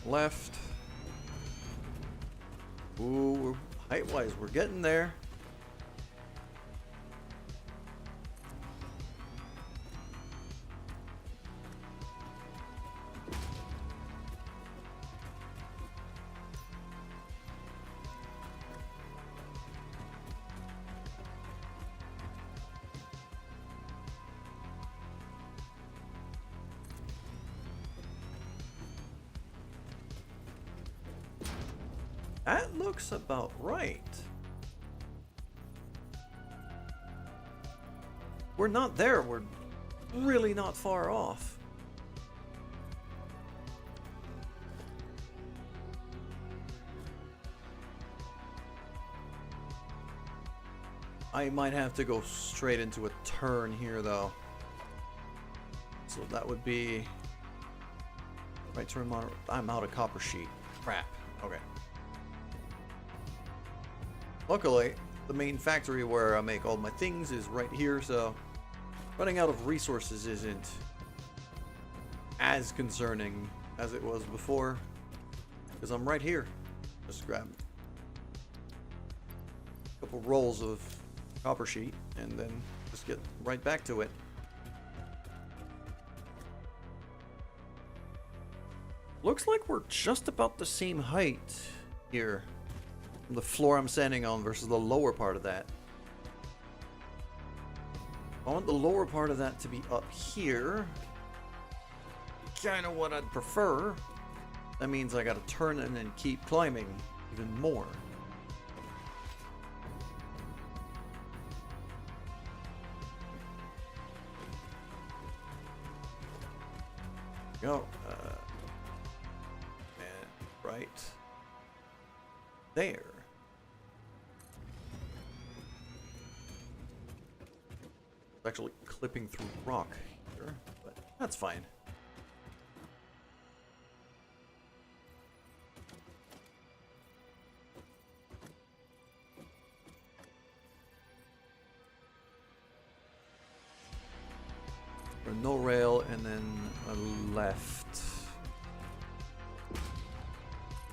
Left. Ooh, height-wise, we're getting there. That looks about right. We're not there. We're really not far off. I might have to go straight into a turn here, though. So that would be... Right turn, I'm out of copper sheet. Crap. Okay. Luckily, the main factory where I make all my things is right here, so running out of resources isn't as concerning as it was before, because I'm right here. Just grab a couple rolls of copper sheet and then just get right back to it. Looks like we're just about the same height here. The floor I'm standing on versus the lower part of that. I want the lower part of that to be up here. Kind of what I'd prefer. That means I gotta turn and then keep climbing even more. Go. And right there. Actually clipping through rock here, but that's fine. For no rail and then a left.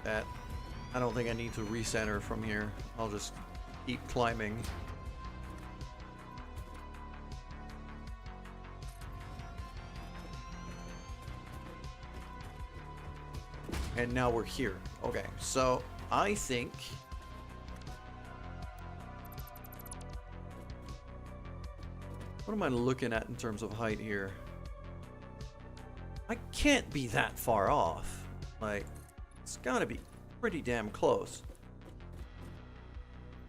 That I don't think I need to recenter from here. I'll just keep climbing. And now we're here. Okay, so I think what am I looking at in terms of height here? I can't be that far off. Like, it's gotta be pretty damn close.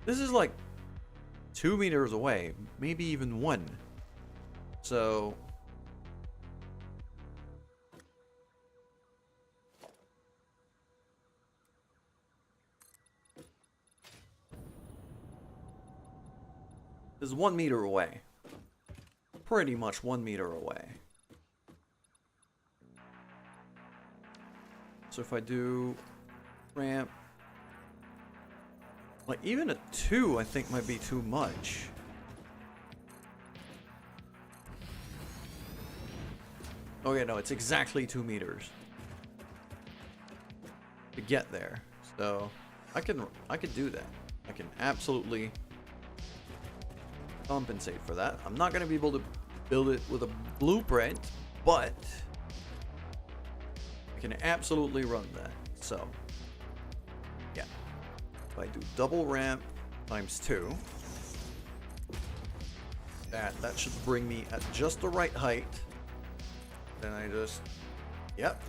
This is like 2 meters away, maybe even 1. So this is 1 meter away. Pretty much 1 meter away. So if I do ramp, like even a 2 I think might be too much. Okay, no, it's exactly 2 meters to get there. So I could do that. I can absolutely compensate for that. I'm not going to be able to build it with a blueprint, but I can absolutely run that. So, yeah. If I do double ramp times 2, that should bring me at just the right height. Then I just, yep.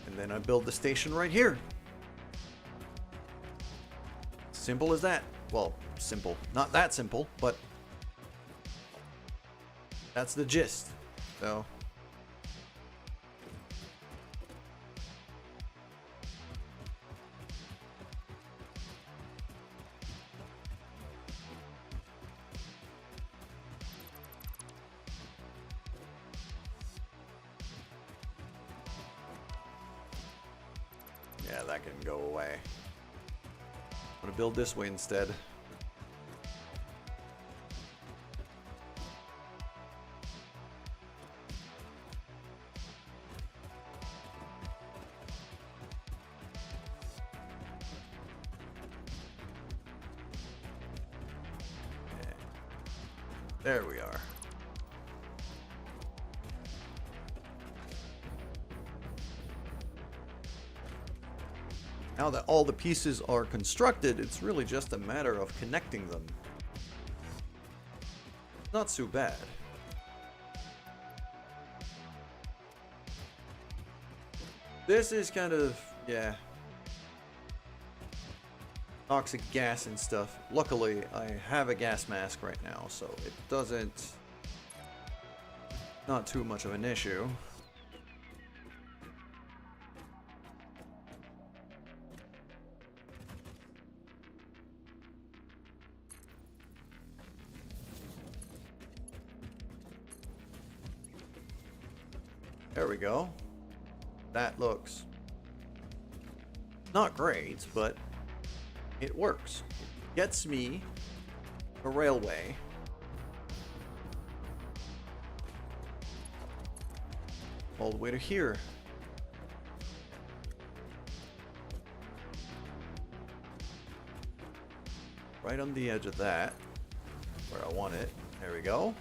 And then I build the station right here. Simple as that. Well, simple. Not that simple, but that's the gist. So, yeah, that can go away. I'm gonna build this way instead. There we are. Now that all the pieces are constructed, it's really just a matter of connecting them. Not too bad. This is kind of, yeah, toxic gas and stuff. Luckily, I have a gas mask right now, so it doesn't, not too much of an issue. There we go. That looks not great, but it works. It gets me a railway. All the way to here. Right on the edge of that, where I want it. There we go.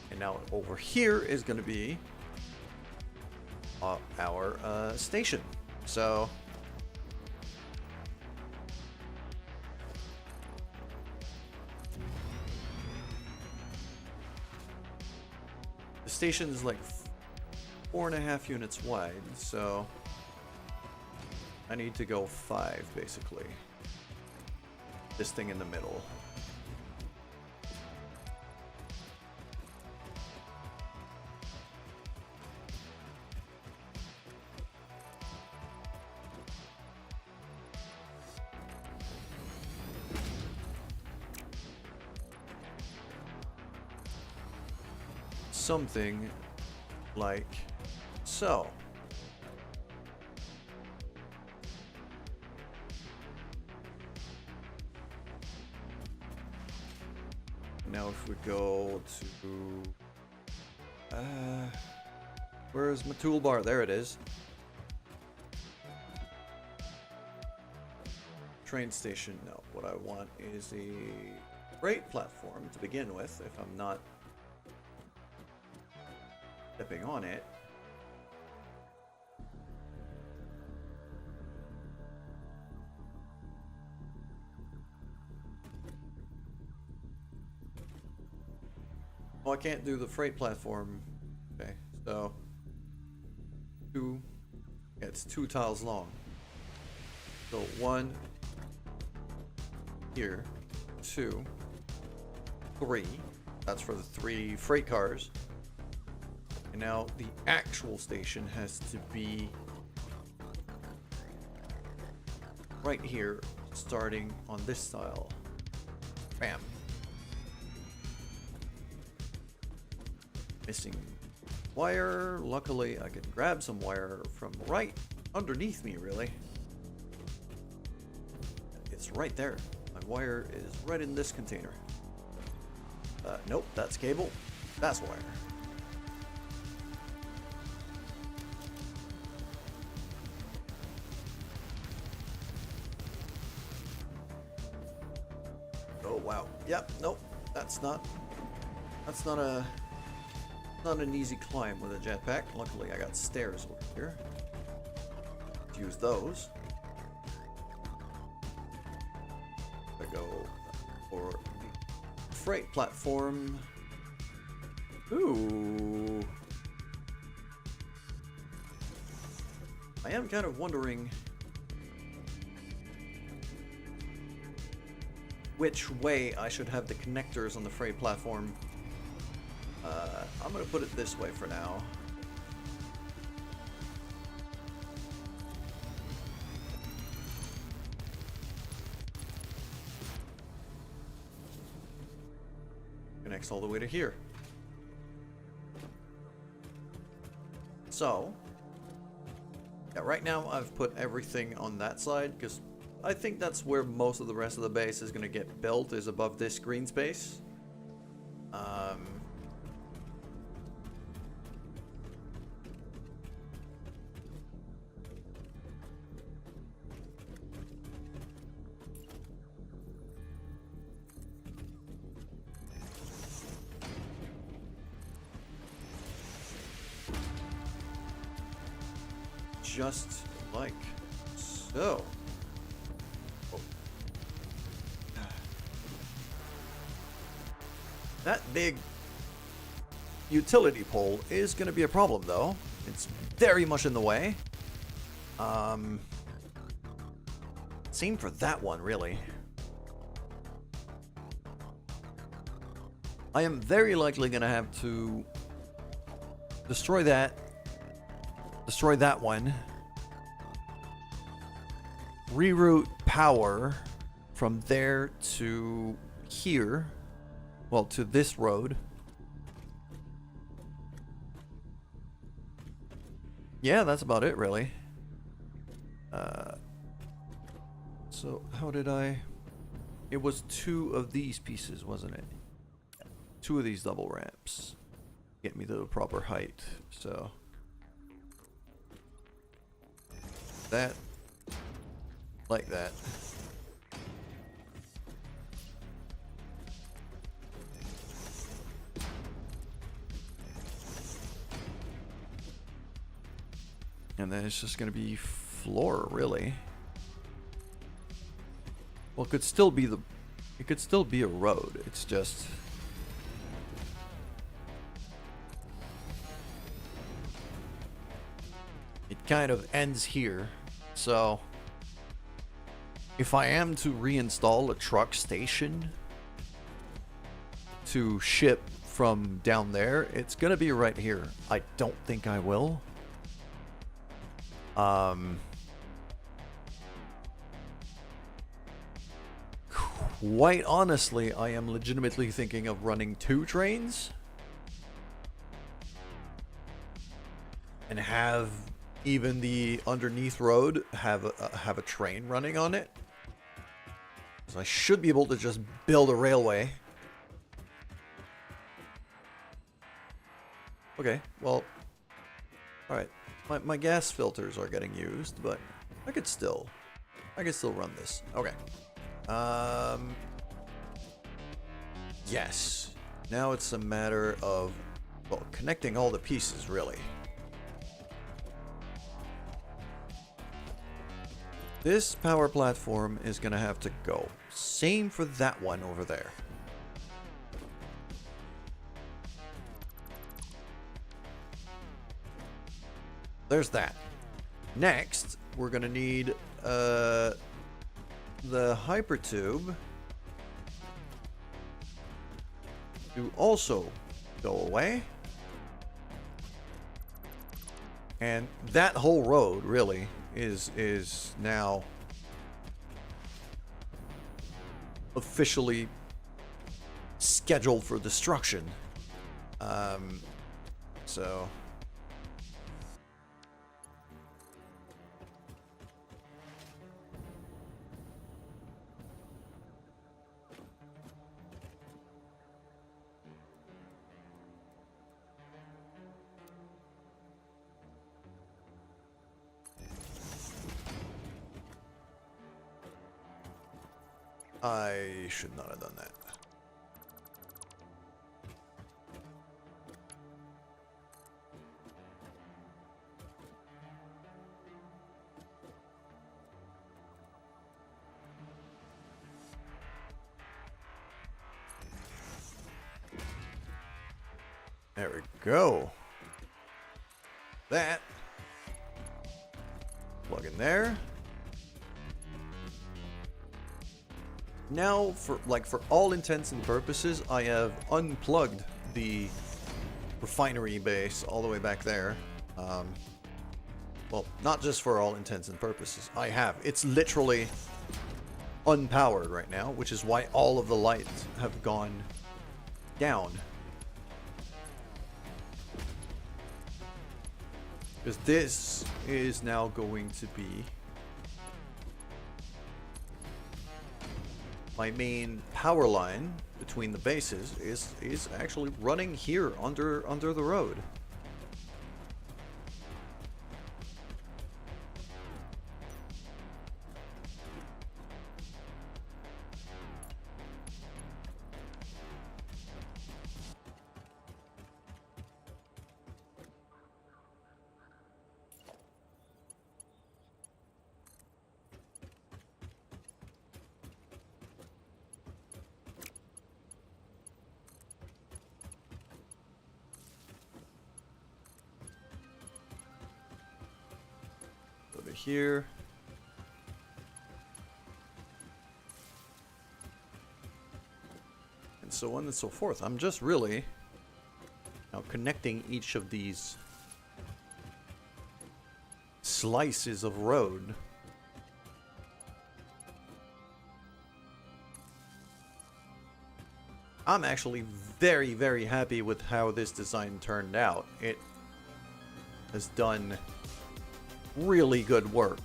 And now over here is going to be our station. So the station is like 4.5 units wide, so I need to go 5 basically. This thing in the middle. Something like so. Now if we go to where's my toolbar? There it is. Train station. No, what I want is a freight platform to begin with, if I'm not stepping on it. Oh, I can't do the freight platform. Okay, so yeah, it's 2 tiles long. So 1 here, 2, 3. That's for the 3 freight cars. And now the actual station has to be right here, starting on this tile. Bam. Missing wire. Luckily, I can grab some wire from right underneath me, really. It's right there. My wire is right in this container. Nope, that's cable. That's wire. Wow. Yep. Nope. That's not an easy climb with a jetpack. Luckily, I got stairs over here. Let's use those. I go for the freight platform. Ooh. I am kind of wondering which way I should have the connectors on the freight platform. I'm gonna put it this way for now. Connects all the way to here. So, yeah, right now I've put everything on that side because I think that's where most of the rest of the base is going to get built, is above this green space. Just like so. That big utility pole is going to be a problem, though. It's very much in the way. Same for that one, really. I am very likely going to have to destroy that one, reroute power from there to here. Well, to this road. Yeah, that's about it, really. So, how did I... It was 2 of these pieces, wasn't it? 2 of these double ramps. Get me to the proper height, so... That. Like that. And then it's just gonna be floor, really. Well, it could still be a road. It's just it kind of ends here. So if I am to reinstall a truck station to ship from down there, it's gonna be right here. I don't think I will. Quite honestly, I am legitimately thinking of running 2 trains and have even the underneath road have a train running on it. So I should be able to just build a railway. Okay, well, all right. My gas filters are getting used, but I could still run this. Okay. Yes. Now it's a matter of, well, connecting all the pieces, really. This power platform is gonna have to go. Same for that one over there. There's that. Next, we're gonna need the hypertube to also go away. And that whole road really is now officially scheduled for destruction. So I should not have done that. There we go. That. Plug in there. Now, for all intents and purposes, I have unplugged the refinery base all the way back there. Well, not just for all intents and purposes. I have. It's literally unpowered right now, which is why all of the lights have gone down. Because this is now going to be my main power line between the bases is actually running here under the road. Over here. And so on and so forth. I'm just really now connecting each of these slices of road. I'm actually very, very happy with how this design turned out. It has done really good work.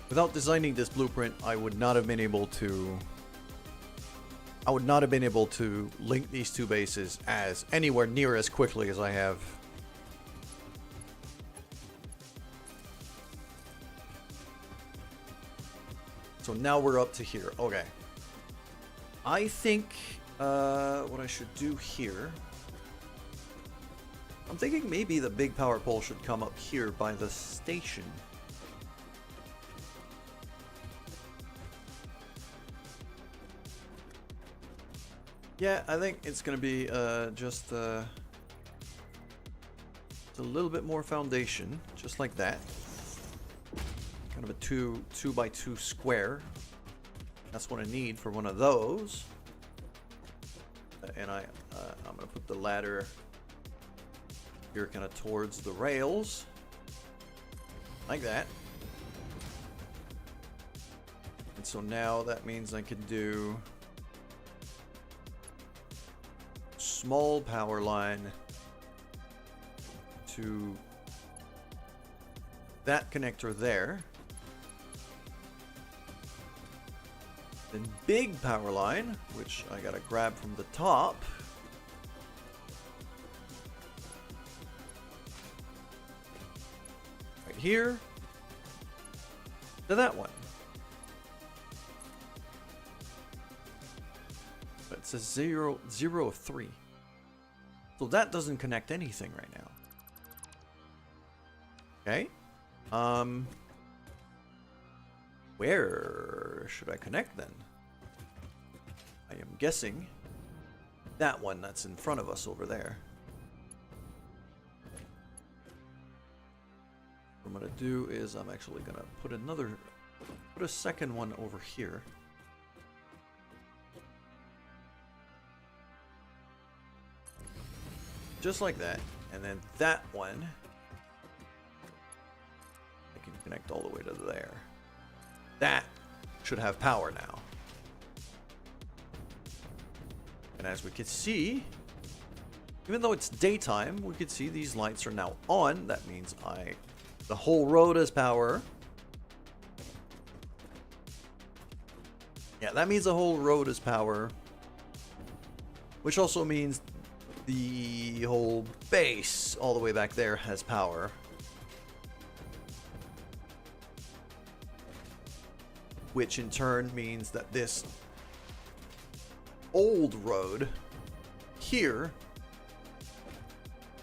Without designing this blueprint, I would not have been able to link these two bases as anywhere near as quickly as I have. So now we're up to here. Okay. I think what I should do here, I'm thinking maybe the big power pole should come up here by the station. Yeah, I think it's gonna be just a little bit more foundation, just like that. Kind of a 2x2 square. That's what I need for one of those. And I'm gonna put the ladder here, kind of towards the rails, like that. And so now that means I can do small power line to that connector there. Then big power line, which I gotta grab from the top. Right here. To that one. But it says 0, 0 of 3. So that doesn't connect anything right now. Okay. Where should I connect then? I am guessing that one that's in front of us over there. What I'm gonna do is I'm actually gonna put a second one over here. Just like that, and then that one I can connect all the way to there. That should have power now. And as we can see, even though it's daytime, we can see these lights are now on. That means the whole road has power. Yeah, that means the whole road has power. Which also means the whole base all the way back there has power. Which in turn means that this old road here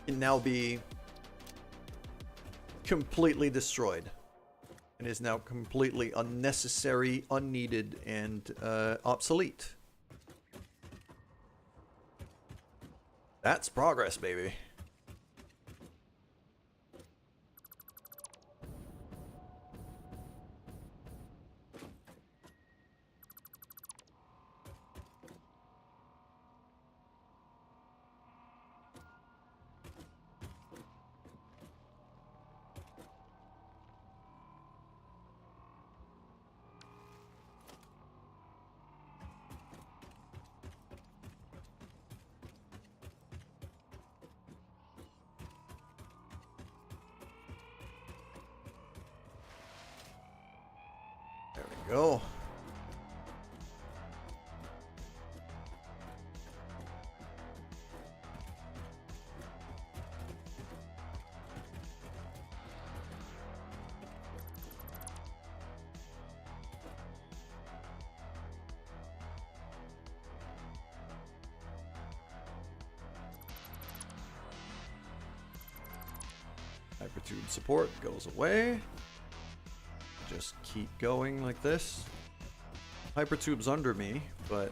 can now be completely destroyed. and is now completely unnecessary, unneeded, and obsolete. That's progress, baby. There we go. Hypertube support goes away. Just keep going like this. Hypertube's under me, but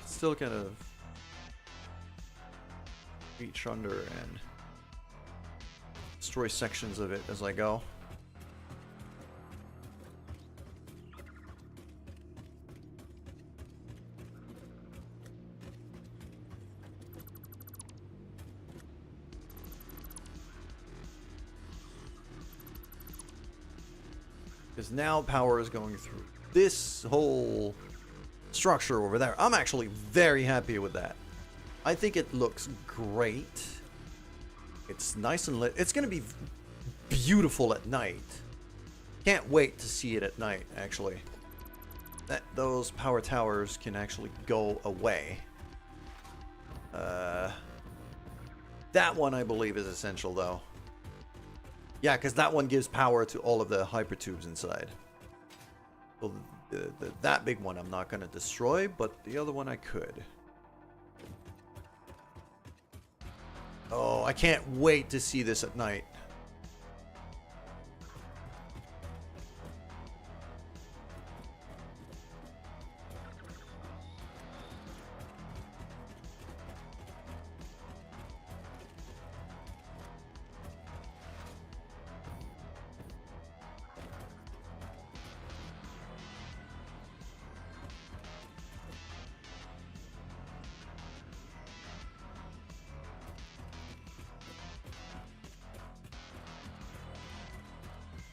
still kind of reach under and destroy sections of it as I go. Because now power is going through this whole structure over there. I'm actually very happy with that. I think it looks great. It's nice and lit. It's going to be beautiful at night. Can't wait to see it at night, actually. Those power towers can actually go away. That one, I believe, is essential, though. Yeah, because that one gives power to all of the hypertubes inside. So that big one I'm not going to destroy, but the other one I could. Oh, I can't wait to see this at night.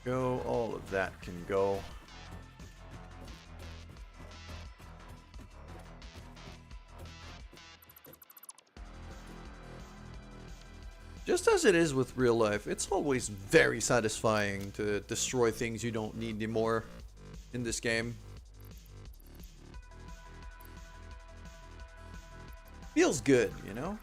Go, all of that can go. Just as it is with real life, it's always very satisfying to destroy things you don't need anymore in this game. Feels good, you know?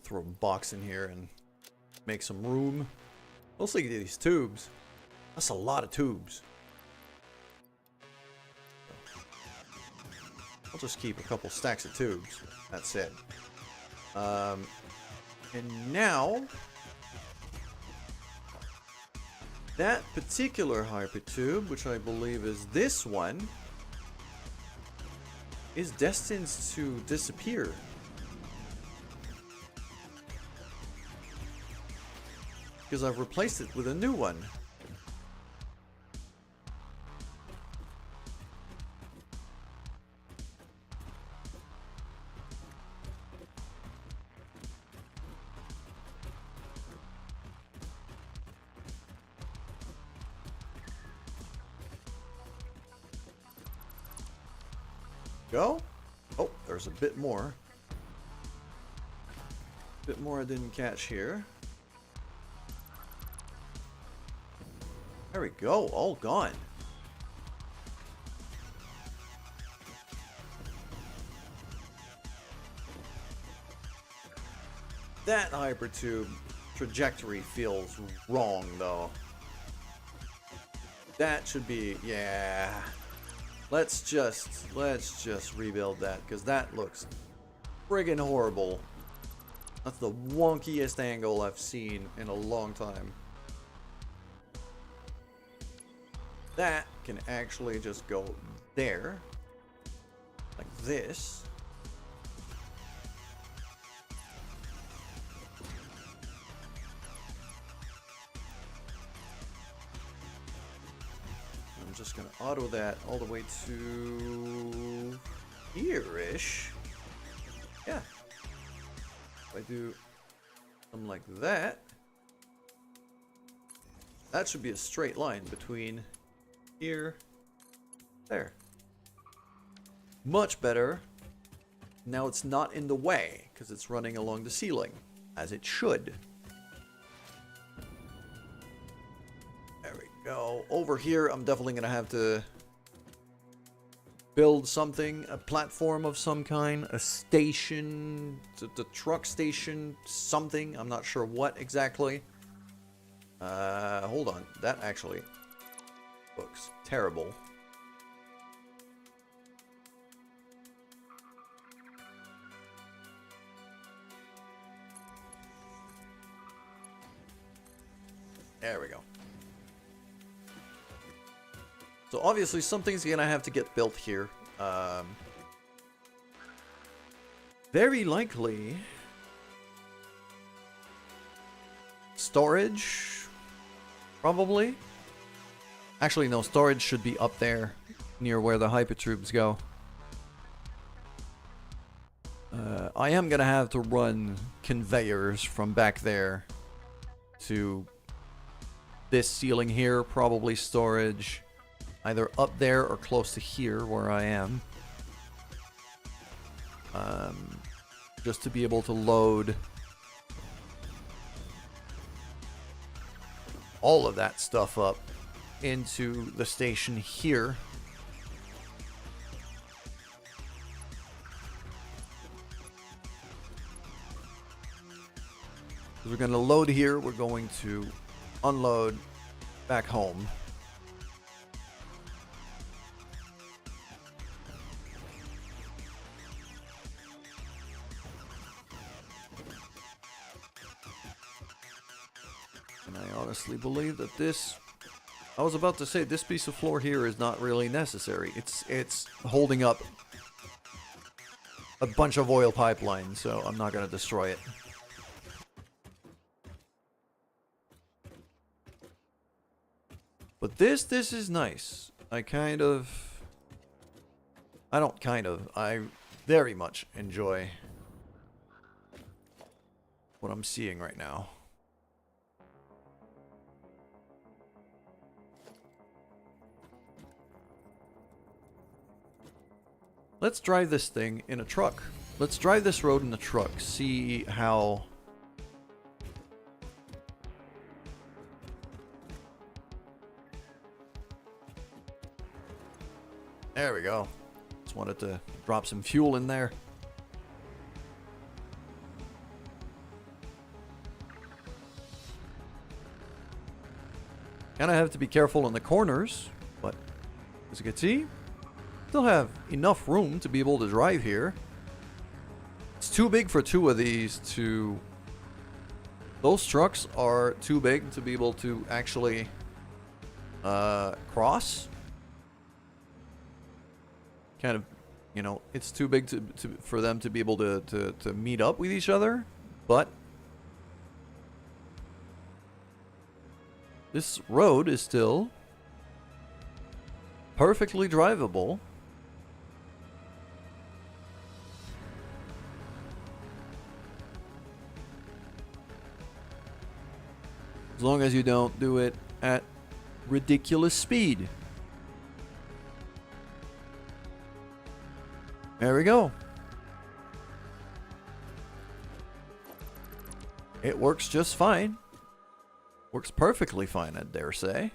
Throw a box in here and make some room. Let's look at these tubes. That's a lot of tubes. I'll just keep a couple stacks of tubes. That's it. And now that particular hypertube, which I believe is this one, is destined to disappear. Because I've replaced it with a new one. Go. Oh, there's a bit more. Bit more I didn't catch here. There we go, all gone. That hypertube trajectory feels wrong though. That should be, yeah. Let's just rebuild that because that looks friggin' horrible. That's the wonkiest angle I've seen in a long time. That can actually just go there, like this. I'm just gonna auto that all the way to here-ish. Yeah. If I do something like that, that should be a straight line between here, there. Much better. Now it's not in the way because it's running along the ceiling, as it should. There we go. Over here, I'm definitely gonna have to build something, a platform of some kind, a station, the truck station, something. I'm not sure what exactly. Hold on. That actually looks terrible. There we go. So obviously something's gonna have to get built here. Very likely storage, probably. Actually, no, storage should be up there near where the hypertubes go. I am gonna have to run conveyors from back there to this ceiling here, probably storage either up there or close to here where I am. Just to be able to load all of that stuff up into the station here. We're going to load here, we're going to unload back home. And I honestly believe that this, I was about to say, this piece of floor here is not really necessary. It's holding up a bunch of oil pipelines, so I'm not going to destroy it. But this is nice. I very much enjoy what I'm seeing right now. Let's drive this thing in a truck. Let's drive this road in a truck. See how... There we go. Just wanted to drop some fuel in there. Kind of have to be careful in the corners, but as you can see, still have enough room to be able to drive here. It's too big for two of these to... Those trucks are too big to be able to actually cross. Kind of, you know, it's too big for them to be able to meet up with each other, but this road is still perfectly drivable. As long as you don't do it at ridiculous speed. There we go. It works just fine. Works perfectly fine, I dare say.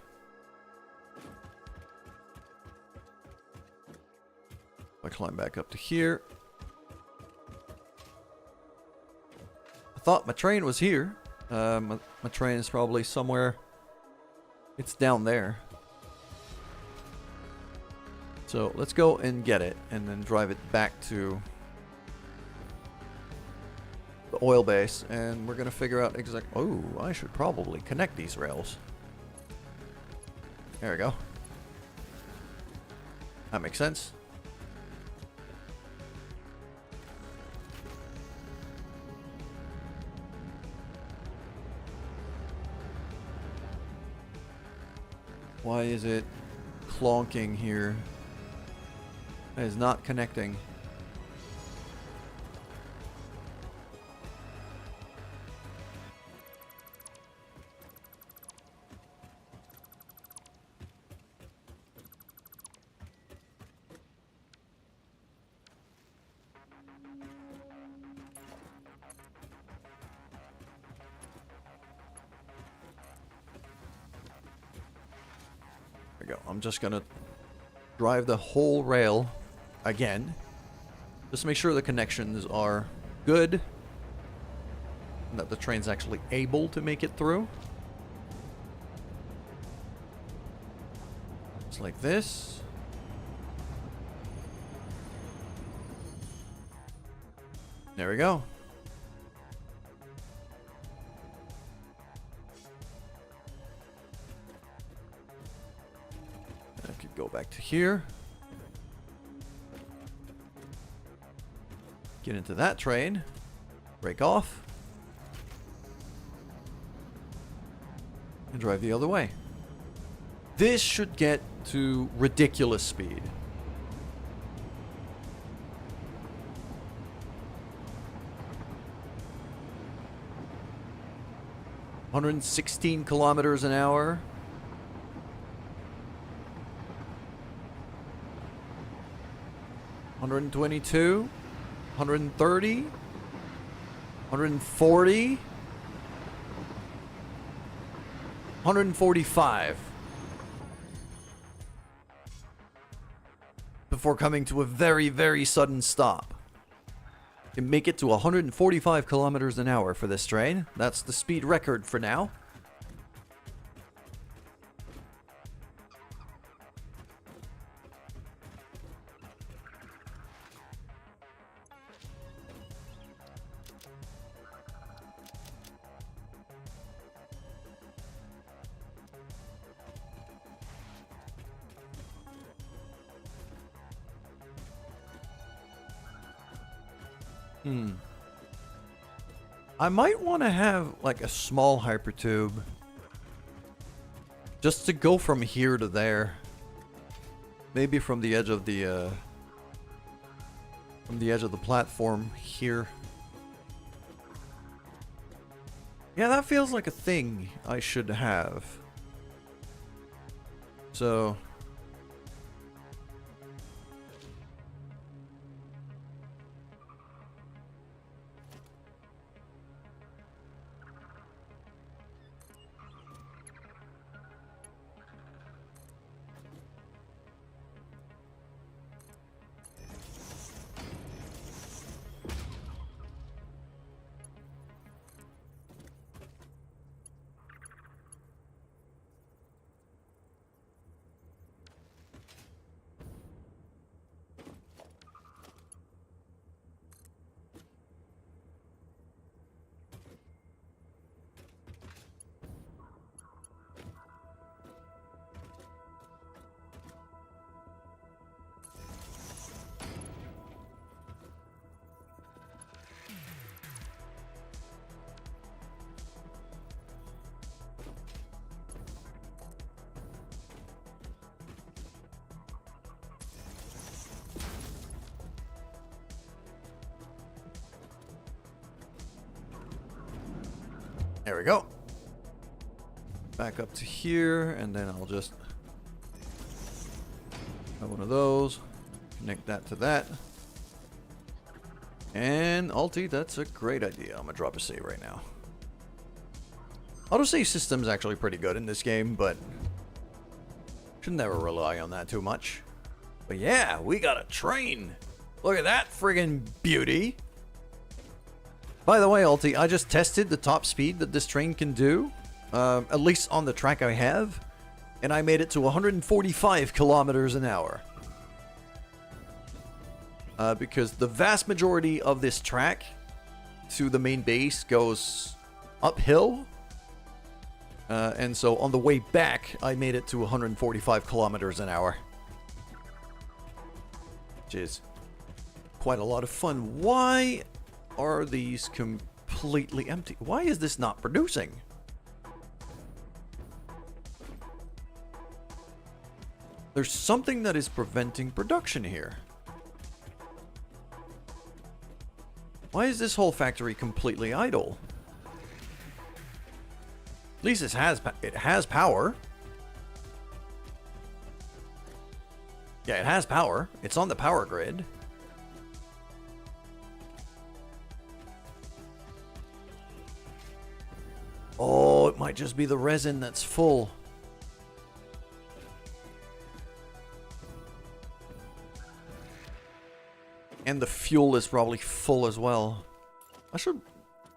If I climb back up to here. I thought my train was here. My train is probably somewhere. It's down there. So let's go and get it and then drive it back to the oil base, and we're gonna figure out exactly. Oh, I should probably connect these rails. There we go. That makes sense. Why is it clonking here? It is not connecting. There we go. I'm just gonna drive the whole rail again. Just make sure the connections are good. And that the train's actually able to make it through. Just like this. There we go. I could go back to here. Get into that train. Break off. And drive the other way. This should get to ridiculous speed. $116 kilometers an hour. $122. $130. $140. $145. Before coming to a very, very sudden stop. You can make it to 145 kilometers an hour for this train. That's the speed record for now. I might want to have like a small hypertube just to go from here to there. Maybe from the edge of the platform here. Yeah, that feels like a thing I should have. So there we go. Back up to here, and then I'll just have one of those. Connect that to that. And Alti, that's a great idea. I'm gonna drop a save right now. Autosave system's actually pretty good in this game, but should never rely on that too much. But yeah, we got a train. Look at that friggin' beauty. By the way, Alti, I just tested the top speed that this train can do, at least on the track I have, and I made it to 145 kilometers an hour. Because the vast majority of this track to the main base goes uphill. And so on the way back, I made it to 145 kilometers an hour. Which is quite a lot of fun. Why are these completely empty? Why is this not producing? There's something that is preventing production here. Why is this whole factory completely idle? At least it has power. Yeah, it has power. It's on the power grid. Oh, it might just be the resin that's full. And the fuel is probably full as well. I should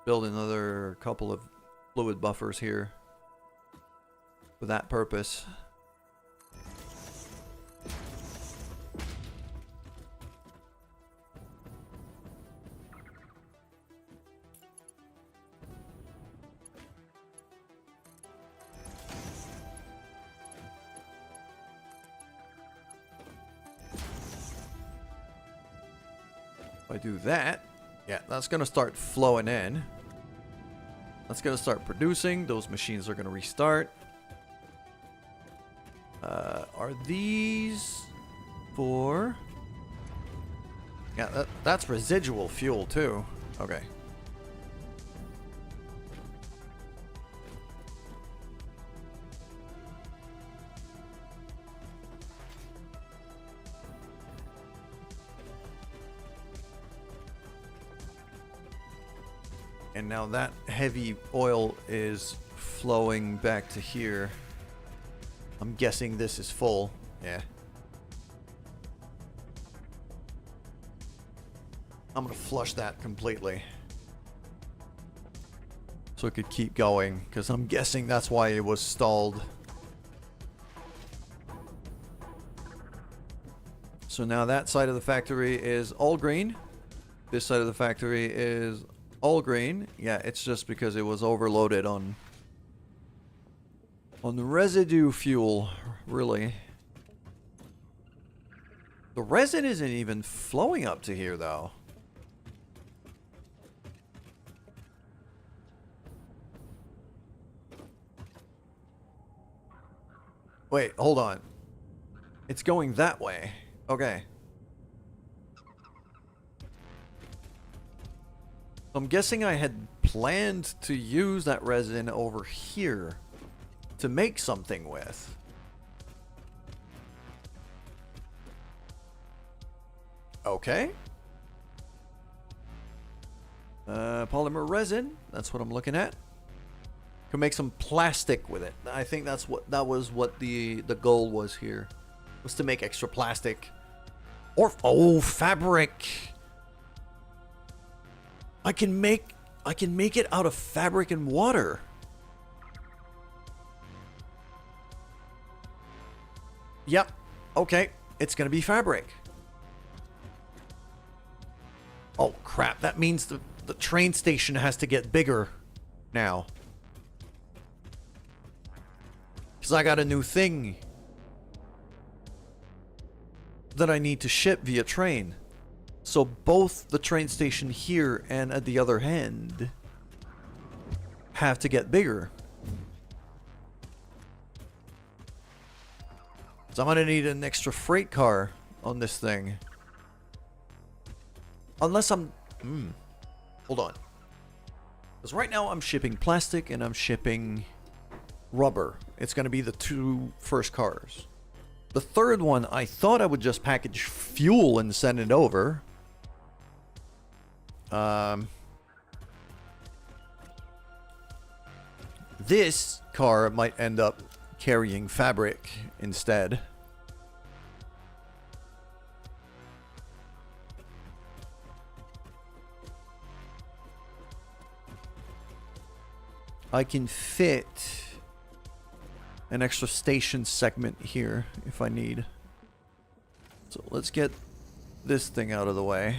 build another couple of fluid buffers here for that purpose. If I do that, yeah, that's gonna start flowing in. That's gonna start producing. Those machines are gonna restart. Are these for? Yeah, that's residual fuel too. Okay. And now that heavy oil is flowing back to here. I'm guessing this is full. Yeah. I'm gonna flush that completely, so it could keep going, because I'm guessing that's why it was stalled. So now that side of the factory is all green. This side of the factory is all green. Yeah, it's just because it was overloaded on the residue fuel, really. The resin isn't even flowing up to here, though. Wait, hold on. It's going that way. Okay. I'm guessing I had planned to use that resin over here to make something with. Okay. Polymer resin, that's what I'm looking at. Can make some plastic with it. I think that was what the goal was here. Was to make extra plastic. Or fabric. I can make it out of fabric and water. Yep. Okay. It's gonna be fabric. Oh crap, that means the train station has to get bigger now. Because I got a new thing that I need to ship via train. So both the train station here and at the other end have to get bigger. So I'm gonna need an extra freight car on this thing. Unless I'm... hold on. Because right now I'm shipping plastic and I'm shipping rubber. It's gonna be the two first cars. The third one, I thought I would just package fuel and send it over. This car might end up carrying fabric instead. I can fit an extra station segment here if I need. So let's get this thing out of the way.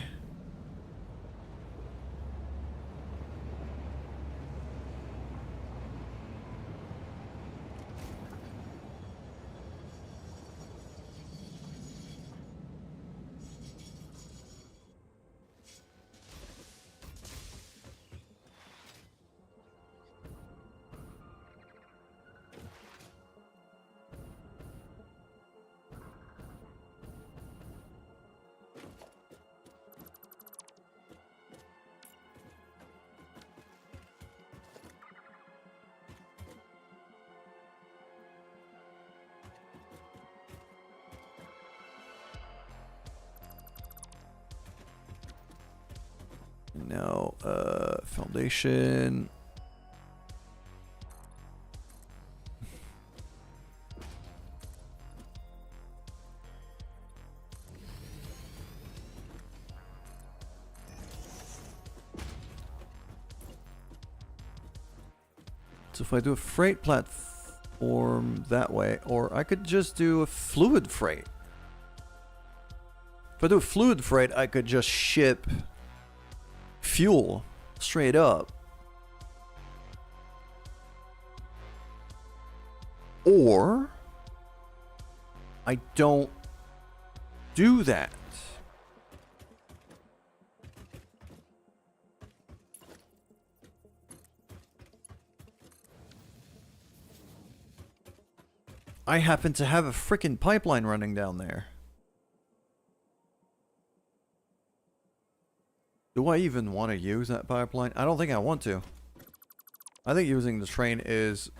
Now, foundation. So if I do a freight platform that way, or I could just do a fluid freight. If I do a fluid freight, I could just ship fuel straight up. Or I don't do that. I happen to have a frickin' pipeline running down there. Do I even want to use that pipeline? I don't think I want to. I think using the train is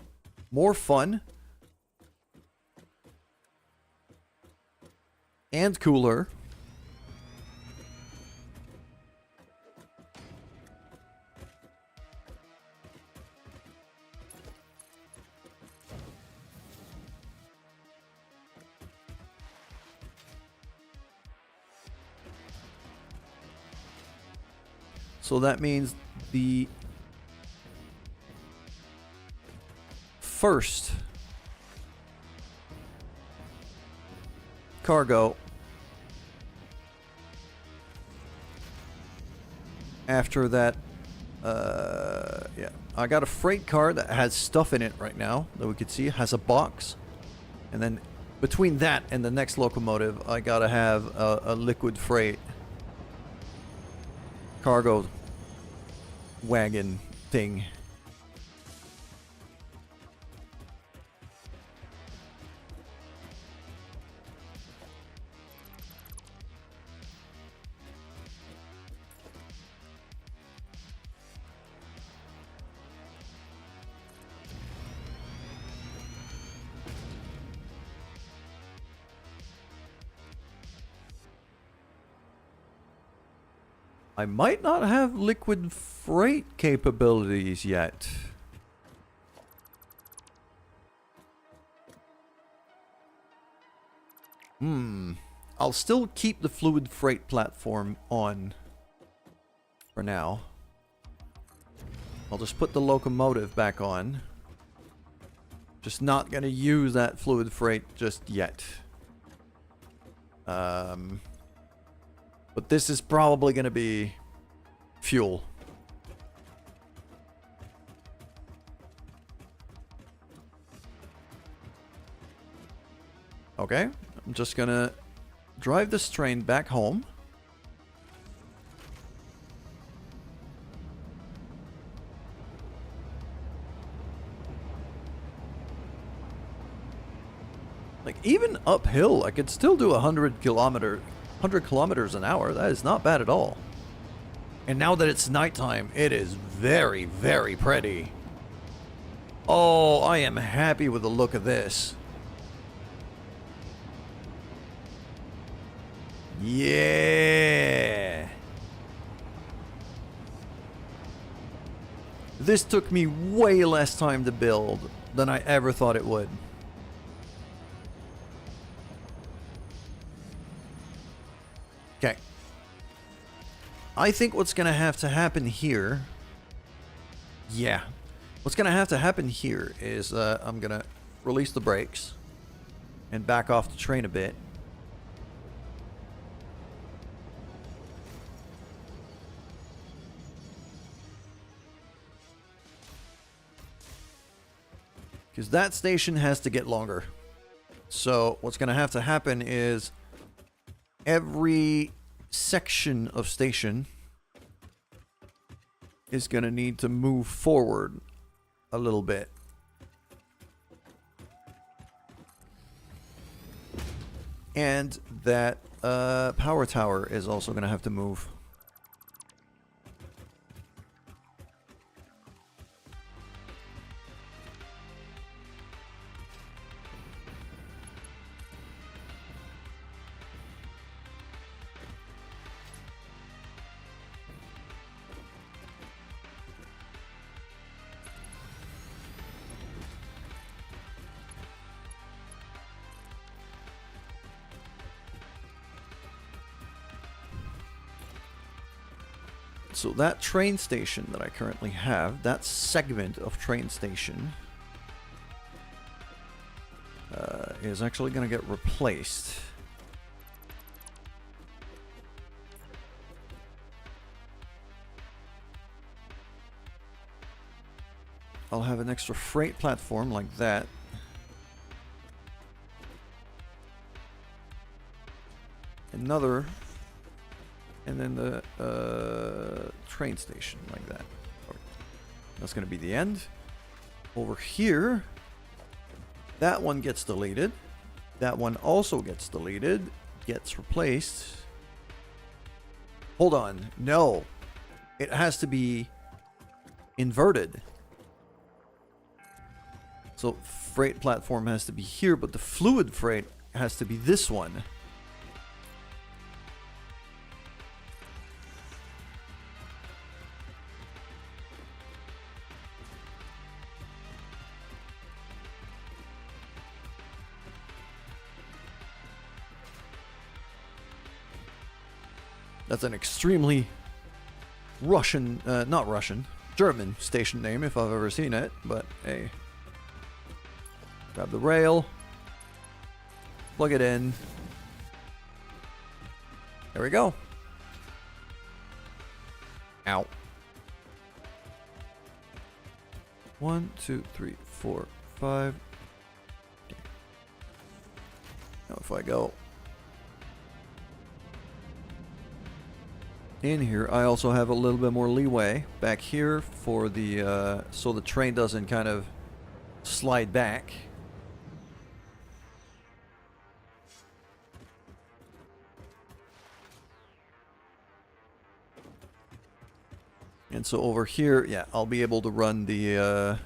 more fun and cooler. So that means the first cargo after that, yeah, I got a freight car that has stuff in it right now that we could see. It has a box. And then between that and the next locomotive, I gotta have a liquid freight cargo wagon thing. I might not have liquid freight capabilities yet. I'll still keep the fluid freight platform on for now. I'll just put the locomotive back on. Just not gonna use that fluid freight just yet. But this is probably going to be fuel. Okay, I'm just going to drive this train back home. Like, even uphill, I could still do 100 kilometers an hour. That is not bad at all. And now that it's nighttime, it is very, very pretty. Oh, I am happy with the look of this. Yeah. This took me way less time to build than I ever thought it would. Okay. I think what's going to have to happen here... Yeah. What's going to have to happen here is I'm going to release the brakes and back off the train a bit. Because that station has to get longer. So what's going to have to happen is every section of station is going to need to move forward a little bit. And that power tower is also going to have to move. So that train station that I currently have, that segment of train station, is actually going to get replaced. I'll have an extra freight platform like that. Another... And then the train station like that. That's going to be the end. Over here, that one gets deleted. That one also gets deleted. Gets replaced. Hold on. No. It has to be inverted. So freight platform has to be here, but the fluid freight has to be this one. That's an extremely Russian, not Russian, German station name if I've ever seen it, but hey. Grab the rail, plug it in. There we go. Ow. 1, 2, 3, 4, 5. Okay. Now if I go in here, I also have a little bit more leeway back here for the so the train doesn't kind of slide back. And so over here, yeah, I'll be able to run the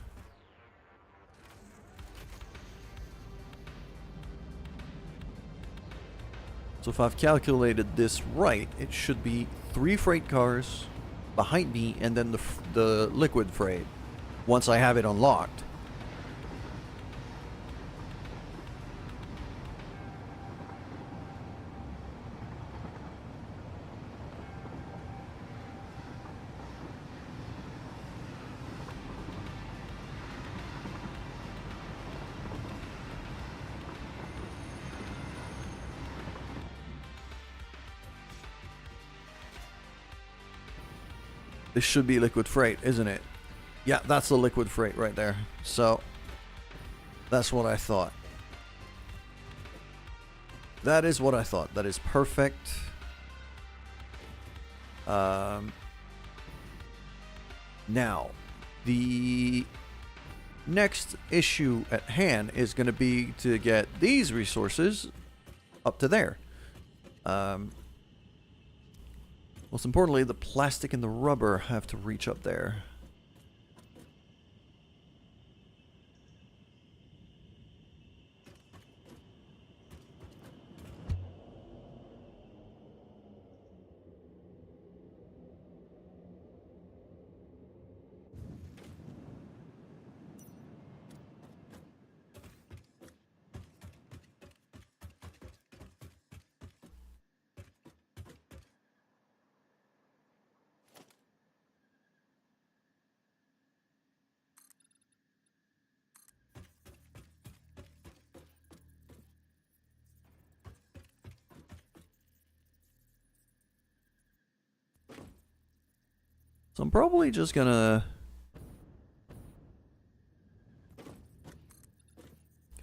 so if I've calculated this right, it should be 3 freight cars behind me and then the liquid freight once I have it unlocked. This should be liquid freight, isn't it? Yeah, that's the liquid freight right there. So, that's what I thought. That is what I thought. That is perfect. Now, the next issue at hand is going to be to get these resources up to there. Most importantly, the plastic and the rubber have to reach up there. So I'm probably just gonna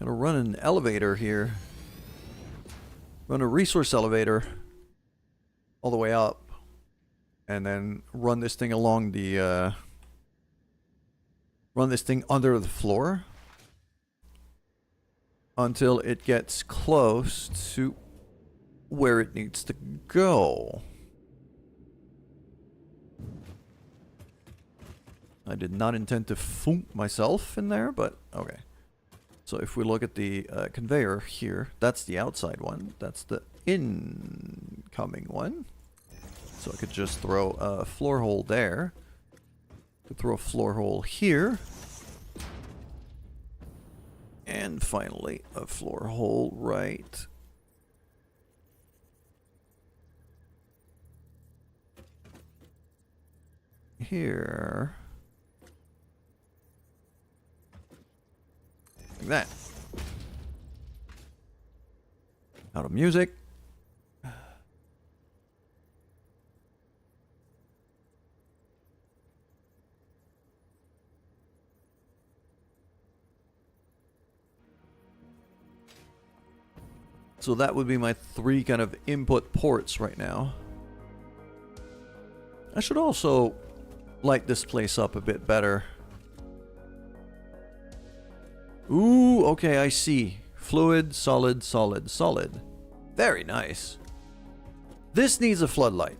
run an elevator here. Run a resource elevator all the way up. And then run this thing along the run this thing under the floor until it gets close to where it needs to go. I did not intend to foom myself in there, but okay. So if we look at the conveyor here, that's the outside one. That's the incoming one. So I could just throw a floor hole there. Could throw a floor hole here. And finally, a floor hole right here. Like that. Out of music. So that would be my 3 kind of input ports right now. I should also light this place up a bit better. Ooh, okay, I see. Fluid, solid, solid, solid. Very nice. This needs a floodlight.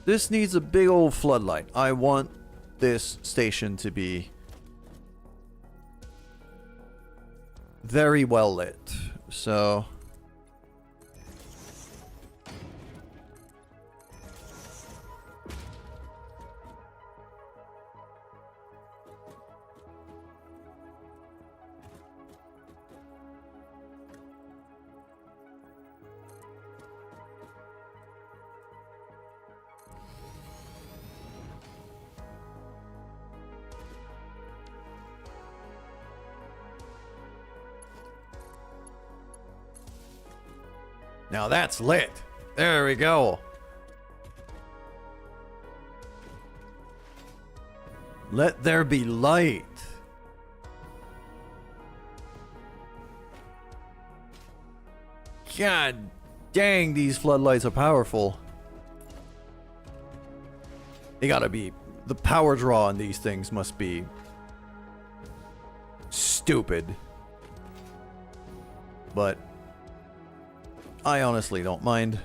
This needs a big old floodlight. I want this station to be very well lit. So now that's lit. There we go. Let there be light. God dang, these floodlights are powerful. They gotta be... The power draw on these things must be... stupid. But... I honestly don't mind.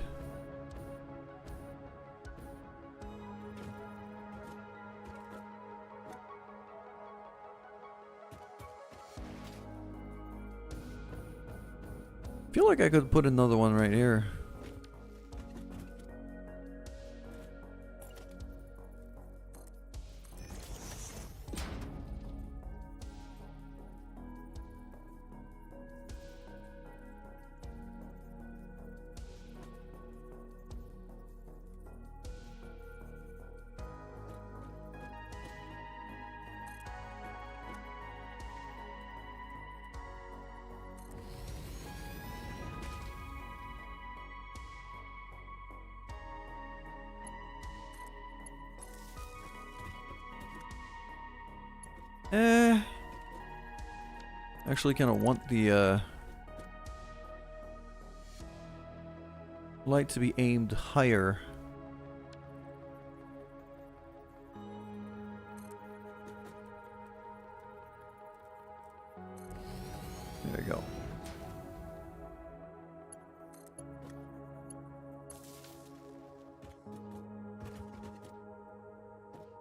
Feel like I could put another one right here. Actually kind of want the light to be aimed higher. There we go.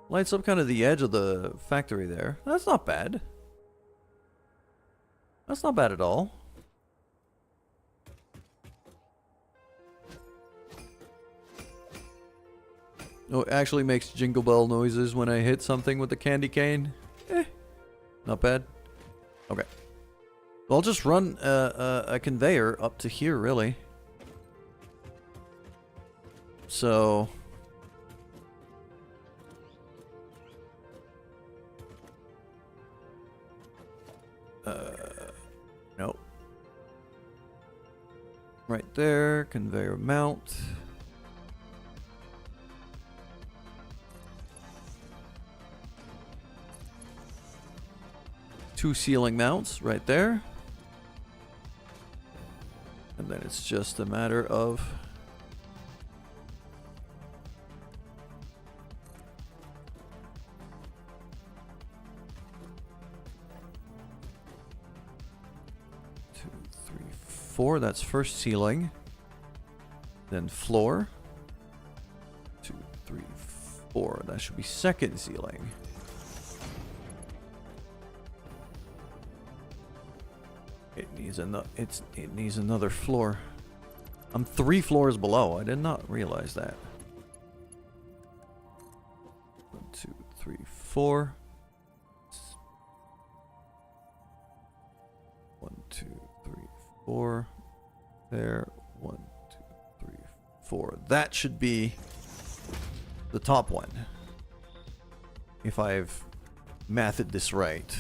Lights up kind of the edge of the factory there. That's not bad. That's not bad at all. Oh, it actually makes jingle bell noises when I hit something with the candy cane. Not bad. Okay. Well, I'll just run a conveyor up to here, really. So... nope. Right there, conveyor mount. 2 ceiling mounts right there. And then it's just a matter of two, three, four. That's first ceiling. Then floor. 2, 3, 4. That should be second ceiling. It needs another floor. I'm 3 floors below. I did not realize that. 1, 2, 3, 4. 1, 2, 3, 4. There. 1, 2, 3, 4. That should be the top one. If I've mathed this right.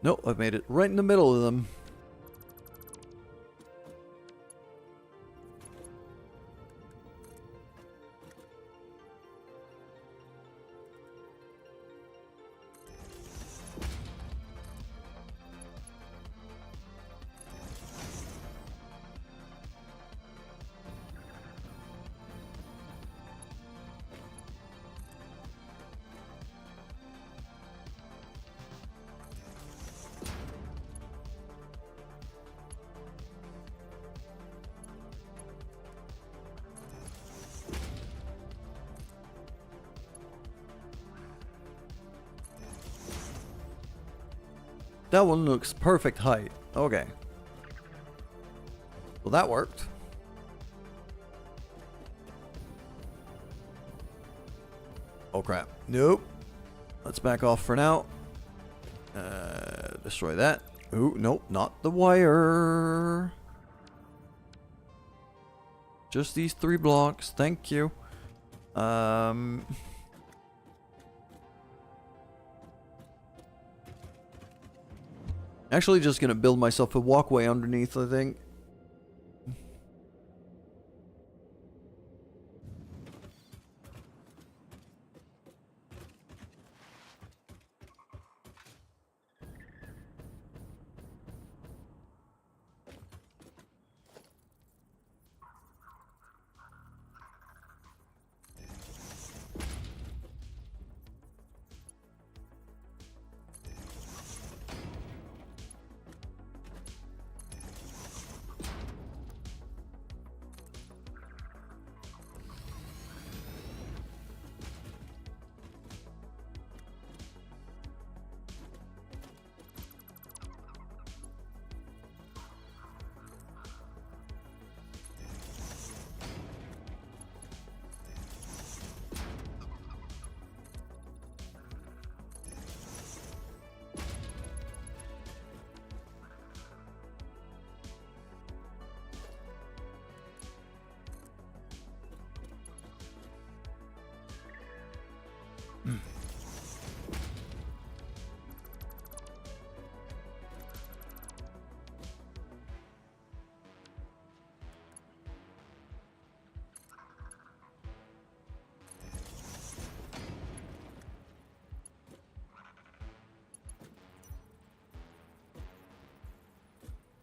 Nope, I've made it right in the middle of them. That one looks perfect height. Okay. Well, that worked. Oh crap. Nope. Let's back off for now. Destroy that. Ooh, nope, not the wire. Just these 3 blocks. Thank you. Actually just gonna build myself a walkway underneath, I think.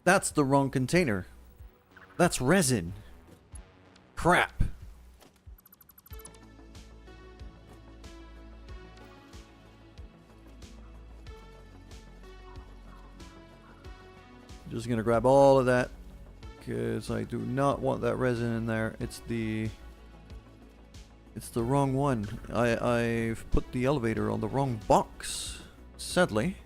That's the wrong container. That's resin. Crap. Just gonna grab all of that because I do not want that resin in there. It's the wrong one. I've put the elevator on the wrong box, sadly.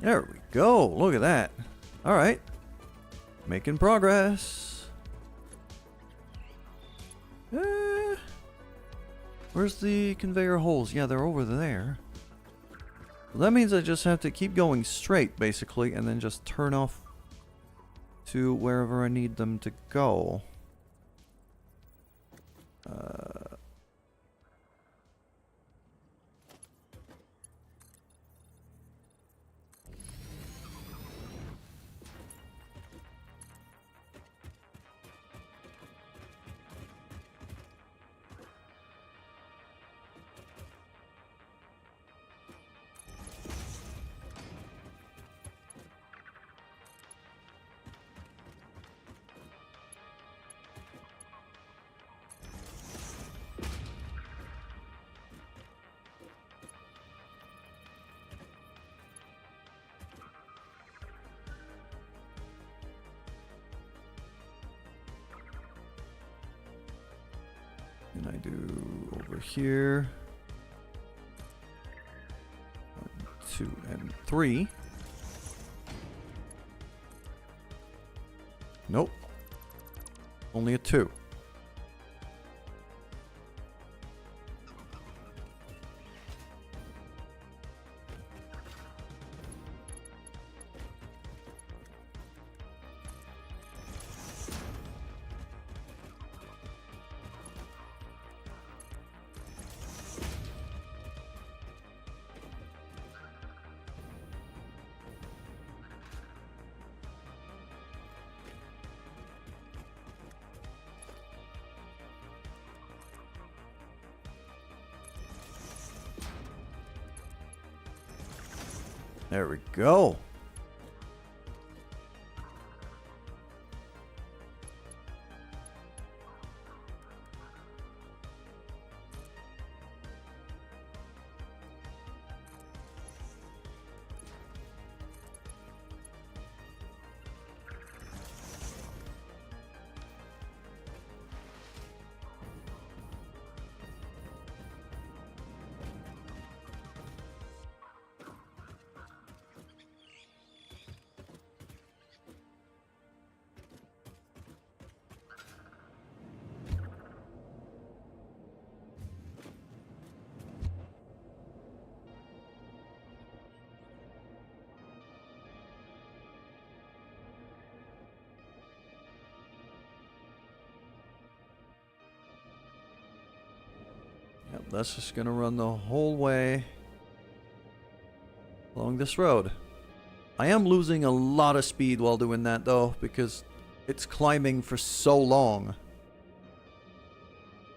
There we go. Look at that. All right. Making progress. Where's the conveyor holes? Yeah, they're over there. Well, that means I just have to keep going straight, basically, and then just turn off to wherever I need them to go. And I do over here. 1, 2, and 3. Nope. Only a 2. There we go. Yep, that's just gonna run the whole way along this road. I am losing a lot of speed while doing that though, because it's climbing for so long.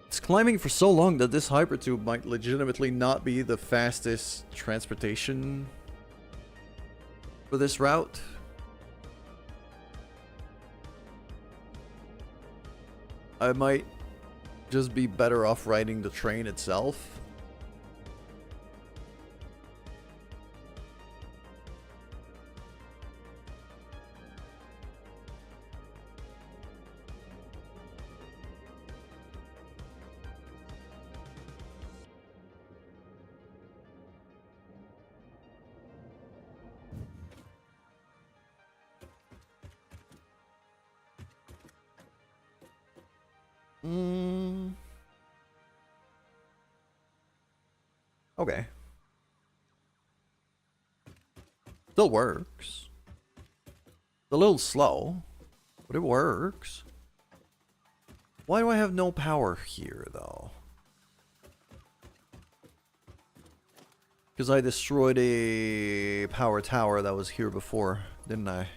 It's climbing for so long that this hypertube might legitimately not be the fastest transportation for this route. I might just be better off riding the train itself. Okay. Still works. It's a little slow, but it works. Why do I have no power here, though? Because I destroyed a power tower that was here before, didn't I?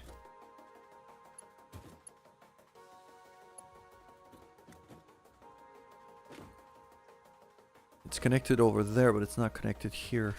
It's connected over there, but it's not connected here.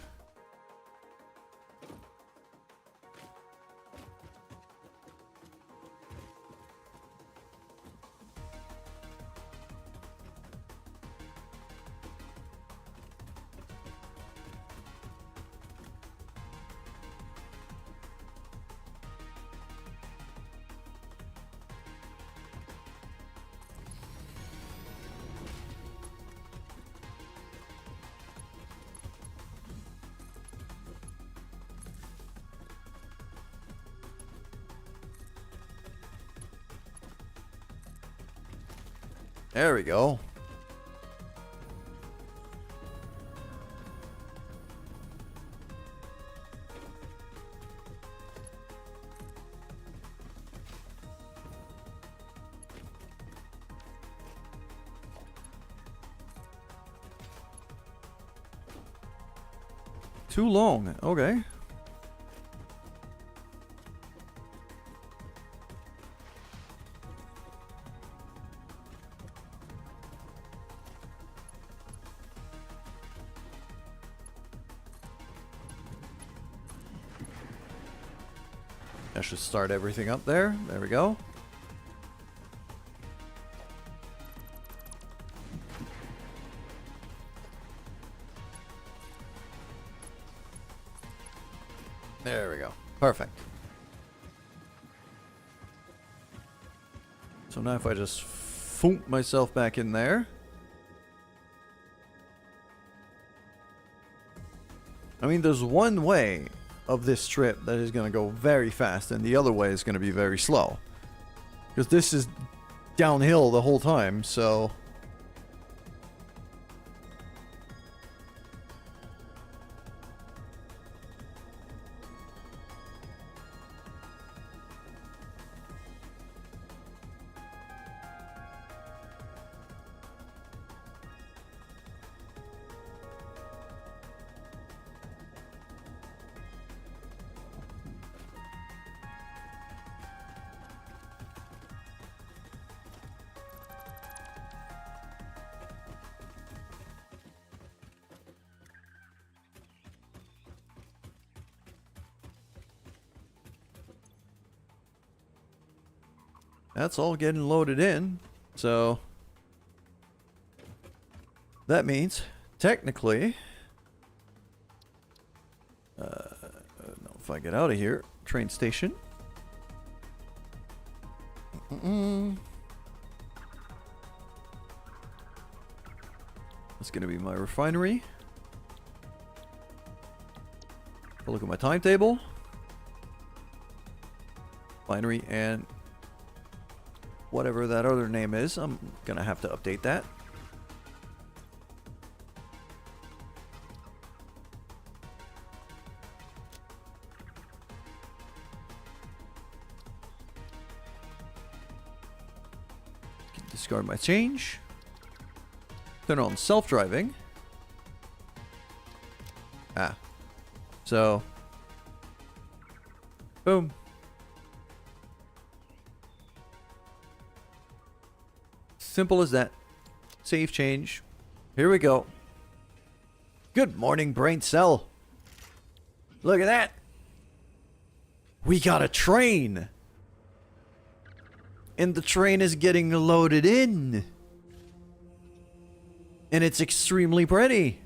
There we go. Too long. Okay. I should start everything up there. There we go. There we go. Perfect. So now if I just foomp myself back in there. I mean, there's one way of this trip that is going to go very fast, and the other way is going to be very slow. Because this is downhill the whole time, so... That's all getting loaded in, so that means technically, if I get out of here, train station. That's gonna be my refinery. I'll look at my timetable. Refinery and whatever that other name is, I'm gonna have to update that. Discard my change. Turn on self-driving. Ah. So. Boom. Simple as that. Save change. Here we go. Good morning, brain cell. Look at that. We got a train. And the train is getting loaded in. And it's extremely pretty.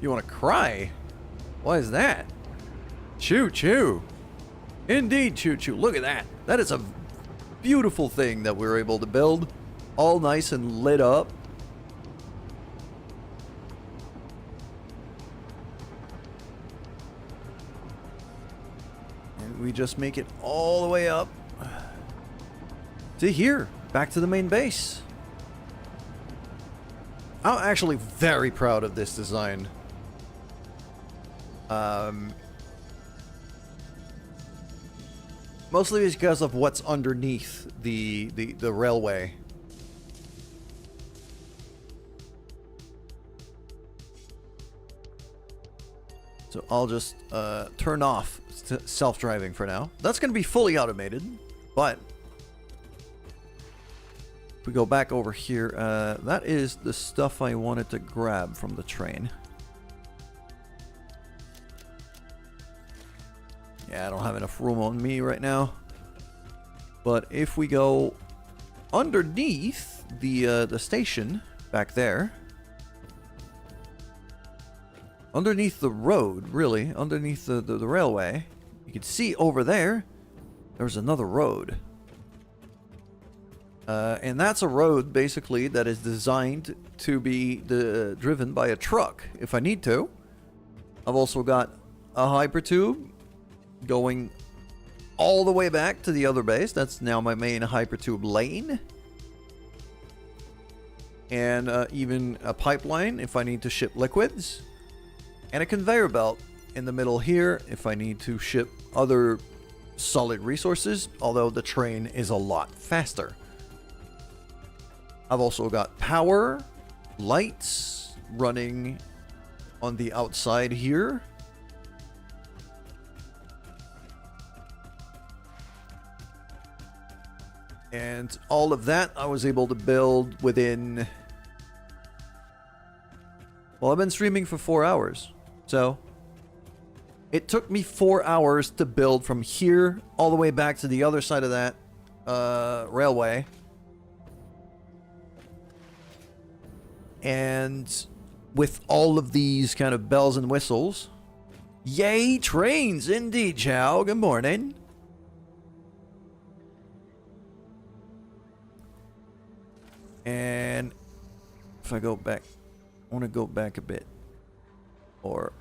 You want to cry? Why is that? Choo choo. Indeed, choo choo. Look at that. That is a beautiful thing that we were able to build. All nice and lit up. And we just make it all the way up to here. Back to the main base. I'm actually very proud of this design. Mostly because of what's underneath the railway. So I'll just turn off self-driving for now. That's going to be fully automated, but if we go back over here, that is the stuff I wanted to grab from the train. Yeah, I don't have enough room on me right now. But if we go underneath the station back there, underneath the road, really, underneath the railway, you can see over there, there's another road. And that's a road, basically, that is designed to be driven by a truck, if I need to. I've also got a hypertube going all the way back to the other base. That's now my main hypertube lane. And even a pipeline if I need to ship liquids. And a conveyor belt in the middle here if I need to ship other solid resources, although the train is a lot faster. I've also got power, lights running on the outside here. And all of that I was able to build within... Well, I've been streaming for 4 hours. So, it took me 4 hours to build from here all the way back to the other side of that railway. And with all of these kind of bells and whistles. Yay, trains indeed, Chow. Good morning. And if I go back, I want to go back a bit. Or,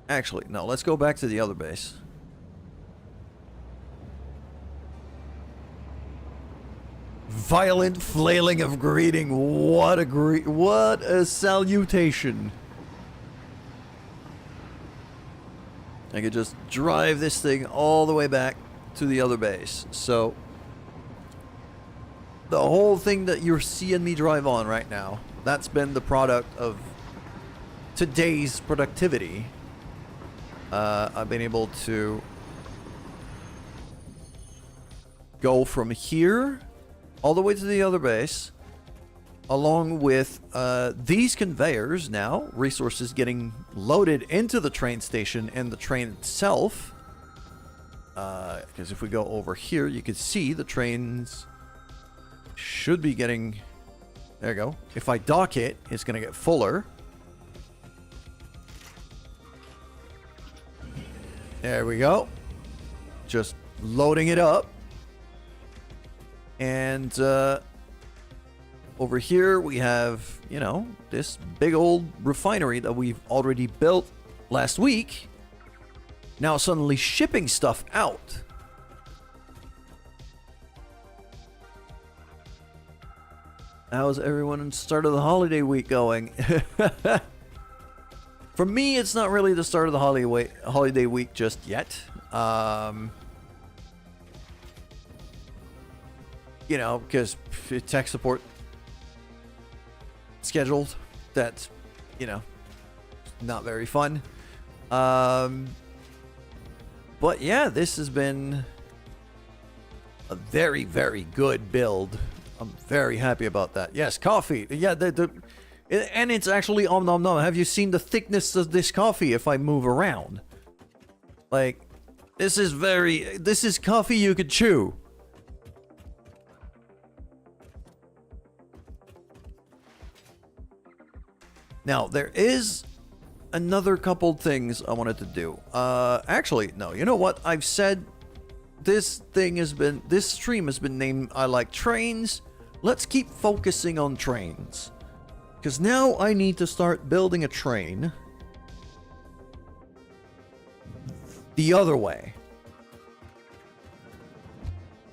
actually, no, let's go back to the other base. Violent flailing of greeting. What a salutation. I could just drive this thing all the way back to the other base. So, the whole thing that you're seeing me drive on right now, that's been the product of today's productivity. I've been able to go from here all the way to the other base, along with these conveyors now, resources getting loaded into the train station and the train itself. Because if we go over here, you can see the trains should be getting... There you go. If I dock it, it's going to get fuller. There we go. Just loading it up. And over here we have, you know, this big old refinery that we've already built last week. Now suddenly shipping stuff out. How's everyone in the start of the holiday week going? For me, it's not really the start of the holiday week just yet. You know, because tech support scheduled, that's, you know, not very fun. But yeah, this has been a very, very good build. I'm very happy about that. Yes, coffee. Yeah, and it's actually om nom nom. Have you seen the thickness of this coffee if I move around? Like, this is coffee you could chew. Now, there is another couple things I wanted to do. Actually, no, you know what? I've said this stream has been named I Like Trains. Let's keep focusing on trains. Because now I need to start building a train the other way.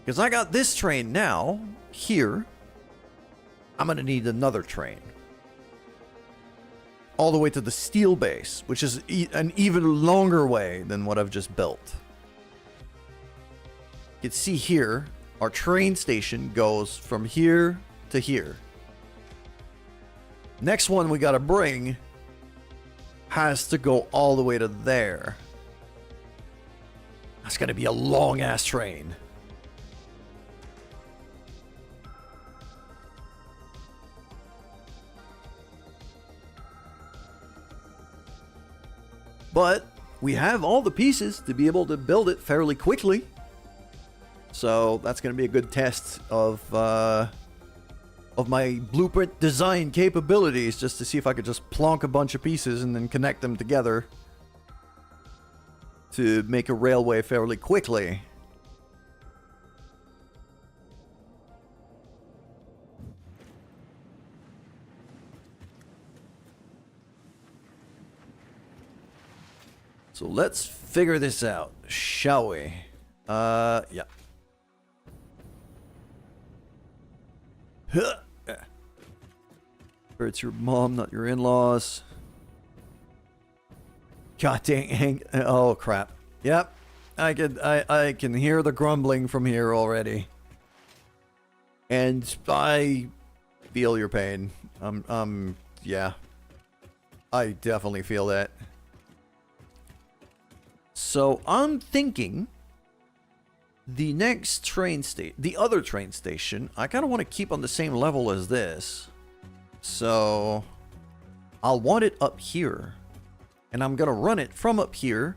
Because I got this train now, here. I'm going to need another train. All the way to the steel base, which is an even longer way than what I've just built. You can see here, our train station goes from here to here. Next one we gotta bring has to go all the way to there. That's gonna be a long ass train. But we have all the pieces to be able to build it fairly quickly. So that's going to be a good test of my blueprint design capabilities, just to see if I could just plonk a bunch of pieces and then connect them together to make a railway fairly quickly. So let's figure this out, shall we? Yeah. Huh. It's your mom, not your in-laws. God dang. Oh, crap. Yep. I can hear the grumbling from here already. And I feel your pain. Yeah. I definitely feel that. So I'm thinking the next train station, the other train station, I kind of want to keep on the same level as this. So I'll want it up here. And I'm going to run it from up here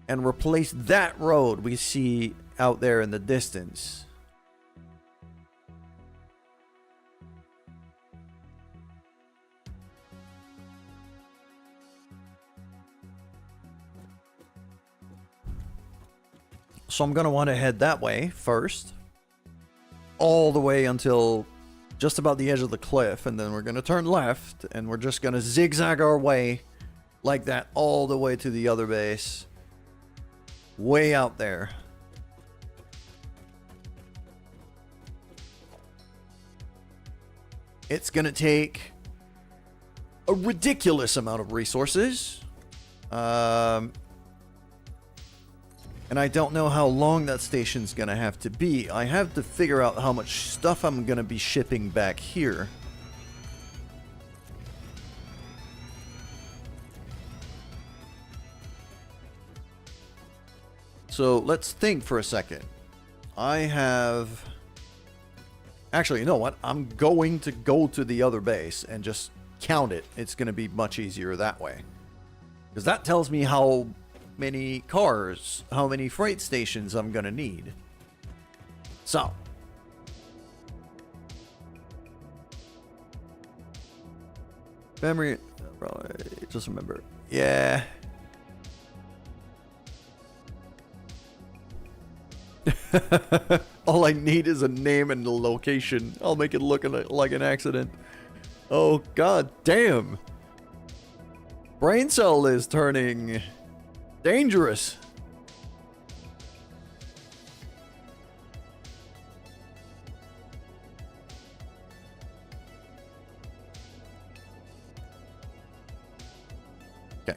and replace that road we see out there in the distance. So I'm going to want to head that way first. All the way until just about the edge of the cliff. And then we're going to turn left. And we're just going to zigzag our way like that all the way to the other base. Way out there. It's going to take a ridiculous amount of resources. And I don't know how long that station's gonna have to be. I have to figure out how much stuff I'm gonna be shipping back here. So let's think for a second. I have... Actually, you know what? I'm going to go to the other base and just count it. It's gonna be much easier that way. Because that tells me how many cars, how many freight stations I'm gonna need. So memory, just remember, yeah. All I need is a name and a location. I'll make it look like an accident. Oh god damn. Brain cell is turning dangerous. Okay.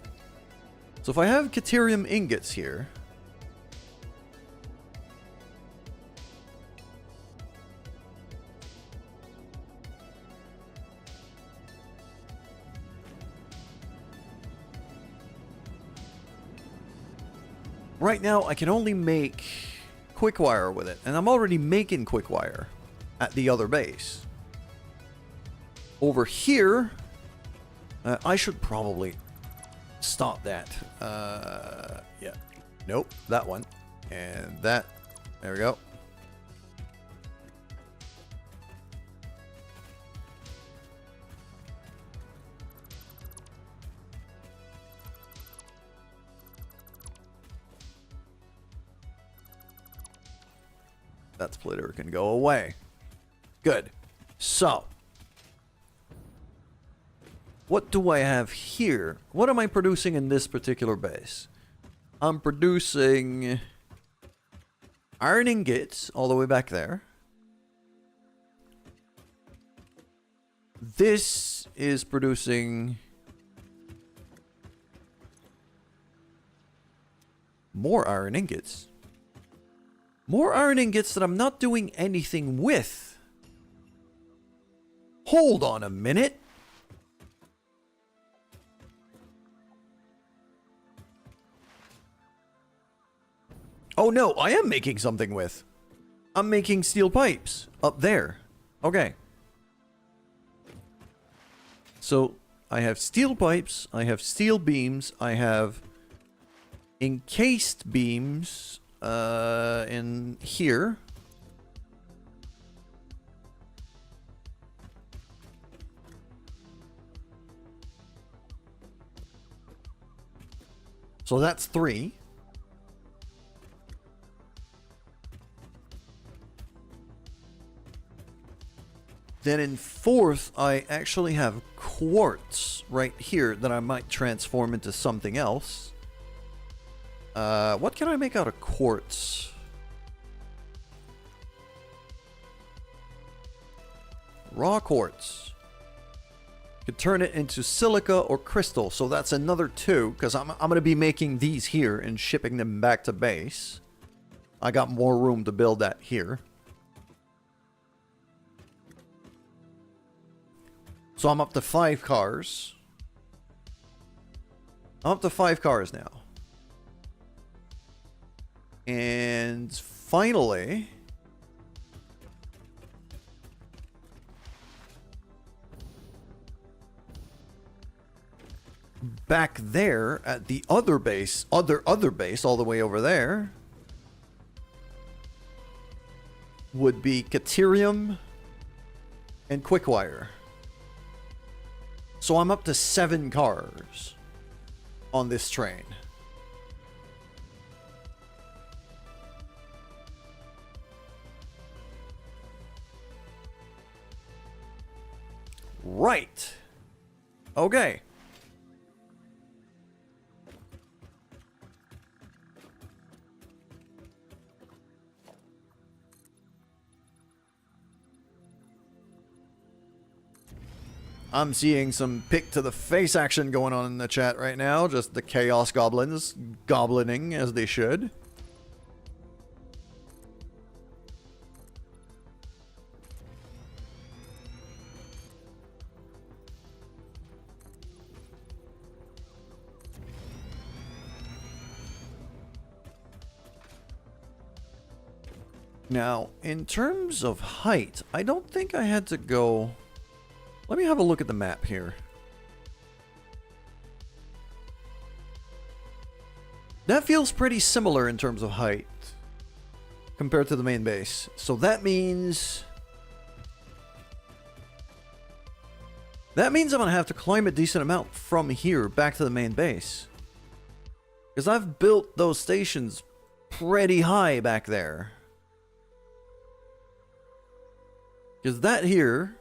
So if I have Caterium ingots here, right now, I can only make quick wire with it, and I'm already making quick wire at the other base. Over here, I should probably stop that. Yeah. Nope, that one. And that. There we go. That splitter can go away. Good. So, what do I have here? What am I producing in this particular base? I'm producing iron ingots all the way back there. This is producing more iron ingots. More iron ingots that I'm not doing anything with. Hold on a minute. Oh no, I am making something with. I'm making steel pipes up there. Okay. So I have steel pipes, I have steel beams, I have encased beams in here. So that's 3. Then in 4th, I actually have quartz right here that I might transform into something else. What can I make out of quartz? Raw quartz. Could turn it into silica or crystal, so that's another 2, because I'm going to be making these here and shipping them back to base. I got more room to build that here. So I'm up to 5 cars. I'm up to 5 cars now. And finally, back there at the other base, other base all the way over there, would be Caterium and Quickwire. So I'm up to 7 cars on this train. Right. Okay. I'm seeing some pick to the face action going on in the chat right now. Just the Chaos Goblins goblining as they should. Now, in terms of height, I don't think I had to go... Let me have a look at the map here. That feels pretty similar in terms of height compared to the main base. So that means... I'm going to have to climb a decent amount from here back to the main base. Because I've built those stations pretty high back there. Because that here...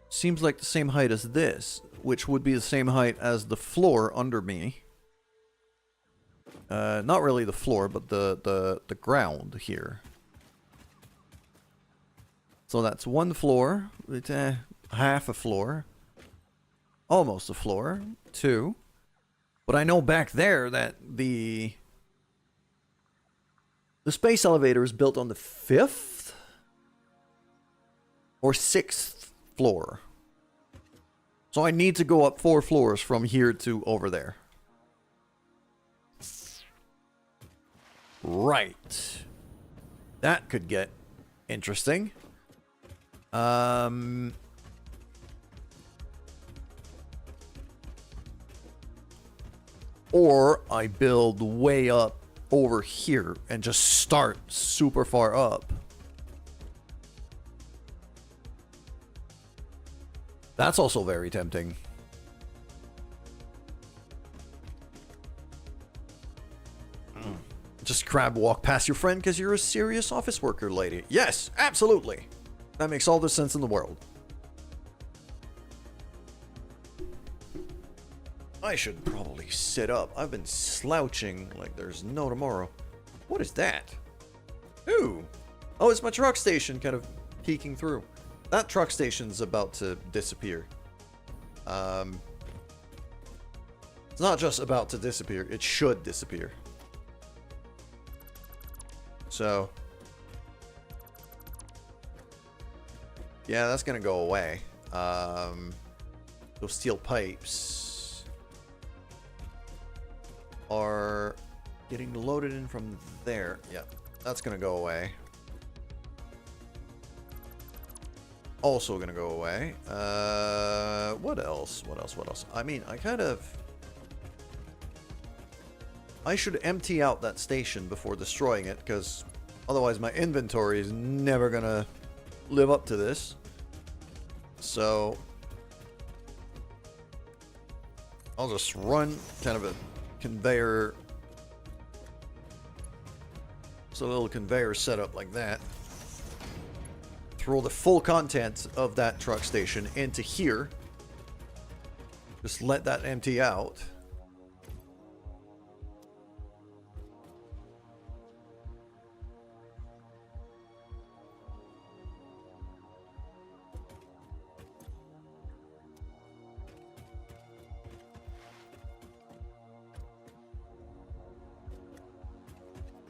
seems like the same height as this, which would be the same height as the floor under me. Not really the floor, but the ground here. So that's 1 floor, half a floor, almost a floor, 2. But I know back there that the space elevator is built on the 5th or 6th floor. So I need to go up 4 floors from here to over there. Right. That could get interesting. Or I build way up over here and just start super far up. That's also very tempting. Just crab walk past your friend because you're a serious office worker, lady. Yes, absolutely. That makes all the sense in the world. I should probably sit up. I've been slouching like there's no tomorrow. What is that? Ooh. Oh, it's my truck station kind of peeking through. That truck station's about to disappear. It's not just about to disappear, it should disappear. So, yeah, that's gonna go away. Those steel pipes are getting loaded in from there. Yeah, that's gonna go away. Also gonna go away. What else? What else? What else? I mean, I should empty out that station before destroying it, because otherwise my inventory is never gonna live up to this. So I'll just run kind of a conveyor So a little conveyor set up like that. Throw the full contents of that truck station into here. Just let that empty out.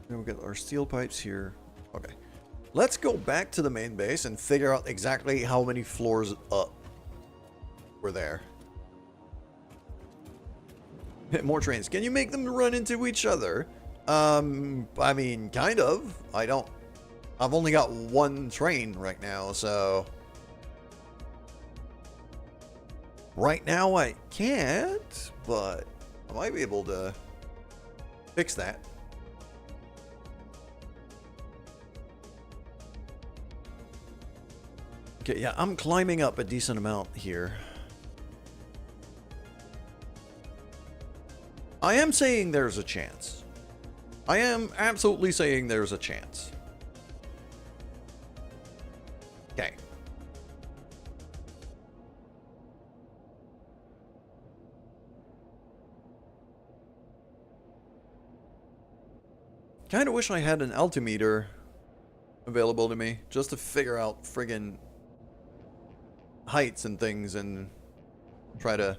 Then we got our steel pipes here. Okay. Let's go back to the main base and figure out exactly how many floors up we're there. More trains. Can you make them run into each other? I mean, kind of. I've only got one train right now, so... Right now I can't, but I might be able to fix that. Okay, yeah, I'm climbing up a decent amount here. I am saying there's a chance. I am absolutely saying there's a chance. Okay. Kinda wish I had an altimeter available to me just to figure out friggin' heights and things and try to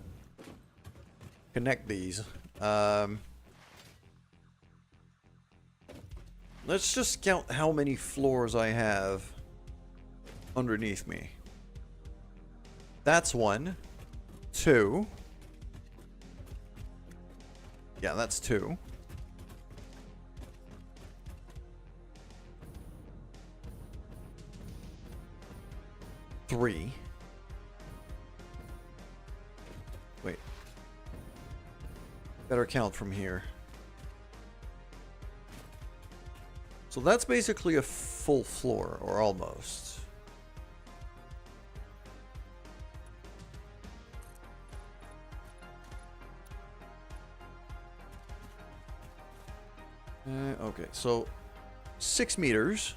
connect these. Let's just count how many floors I have underneath me. That's 1, 2. Yeah, that's 2. 3. Wait. Better count from here. So that's basically a full floor, or almost. Okay, so 6 meters.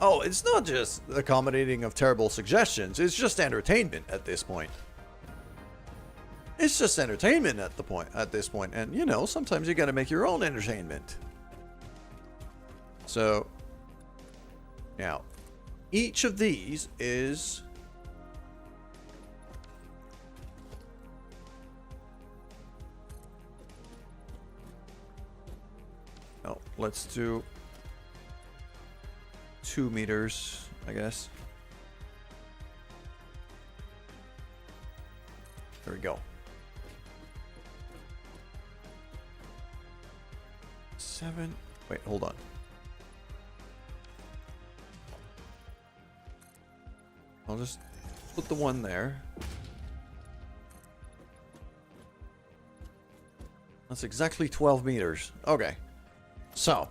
Oh, it's not just accommodating of terrible suggestions. It's just entertainment at this point. It's just entertainment at this point. And, you know, sometimes you gotta make your own entertainment. So, now, each of these is... Oh, let's do 2 meters, I guess. There we go. 7. Wait, hold on. I'll just put the 1 there. That's exactly 12 meters. Okay. So,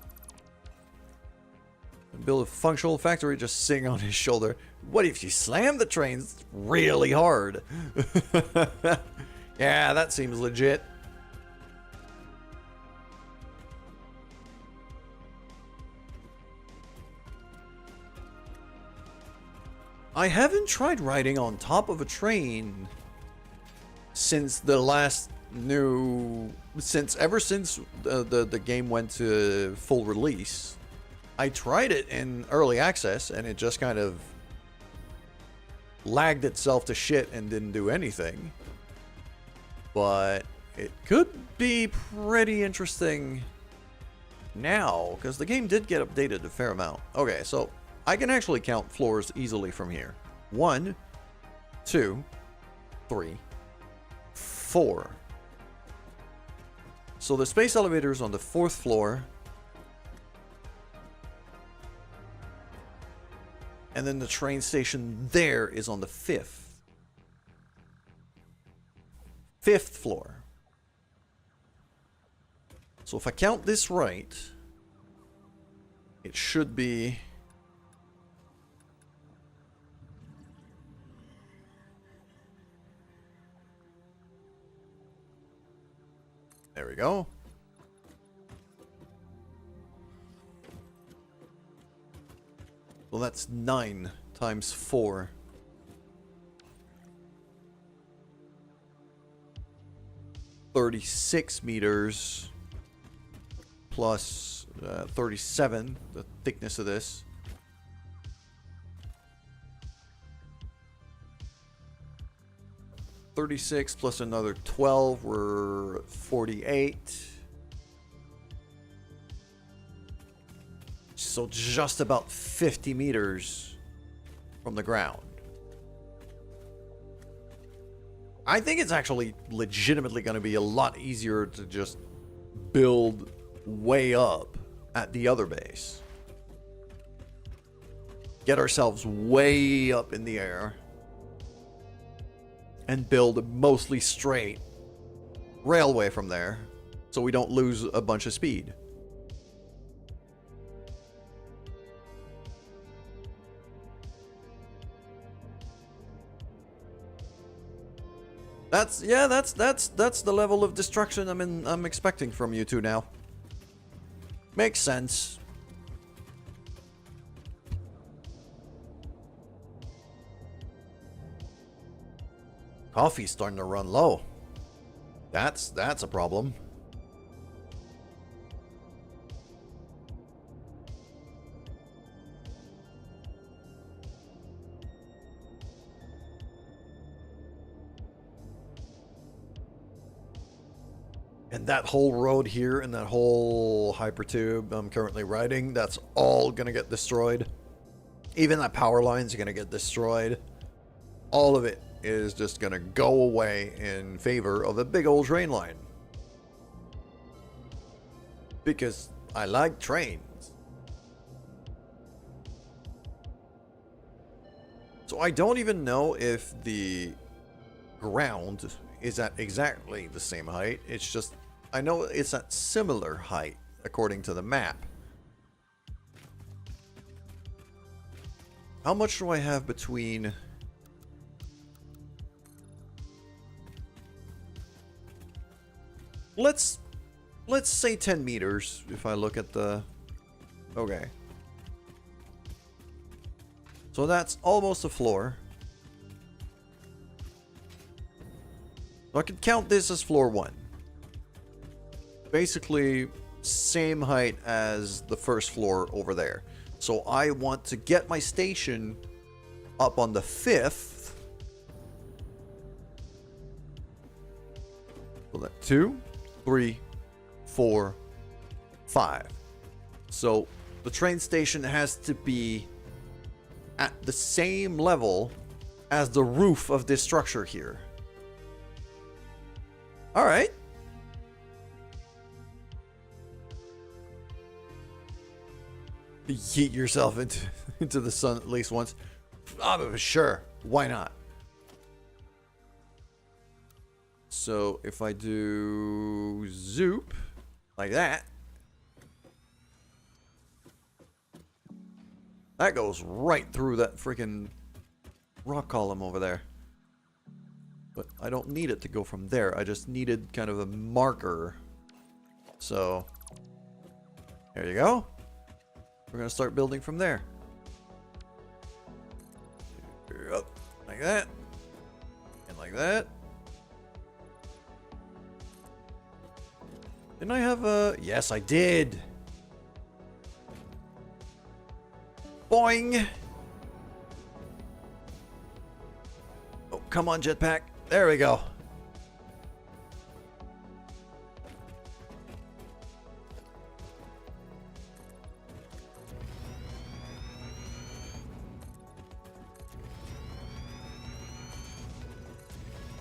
build a functional factory just sitting on his shoulder. What if you slam the trains really hard? Yeah, that seems legit. I haven't tried riding on top of a train since the last ever since the game went to full release. I tried it in early access and it just kind of lagged itself to shit and didn't do anything. But it could be pretty interesting now because the game did get updated a fair amount. Okay, so I can actually count floors easily from here. 1, 2, 3, 4. So the space elevator is on the 4th floor. And then the train station there is on the 5th. 5th floor. So if I count this right, it should be... There we go. Well, that's 9 times 4. $36 meters plus 37, the thickness of this. $36 plus another 12, we're 48. So just about 50 meters from the ground. I think it's actually legitimately going to be a lot easier to just build way up at the other base. Get ourselves way up in the air. And build a mostly straight railway from there. So we don't lose a bunch of speed. That's the level of destruction I'm expecting from you two now. Makes sense. Coffee's starting to run low. That's a problem. And that whole road here and that whole hypertube I'm currently riding, that's all gonna get destroyed. Even that power line's gonna get destroyed. All of it is just gonna go away in favor of a big old train line. Because I like trains. So I don't even know if the ground is at exactly the same height. It's just, I know it's at similar height according to the map. How much do I have between... Let's say 10 meters if I look at the... Okay. So that's almost a floor. So I could count this as floor 1. Basically, same height as the first floor over there. So I want to get my station up on the 5th. So that 2, 3, 4, 5. So the train station has to be at the same level as the roof of this structure here. All right. Yeet yourself into the sun at least once. Sure, why not? So if I do zoop like that, that goes right through that freaking rock column over there. But I don't need it to go from there. I just needed kind of a marker. So there you go. We're going to start building from there. Up like that. And like that. Didn't I have a... Yes, I did. Boing. Oh, come on, jetpack. There we go.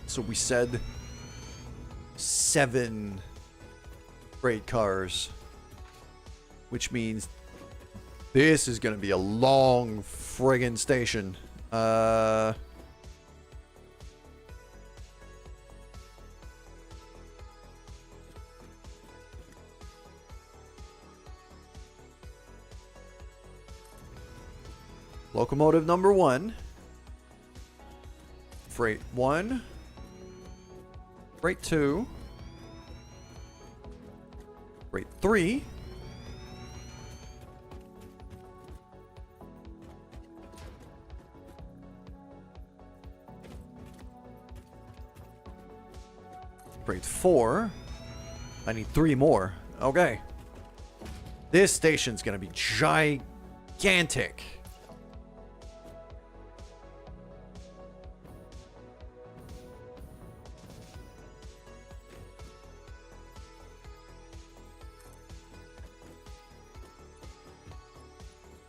So we said 7 freight cars, which means this is going to be a long friggin' station. Locomotive number 1. Freight 1. Freight 2. Freight 3. Upgrade 4. I need 3 more. Okay. This station's gonna be gigantic.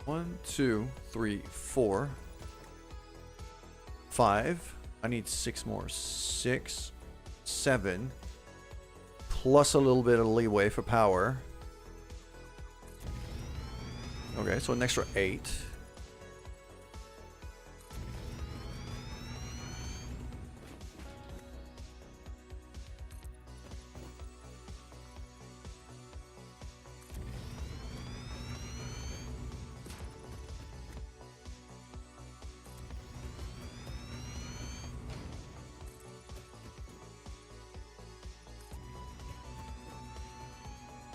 One, two, three, 4, 5. I need 6 more. 6, 7, plus a little bit of leeway for power. Okay, so an extra 8.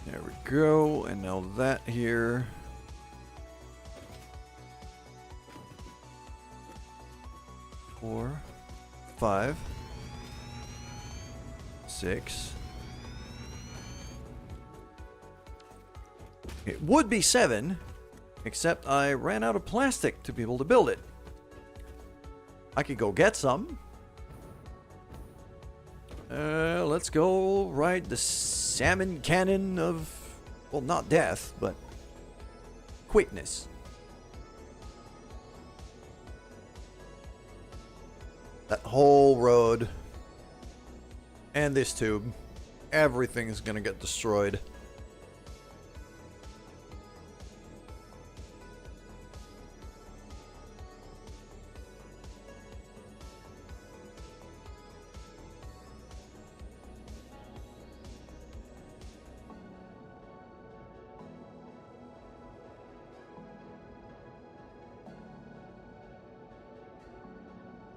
There we go, and now that here. Four, 5, 6. It would be 7, except I ran out of plastic to be able to build it. I could go get some. Let's go ride the salmon cannon of, well, not death, but quickness. That whole road and this tube, everything is gonna get destroyed.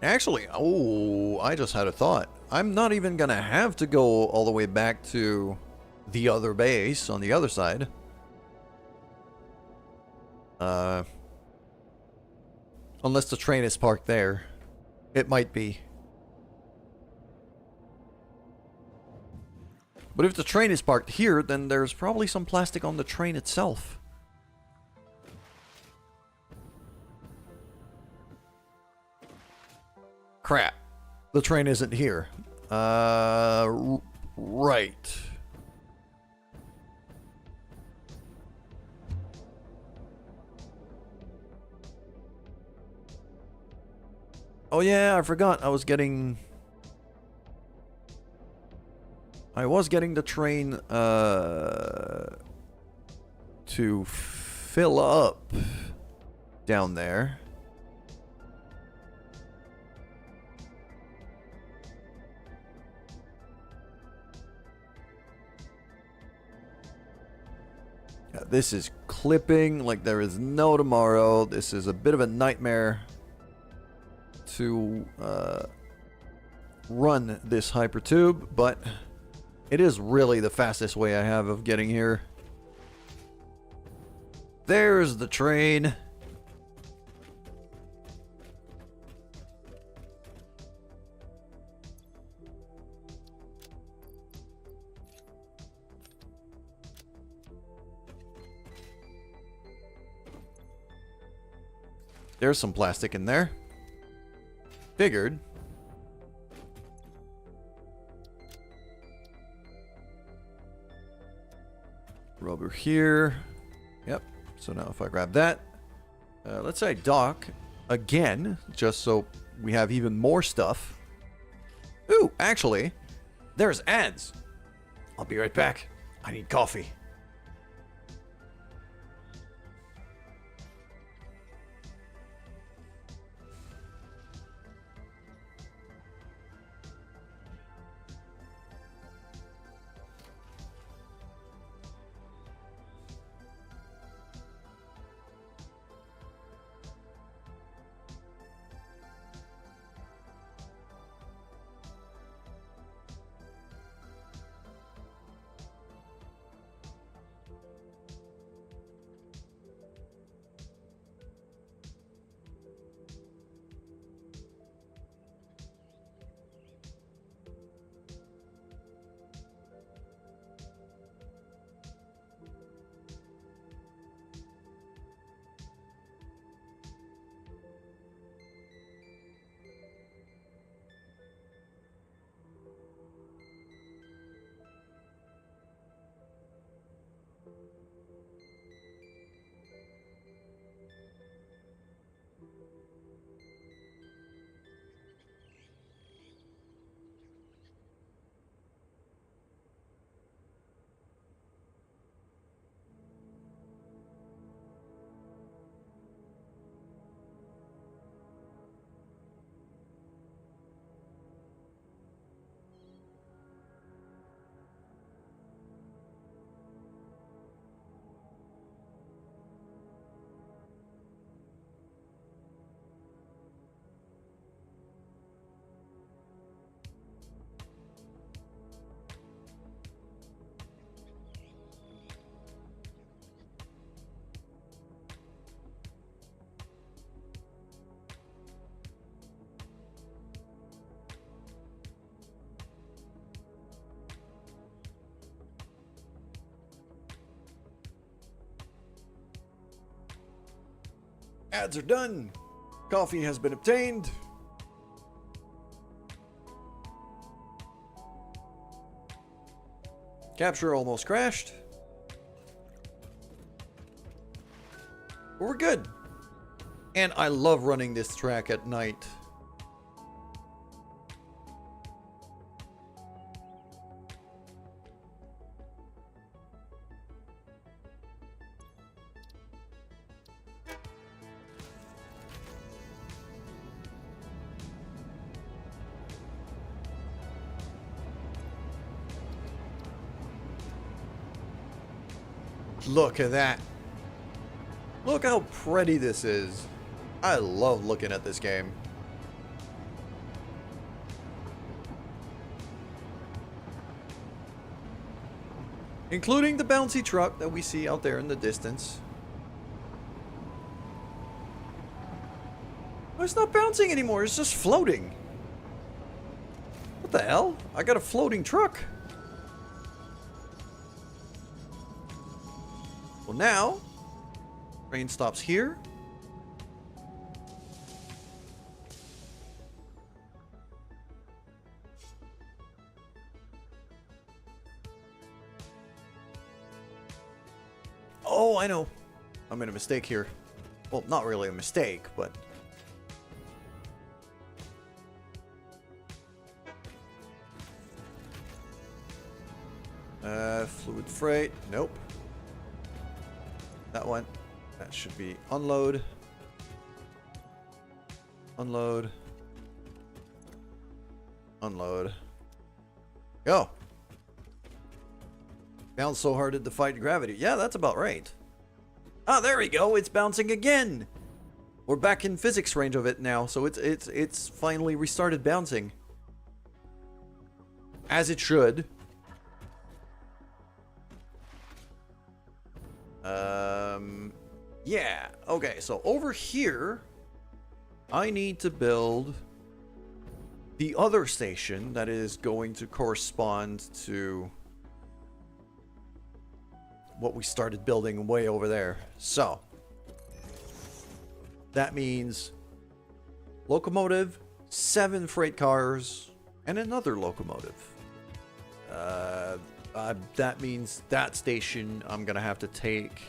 Actually, oh, I just had a thought. I'm not even gonna have to go all the way back to the other base on the other side. Unless the train is parked there. It might be. But if the train is parked here, then there's probably some plastic on the train itself. Crap. The train isn't here. Right. Oh yeah, I forgot. I was getting the train to fill up down there. This is clipping like there is no tomorrow. This is a bit of a nightmare to run this hypertube, but it is really the fastest way I have of getting here. There's the train. There's some plastic in there. Figured. Rubber here. Yep. So now if I grab that, let's say dock again, just so we have even more stuff. Ooh, actually, there's ads. I'll be right back. I need coffee. Ads are done. Coffee has been obtained. Capture almost crashed. But we're good. And I love running this track at night. Look at that. Look how pretty this is. I love looking at this game. Including the bouncy truck that we see out there in the distance. Oh, it's not bouncing anymore, it's just floating. What the hell? I got a floating truck. Well, now, train stops here. Oh, I know. I made a mistake here. Well, not really a mistake, but... fluid freight. Nope. That one. That should be unload. Unload. Unload. Go. Bounce so hard it defied gravity. Yeah, that's about right. Ah, there we go. It's bouncing again. We're back in physics range of it now, so it's finally restarted bouncing. As it should. Yeah. Okay, so over here, I need to build the other station that is going to correspond to what we started building way over there. So that means locomotive, 7 freight cars, and another locomotive. That means that station I'm gonna have to take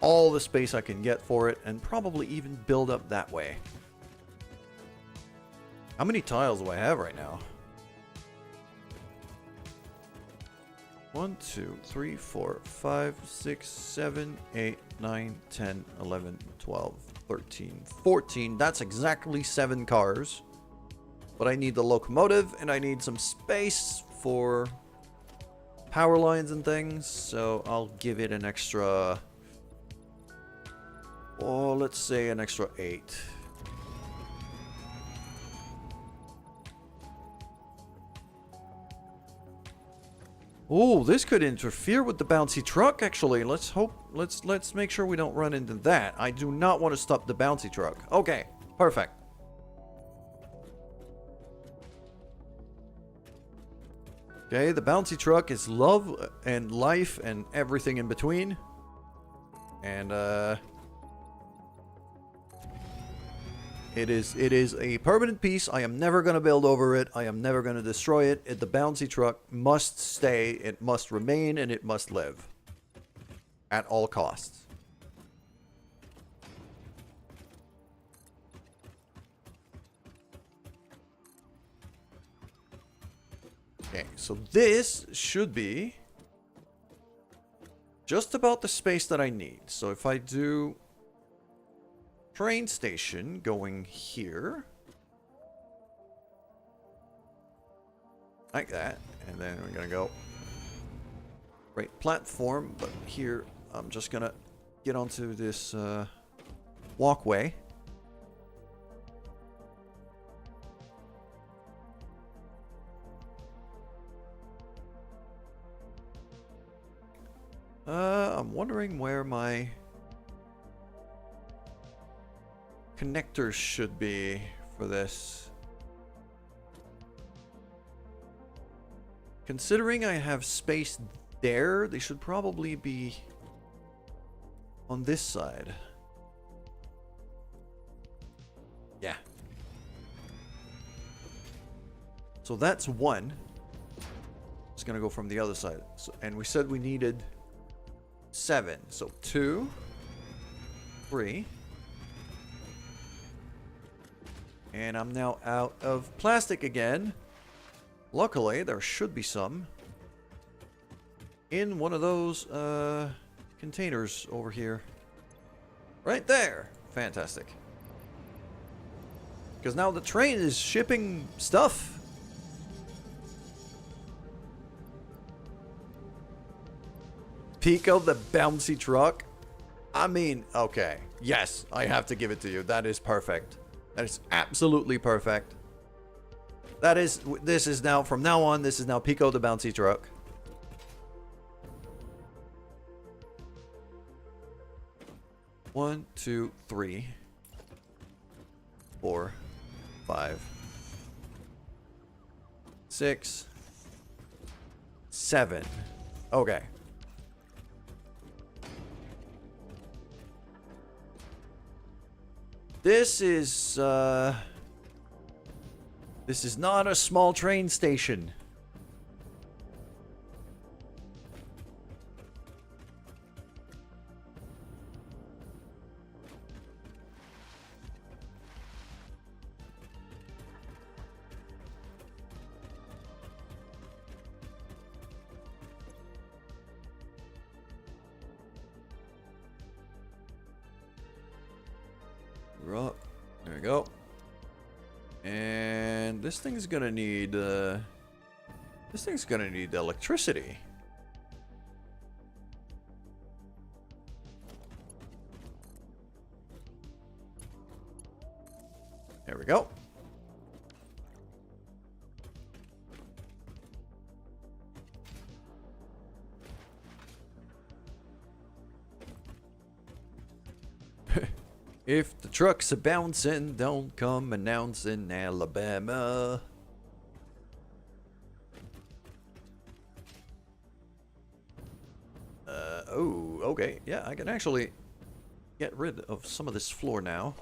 all the space I can get for it and probably even build up that way. How many tiles do I have right now? 1, 2, 3, 4, 5, 6, 7, 8, 9, 10, 11, 12, 13, 14. That's exactly 7 cars. But I need the locomotive and I need some space for power lines and things. So I'll give it an extra... oh, let's say an extra 8. Oh, this could interfere with the bouncy truck, actually. Let's make sure we don't run into that. I do not want to stop the bouncy truck. Okay, perfect. Okay, the bouncy truck is love and life and everything in between. And, It is a permanent piece. I am never going to build over it. I am never going to destroy it. The bouncy truck must stay. It must remain and it must live. At all costs. Okay, so this should be just about the space that I need. So if I do... train station going here. Like that. And then we're going to go right platform. But here I'm just going to get onto this walkway. I'm wondering where my... connectors should be for this. Considering I have space there, they should probably be on this side. So that's one. It's gonna go from the other side. So, and we said we needed 7. So 2, 3. And I'm now out of plastic again. Luckily, there should be some in one of those containers over here. Right there. Fantastic. Because now the train is shipping stuff. Pico the bouncy truck. I mean, okay. Yes, I have to give it to you. That is perfect. That is absolutely perfect. This is now, from now on, this is now Pico the bouncy truck. One, 2, 3, 4, 5, 6, 7. Okay. This is not a small train station. We're up. There we go. And this thing's gonna need electricity. There we go. If the trucks are bouncing, don't come announcing Alabama. Oh, okay. Yeah, I can actually get rid of some of this floor now.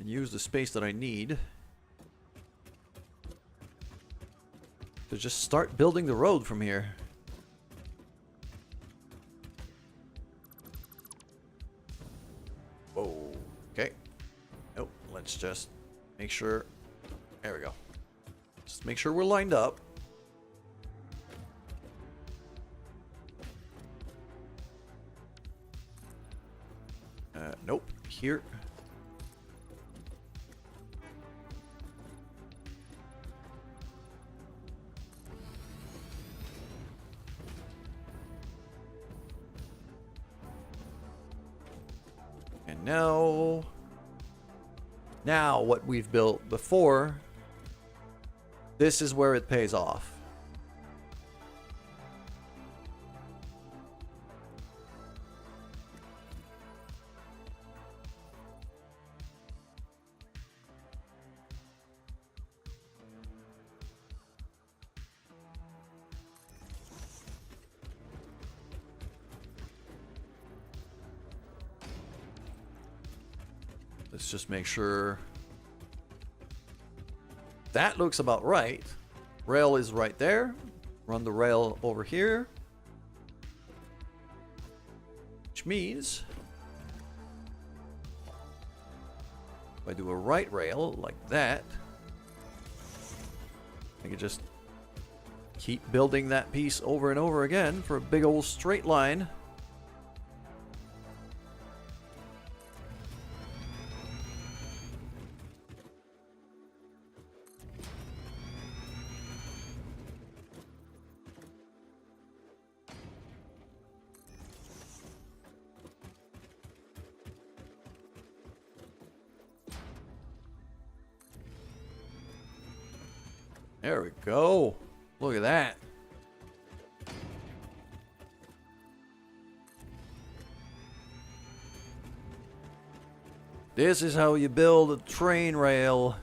And use the space that I need to just start building the road from here. Okay. Nope. Let's just make sure. There we go. Just make sure we're lined up. Nope. Here. And now what we've built before, this is where it pays off. Let's just make sure that looks about right. Rail is right there. Run the rail over here. Which means if I do a right rail like that, I can just keep building that piece over and over again for a big old straight line. There we go. Look at that. This is how you build a train rail.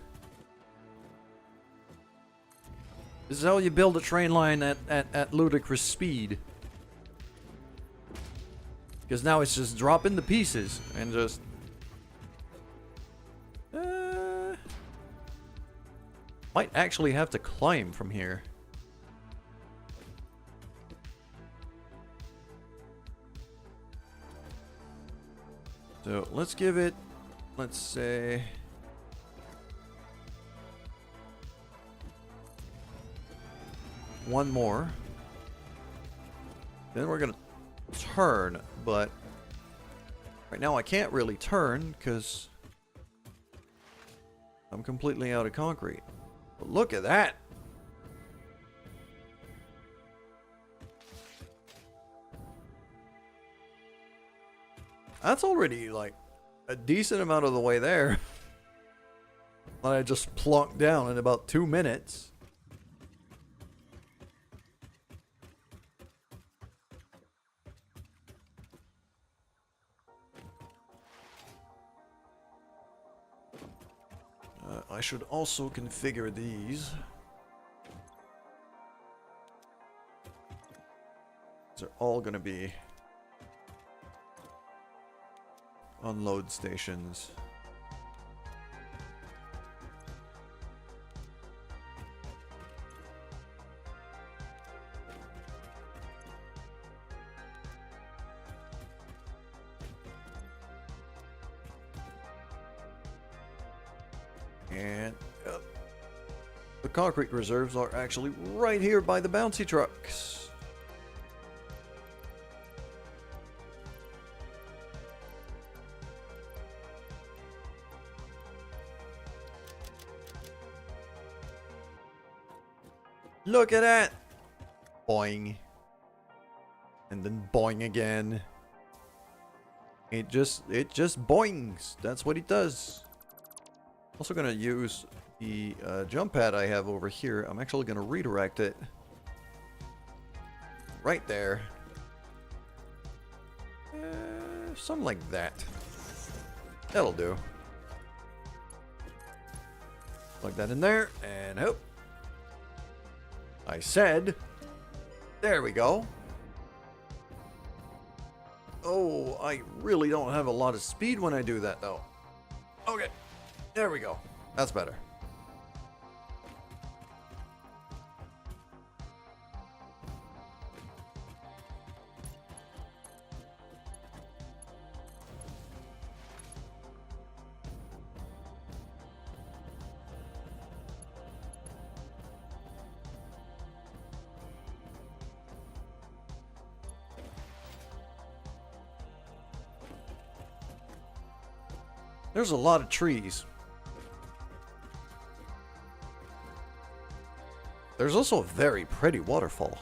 This is how you build a train line at ludicrous speed. Because now it's just dropping the pieces and just... Might actually have to climb from here. So let's give it, let's say, one more. Then we're gonna turn, but right now I can't really turn because I'm completely out of concrete. But look at that! That's already like a decent amount of the way there. That I just plunked down in about 2 minutes. I should also configure these. They're all gonna be unload stations. And the concrete reserves are actually right here by the bouncy trucks. Look at that! Boing. And then boing again. It just boings. That's what it does. Also gonna use the jump pad I have over here. I'm actually gonna redirect it right there. Something like that. That'll do. Plug that in there, and hope. I said, there we go. Oh, I really don't have a lot of speed when I do that though. Okay. There we go. That's better. There's a lot of trees. There's also a very pretty waterfall.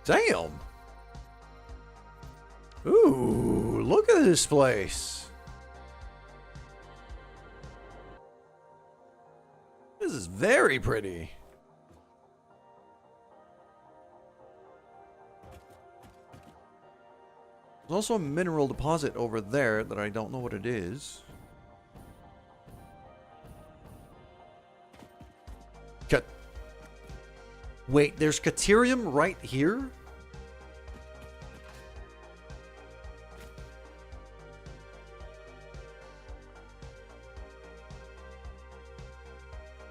Damn! Ooh, look at this place. This is very pretty. There's also a mineral deposit over there that I don't know what it is. Wait, there's Caterium right here?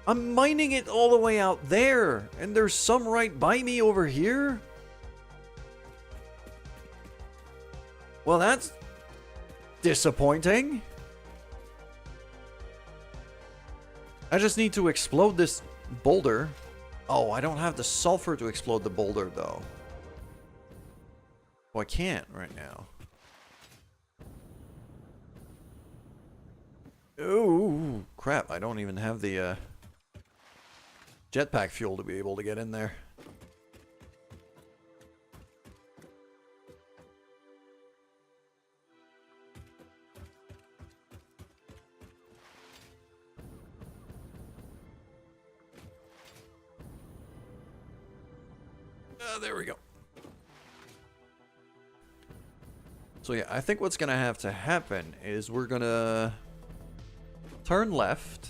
I'm mining it all the way out there, and there's some right by me over here? Well, that's disappointing. I just need to explode this boulder. Oh, I don't have the sulfur to explode the boulder, though. Oh, I can't right now. Ooh, crap. I don't even have the jetpack fuel to be able to get in there. There we go. So yeah, I think what's gonna have to happen is we're gonna turn left,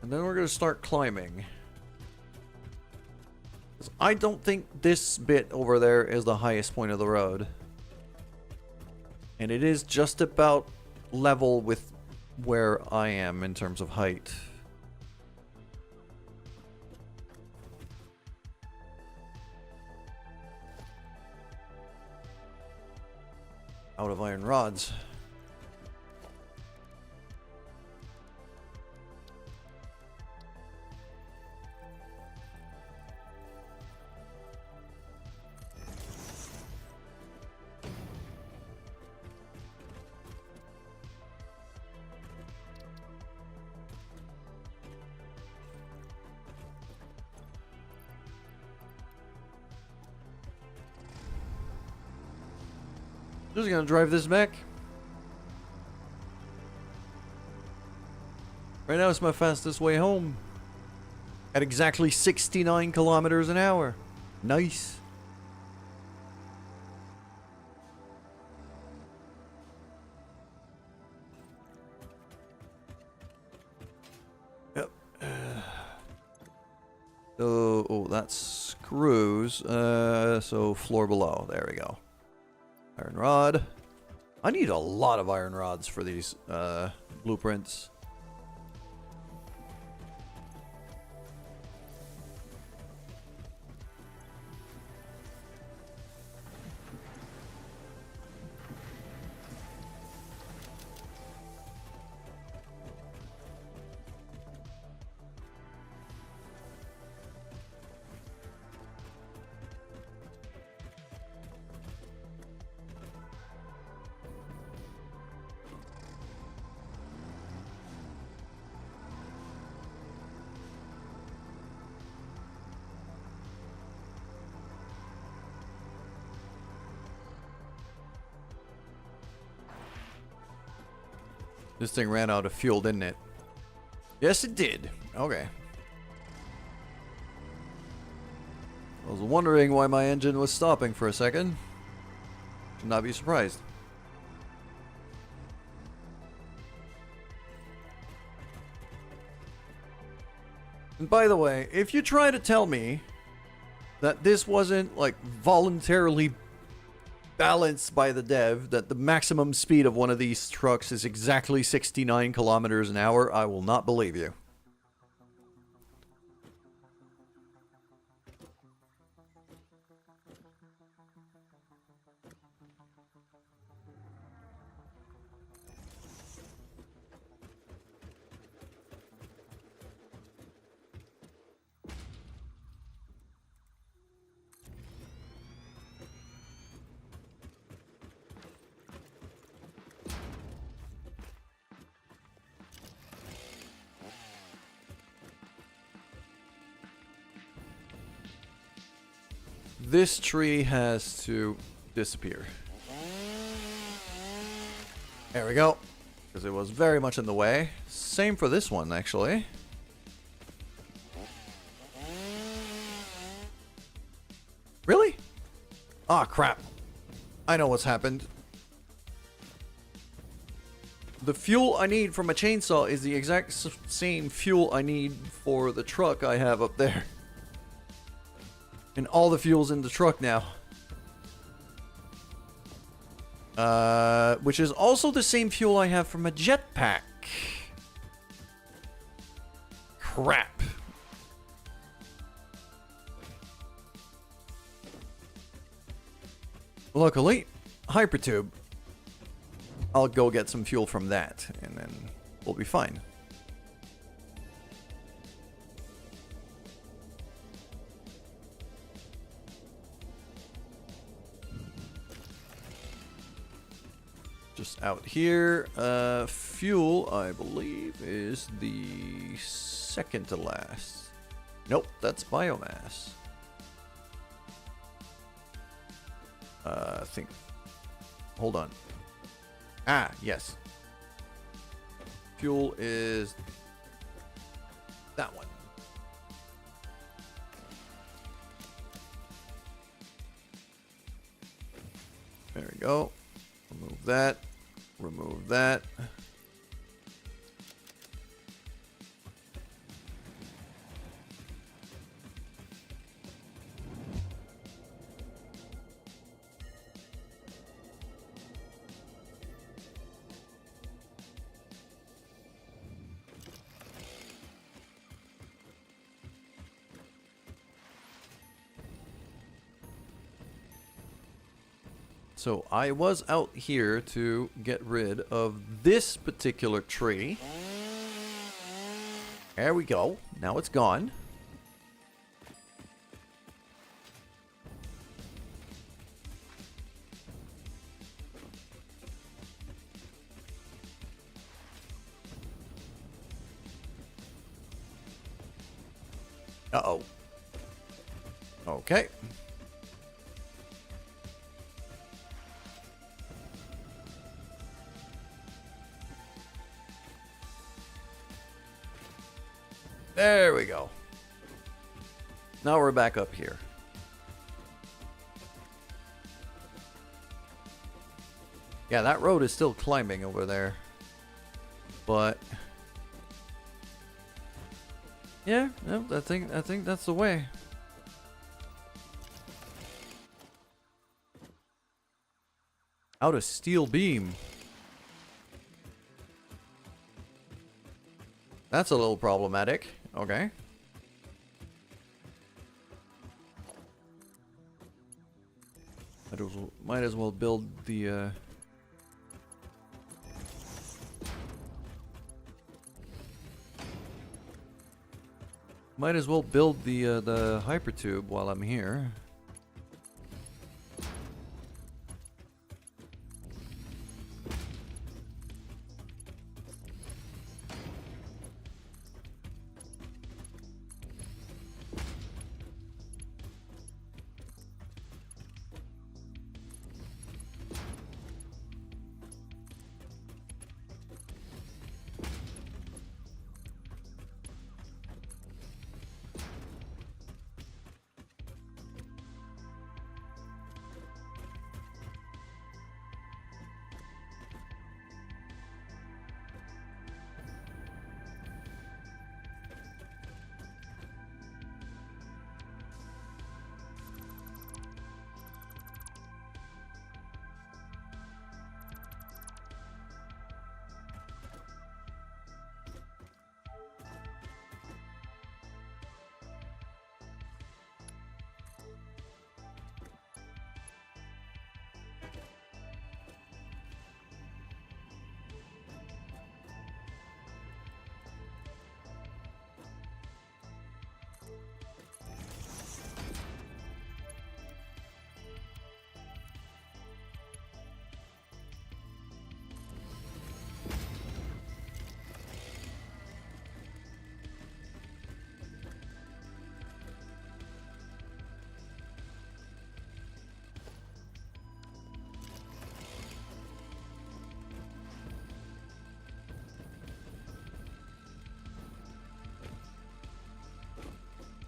and then we're gonna start climbing. 'Cause I don't think this bit over there is the highest point of the road, and it is just about level with where I am in terms of height. Out of iron rods. Just gonna drive this back. Right now it's my fastest way home. At exactly 69 kilometers an hour. Nice. Yep. So, oh, that's screws. So floor below. There we go. Iron rod. I need a lot of iron rods for these blueprints. This thing ran out of fuel, didn't it? Yes, it did. Okay. I was wondering why my engine was stopping for a second. Should not be surprised. And by the way, if you try to tell me that this wasn't like voluntarily balanced by the dev, that the maximum speed of one of these trucks is exactly 69 kilometers an hour, I will not believe you. This tree has to disappear. There we go. Because it was very much in the way. Same for this one, actually. Really? Ah, crap. I know what's happened. The fuel I need from a chainsaw is the exact same fuel I need for the truck I have up there. And all the fuel's in the truck now. Which is also the same fuel I have from a jetpack. Crap. Luckily, Hypertube. I'll go get some fuel from that, and then we'll be fine. Just out here, fuel, I believe, is the second to last. Nope, that's biomass. I think, hold on. Ah, yes. Fuel is that one. There we go. Remove that. Remove that. So I was out here to get rid of this particular tree. There we go. Now it's gone. Uh-oh. Okay. There we go. Now we're back up here. Yeah, that road is still climbing over there. But yeah, no, I think that's the way. Out of steel beam. That's a little problematic. Okay. Might as well build the might as well build the hypertube while I'm here.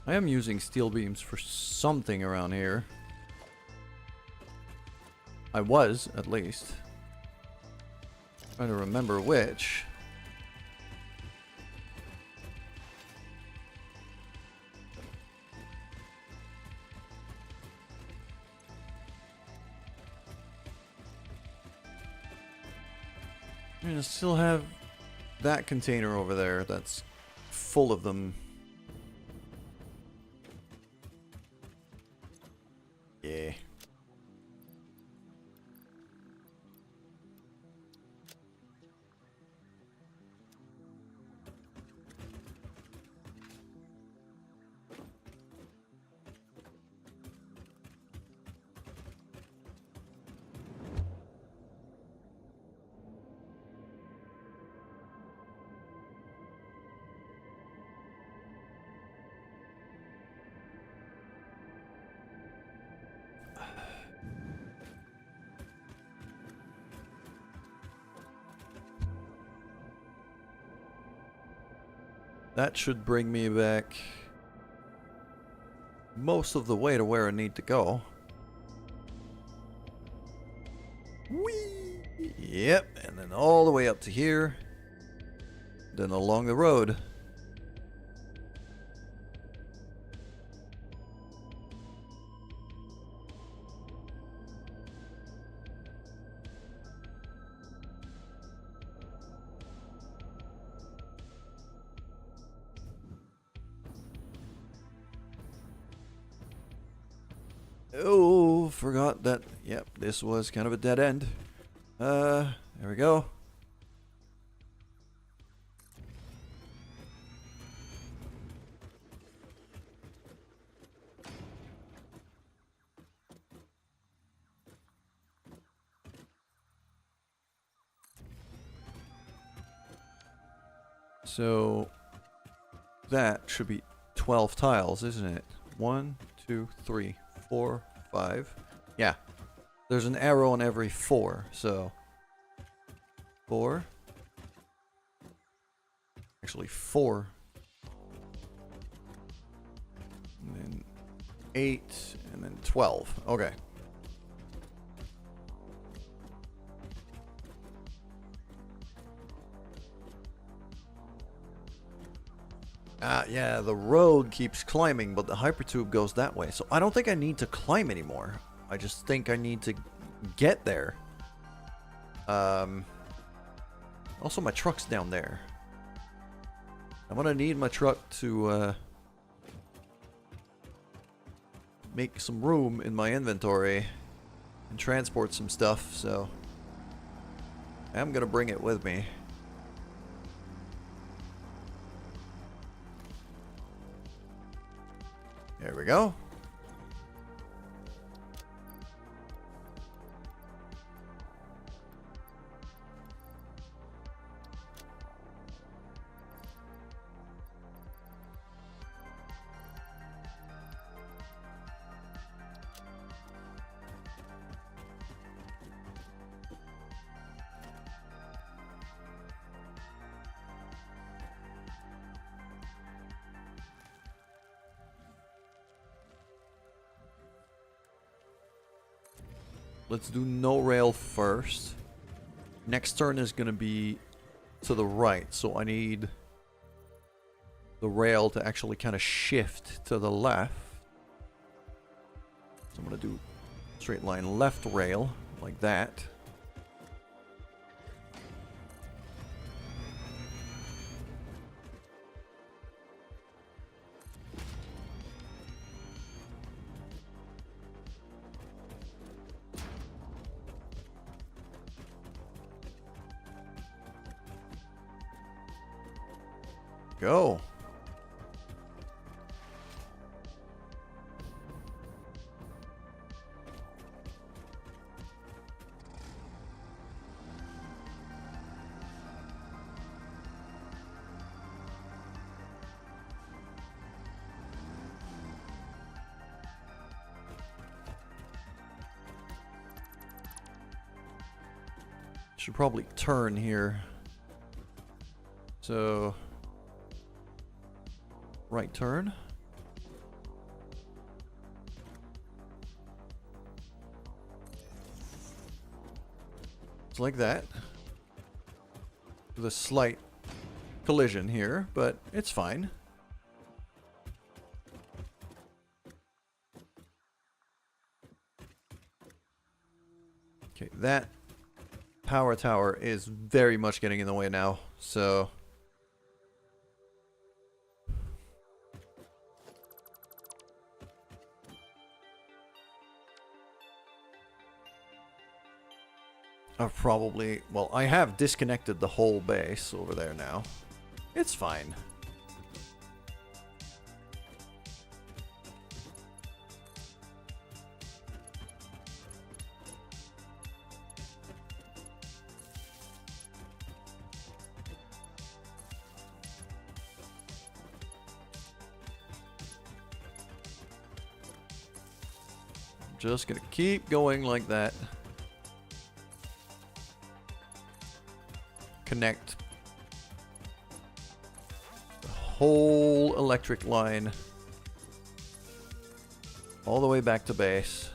I am using steel beams for something around here. I was, at least. Trying to remember which. I still have that container over there that's full of them. Yeah. That should bring me back most of the way to where I need to go. Whee! Yep, and then all the way up to here. Then along the road. Oh, forgot that. Yep, this was kind of a dead end. There we go. So that should be 12 tiles, isn't it? 1, 2, 3, 4, 5. Yeah. There's an arrow on every 4, so 4. Actually 4. And then 8 and then 12. Okay. Yeah, the road keeps climbing, but the hypertube goes that way. So I don't think I need to climb anymore. I just think I need to get there. Also, my truck's down there. I'm gonna need my truck to make some room in my inventory and transport some stuff, so I'm gonna bring it with me. There we go. Let's do no rail first. Next turn is going to be to the right, so I need the rail to actually kind of shift to the left. So I'm going to do straight line left rail, like that. Go. Should probably turn here. So right turn. It's like that. With a slight collision here, but it's fine. Okay, that power tower is very much getting in the way now, so I've probably, well, I have disconnected the whole base over there now. It's fine. Just gonna keep going like that. Connect the whole electric line all the way back to base.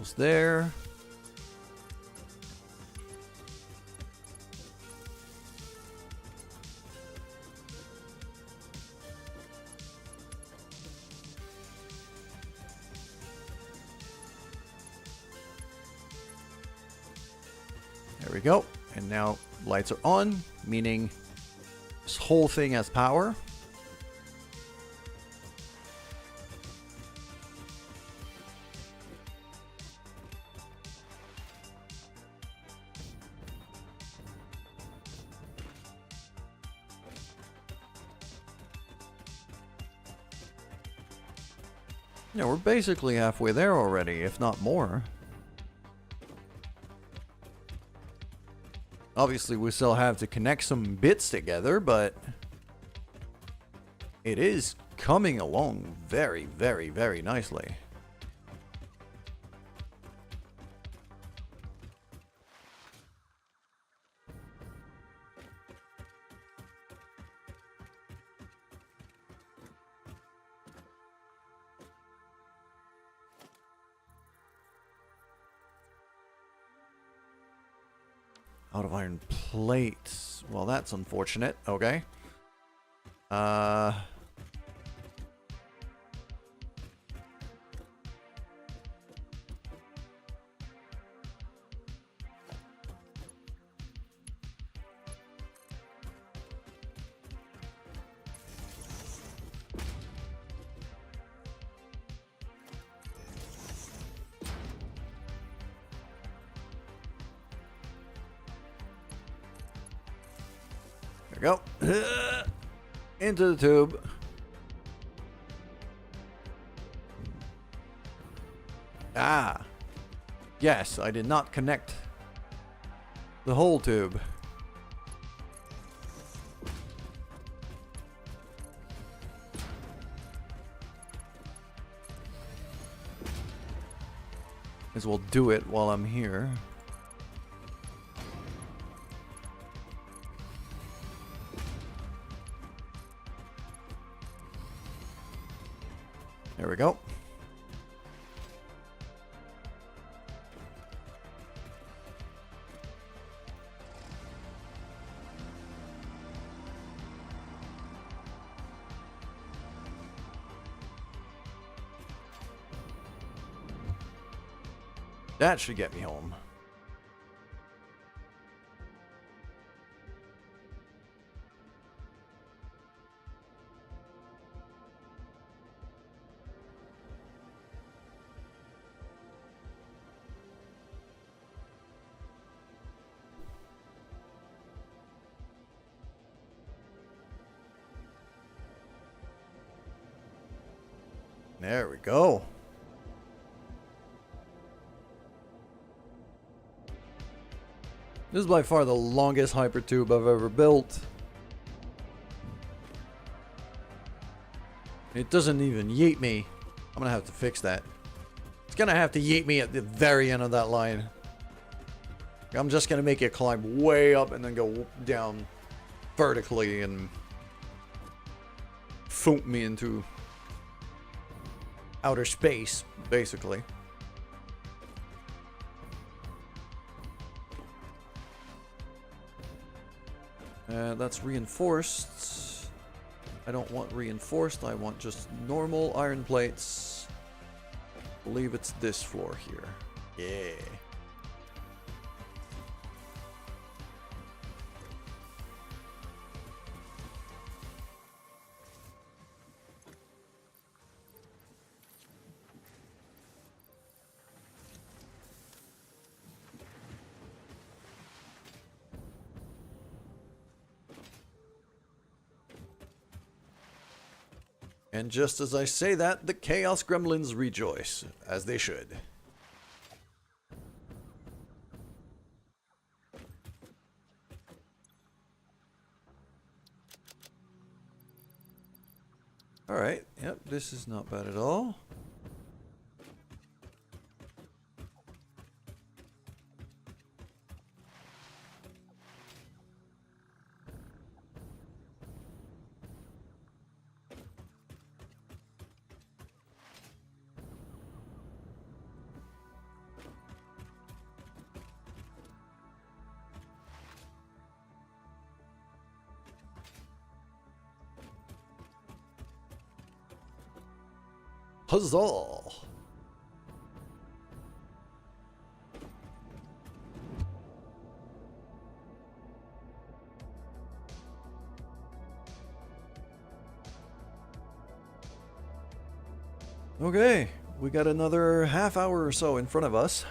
Almost there. There we go. And now lights are on, meaning this whole thing has power. Yeah, we're basically halfway there already, if not more. Obviously, we still have to connect some bits together, but it is coming along very, very, very nicely. Out of iron plates. Well, that's unfortunate. Okay. There we go. Into the tube. Ah. Yes, I did not connect the whole tube. As well do it while I'm here. There we go. That should get me home. There we go. This is by far the longest hypertube I've ever built. It doesn't even yeet me. I'm gonna have to fix that. It's gonna have to yeet me at the very end of that line. I'm just gonna make it climb way up and then go down vertically and foom me into outer space, basically. That's reinforced. I don't want reinforced, I want just normal iron plates. I believe it's this floor here. Yeah. And just as I say that, the Chaos Gremlins rejoice, as they should. Alright, yep, this is not bad at all. Huzzah! Okay, we got another half hour or so in front of us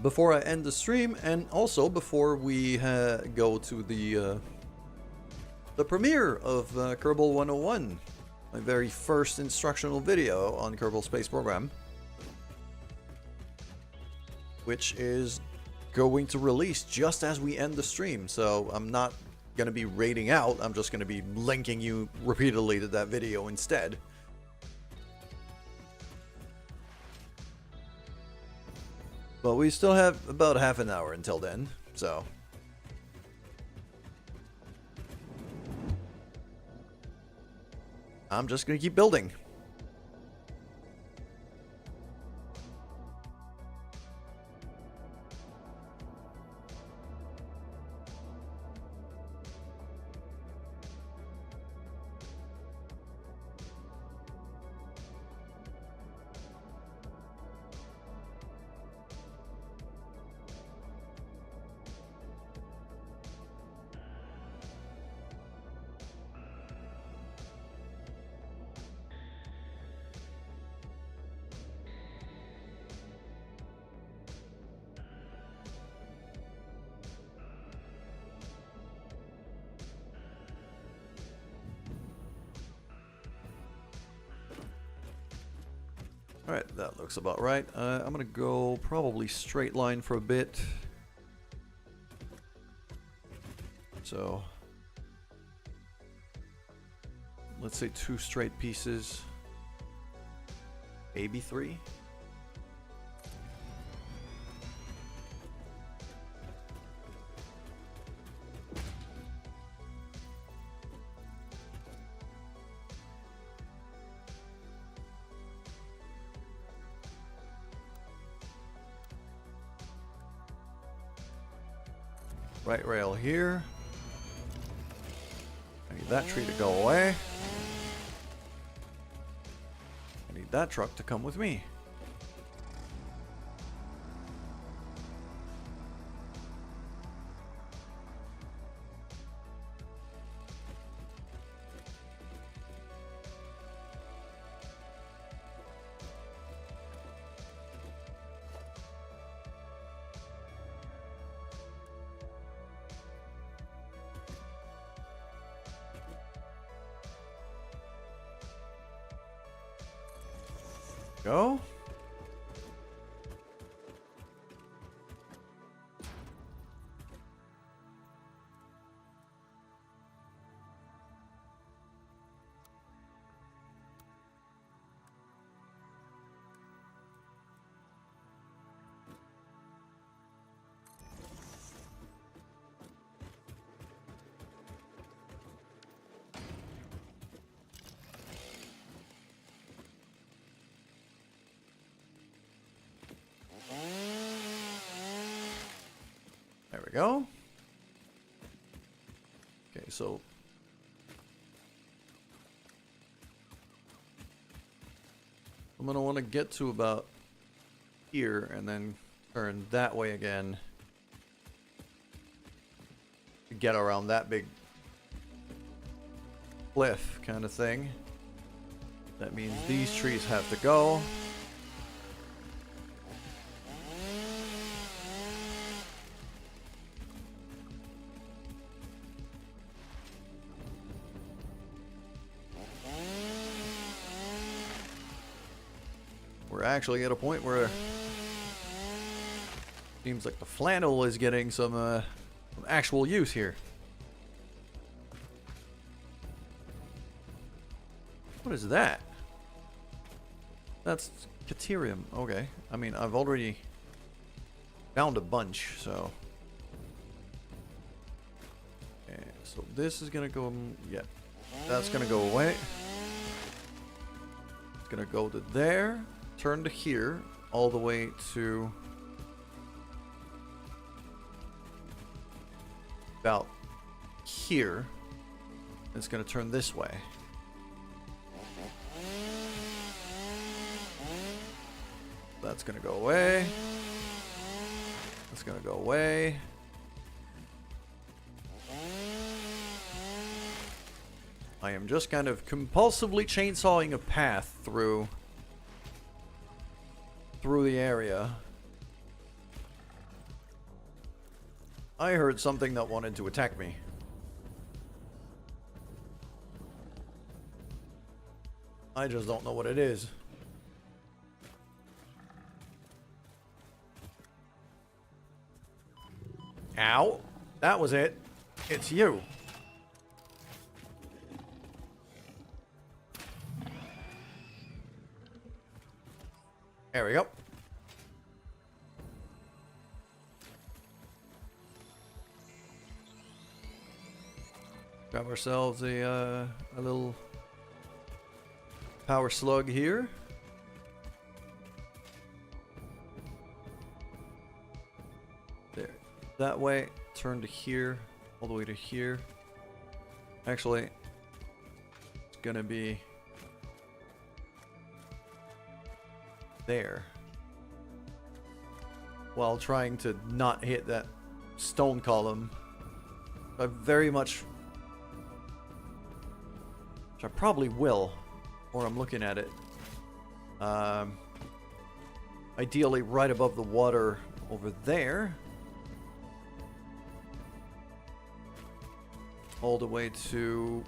before I end the stream, and also before we go to the premiere of Kerbal 101, my very first instructional video on Kerbal Space Program, which is going to release just as we end the stream. So I'm not going to be raiding out, I'm just going to be linking you repeatedly to that video instead. But we still have about half an hour until then, so I'm just going to keep building. Alright, that looks about right. I'm gonna go probably straight line for a bit. So, let's say 2 straight pieces. Maybe 3. Right rail here. I need that tree to go away. I need that truck to come with me. Go. There we go. Okay, so I'm gonna want to get to about here and then turn that way again to get around that big cliff kind of thing. That means these trees have to go. We're actually at a point where it seems like the flannel is getting some actual use here. What is that? That's Caterium. Okay. I mean, I've already found a bunch, so. Okay, so this is gonna go. Yeah, that's gonna go away. It's gonna go to there. Turn to here, all the way to about here. It's going to turn this way. That's gonna go away. That's gonna go away. I am just kind of compulsively chainsawing a path through the area. I heard something that wanted to attack me. I just don't know what it is. Ow. That was it. It's you. There we go. Grab ourselves a little power slug here. There. That way. Turn to here. All the way to here. Actually, it's gonna be there. While trying to not hit that stone column. I very much... Which I probably will. Or I'm looking at it. Ideally right above the water over there. All the way to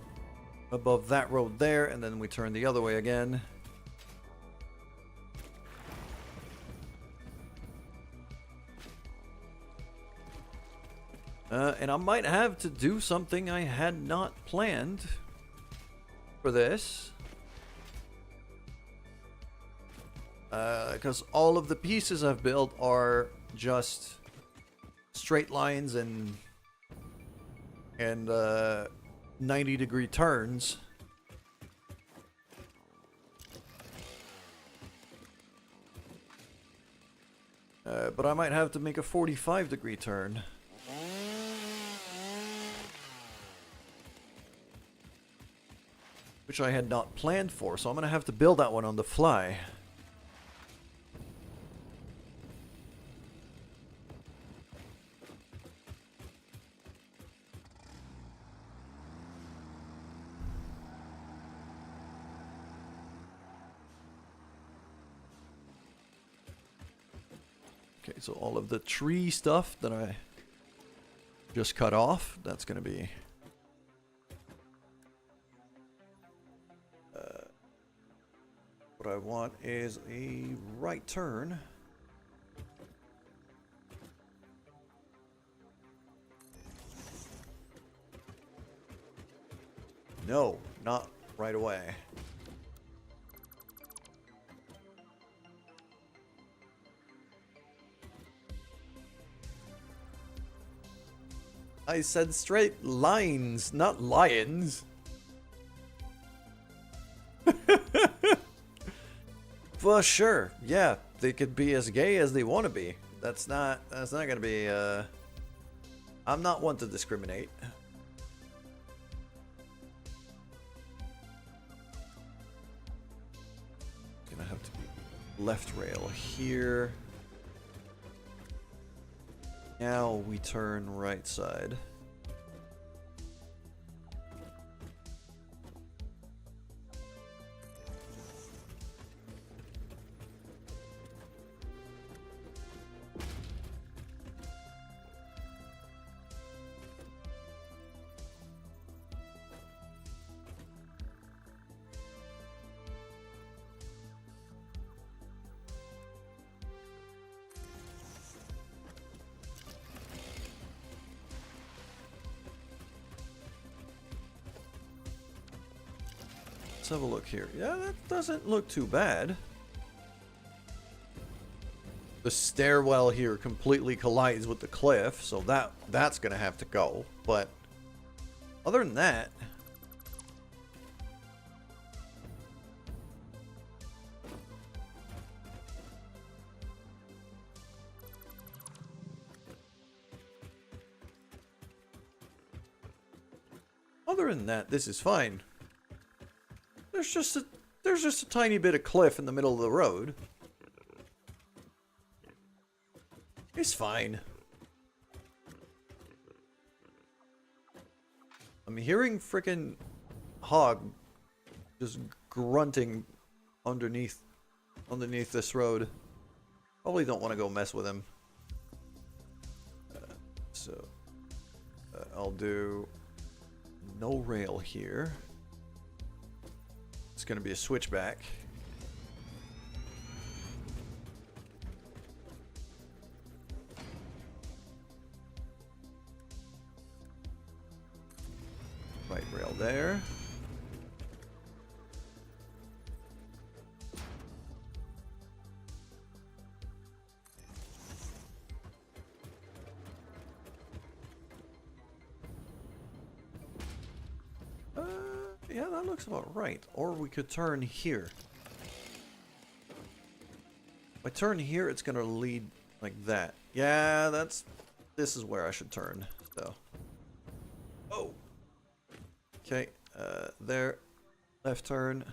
above that road there, and then we turn the other way again. And I might have to do something I had not planned for this. Because all of the pieces I've built are just straight lines and 90-degree turns. But I might have to make a 45-degree turn. Which I had not planned for, so I'm going to have to build that one on the fly. Okay, so all of the tree stuff that I just cut off, that's going to be... what I want is a right turn. No, not right away. I said straight lines, not lions. Well, sure. Yeah, they could be as gay as they want to be. That's not gonna be, I'm not one to discriminate. Gonna have to be left rail here. Now we turn right side. Let's have a look here. Yeah, that doesn't look too bad. The stairwell here completely collides with the cliff, so that's gonna have to go. But other than that, this is fine. There's just a tiny bit of cliff in the middle of the road. It's fine. I'm hearing frickin' Hog just grunting underneath this road. Probably don't want to go mess with him. So I'll do no rail here. It's going to be a switchback. Right rail there. Yeah, that looks about right. Or we could turn here. If I turn here, it's gonna lead like that. Yeah, this is where I should turn. So. Oh. Okay. There. Left turn.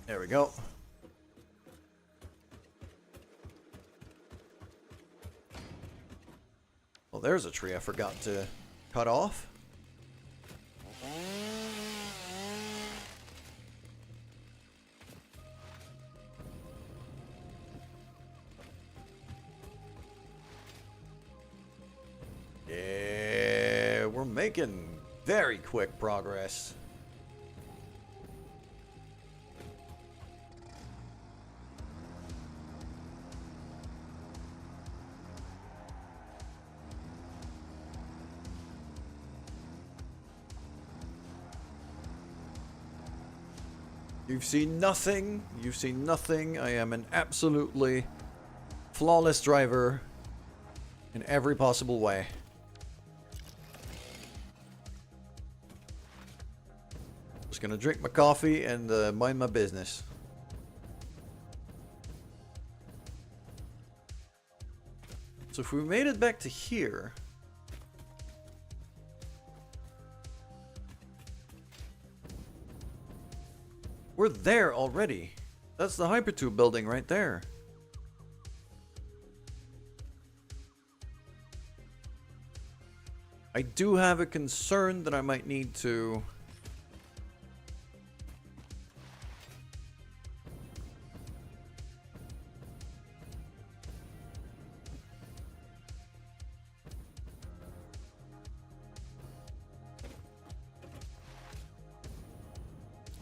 There we go. Well, there's a tree I forgot to cut off. Yeah, we're making very quick progress. You've seen nothing. You've seen nothing. I am an absolutely flawless driver in every possible way. Just gonna drink my coffee and mind my business. So if we made it back to here... We're there already. That's the Hypertube building right there. I do have a concern that I might need to...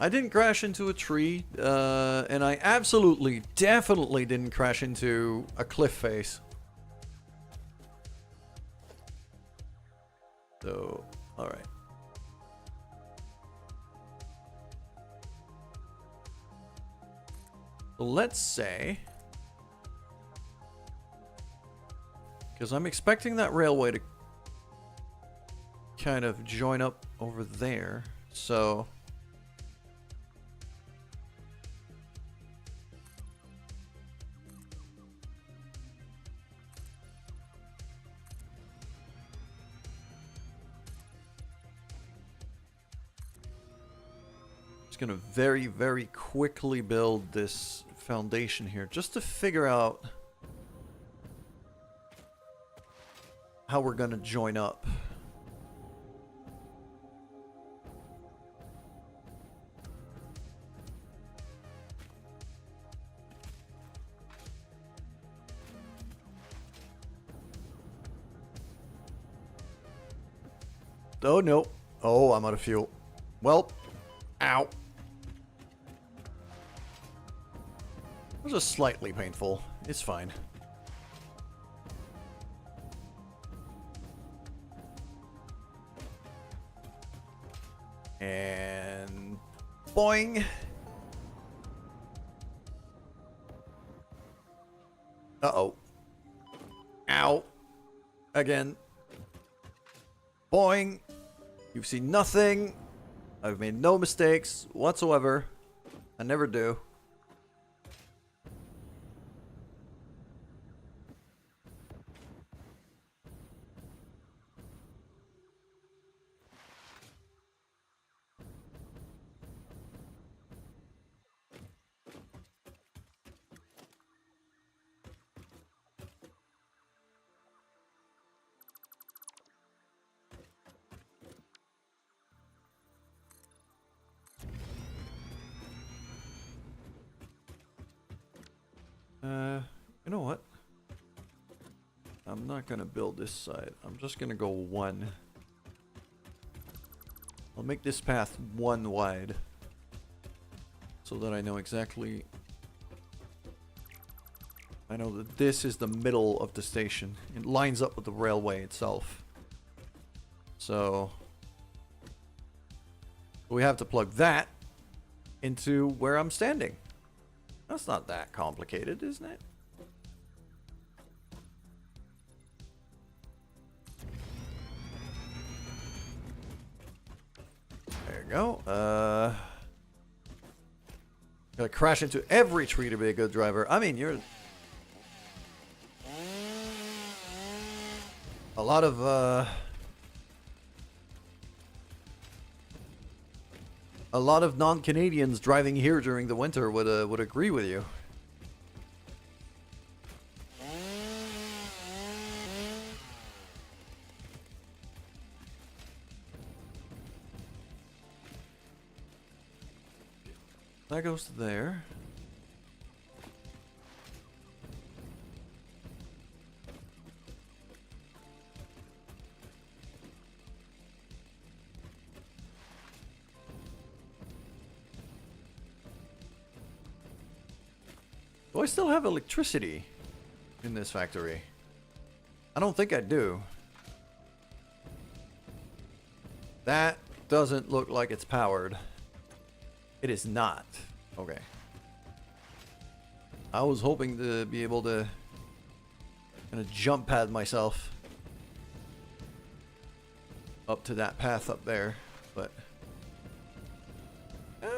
I didn't crash into a tree, and I absolutely, definitely didn't crash into a cliff face. So, alright. So let's say... Because I'm expecting that railway to kind of join up over there, so... Gonna very, very quickly build this foundation here just to figure out how we're gonna join up. Oh no. Oh, I'm out of fuel. Well, ow. It was just slightly painful. It's fine. And... boing! Uh-oh. Ow. Again. Boing! You've seen nothing. I've made no mistakes whatsoever. I never do. You know what? I'm not gonna build this side. I'm just gonna go one. I'll make this path one wide. So that I know exactly... I know that this is the middle of the station. It lines up with the railway itself. So... we have to plug that into where I'm standing. That's not that complicated, isn't it? There you go. Gotta crash into every tree to be a good driver. I mean, you're... a lot of non-Canadians driving here during the winter would agree with you. That goes to there. Do I still have electricity in this factory? I don't think I do. That doesn't look like it's powered. It is not. Okay. I was hoping to be able to kind of jump pad myself up to that path up there, but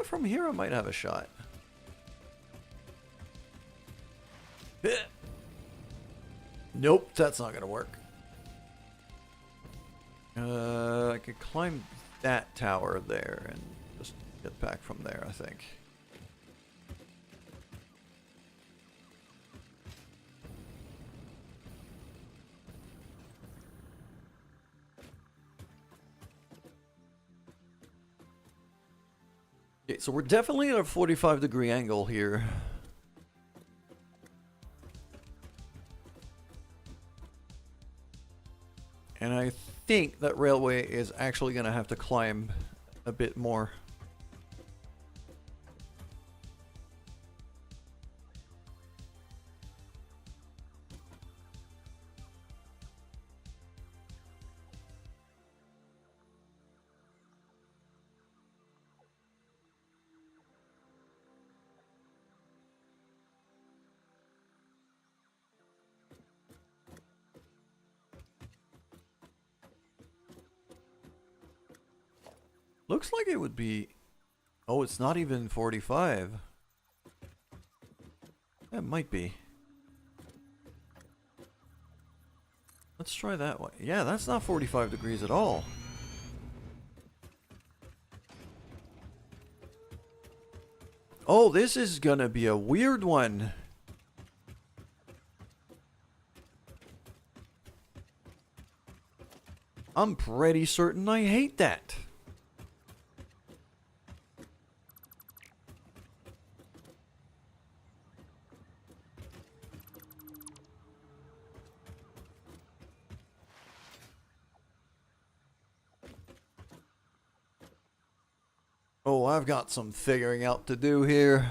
from here I might have a shot. Nope, that's not gonna work. I could climb that tower there and just get back from there, I think. Okay, so we're definitely at a 45-degree angle here. And I think that railway is actually going to have to climb a bit more. Looks like it would be... oh, it's not even 45. It might be. Let's try that way. Yeah, that's not 45 degrees at all. Oh, this is gonna be a weird one. I'm pretty certain I hate that. Oh, I've got some figuring out to do here.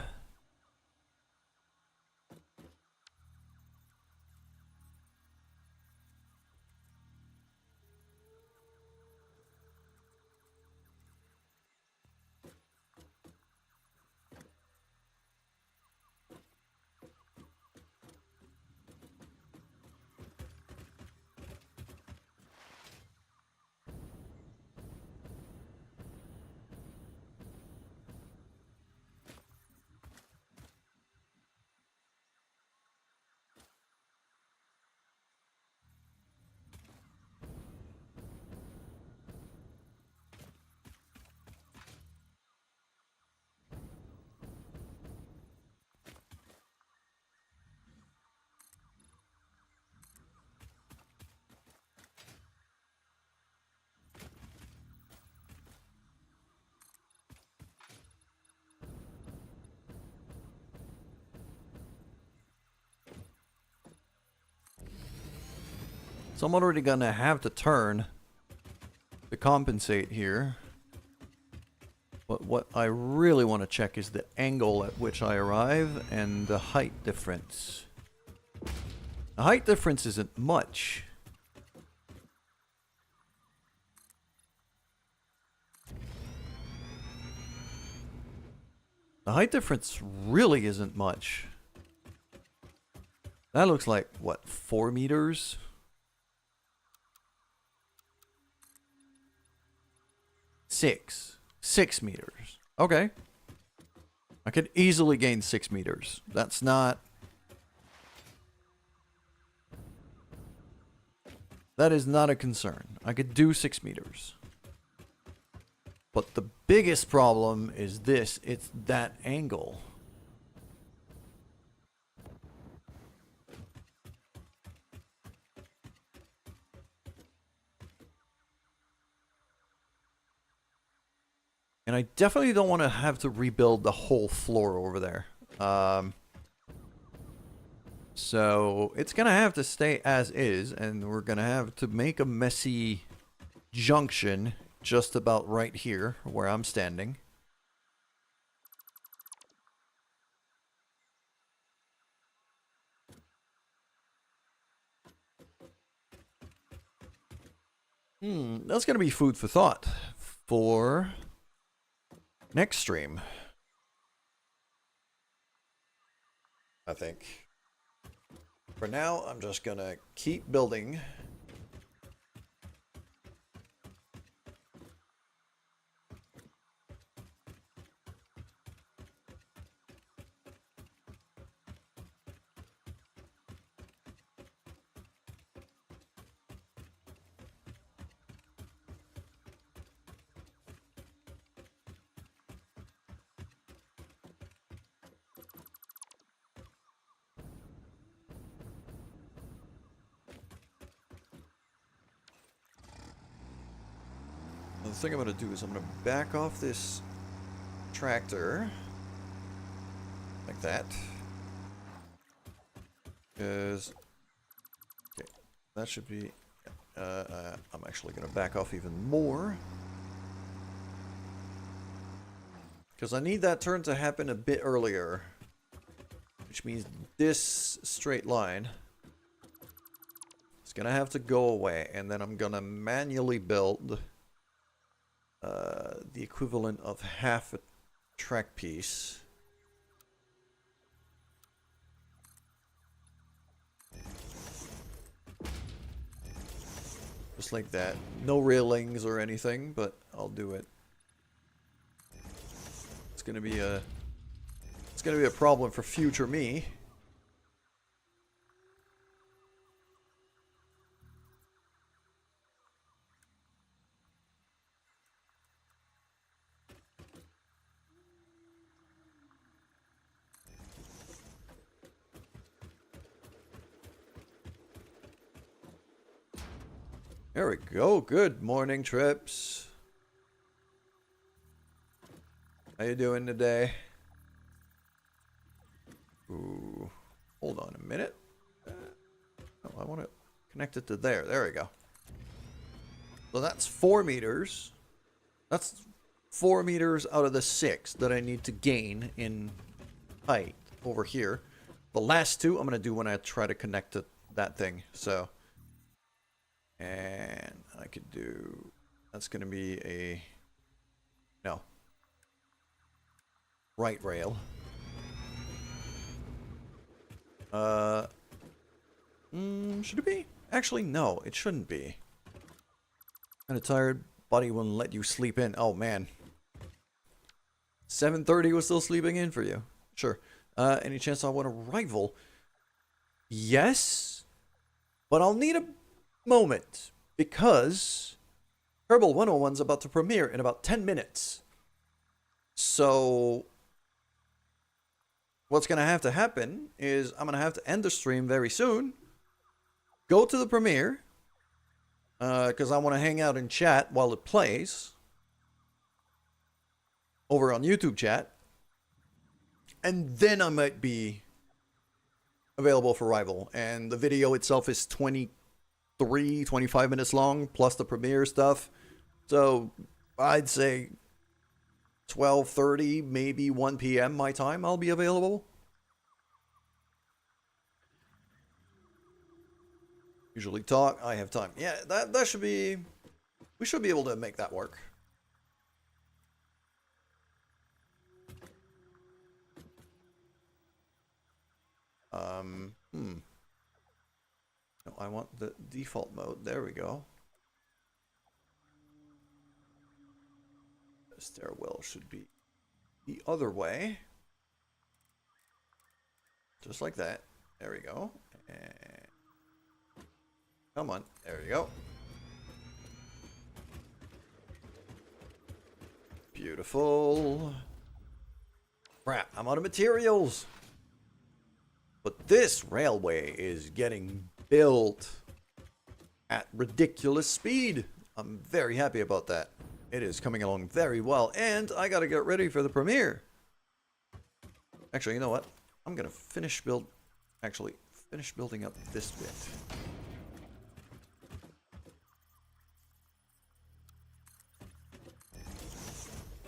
So I'm already gonna have to turn to compensate here. But what I really want to check is the angle at which I arrive and the height difference. The height difference isn't much. The height difference really isn't much. That looks like, what, 4 meters? Six meters. Okay. I could easily gain 6 meters. That's not... That is not a concern. I could do 6 meters. But the biggest problem is this. It's that angle. And I definitely don't want to have to rebuild the whole floor over there. So it's going to have to stay as is, and we're going to have to make a messy junction just about right here where I'm standing. That's going to be food for thought for next stream, I think. For now, I'm just gonna keep building. The thing I'm going to do is I'm going to back off this tractor like that, because okay, that should be I'm actually going to back off even more because I need that turn to happen a bit earlier, which means this straight line is going to have to go away, and then I'm going to manually build the equivalent of half a track piece. Just like that. No railings or anything, but I'll do it. It's gonna be a problem for future me. There we go. Good morning, Trips. How you doing today? Ooh, hold on a minute. Oh, I want to connect it to there. There we go. So that's 4 meters. That's 4 meters out of the 6 that I need to gain in height over here. The last 2 I'm going to do when I try to connect to that thing. So... and I could do, that's going to be a, no, right rail. Should it be? Actually, no, it shouldn't be. Kind of tired, body wouldn't let you sleep in. Oh, man. 7:30 was still sleeping in for you. Sure. Any chance I want to rival? Yes, but I'll need a moment, because Kerbal 101's about to premiere in about 10 minutes. So what's going to have to happen is I'm going to have to end the stream very soon, go to the premiere, because I want to hang out and chat while it plays over on YouTube chat, and then I might be available for rival. And the video itself is 20 25 minutes long, plus the premiere stuff. So I'd say 12:30, maybe 1 p.m. my time, I'll be available. Usually talk, I have time. Yeah, that should be... We should be able to make that work. No, I want the default mode. There we go. The stairwell should be the other way. Just like that. There we go. And come on. There we go. Beautiful. Crap, I'm out of materials. But this railway is getting built at ridiculous speed. I'm very happy about that. It is coming along very well, and I gotta get ready for the premiere. Actually, you know what? I'm gonna finish building up this bit.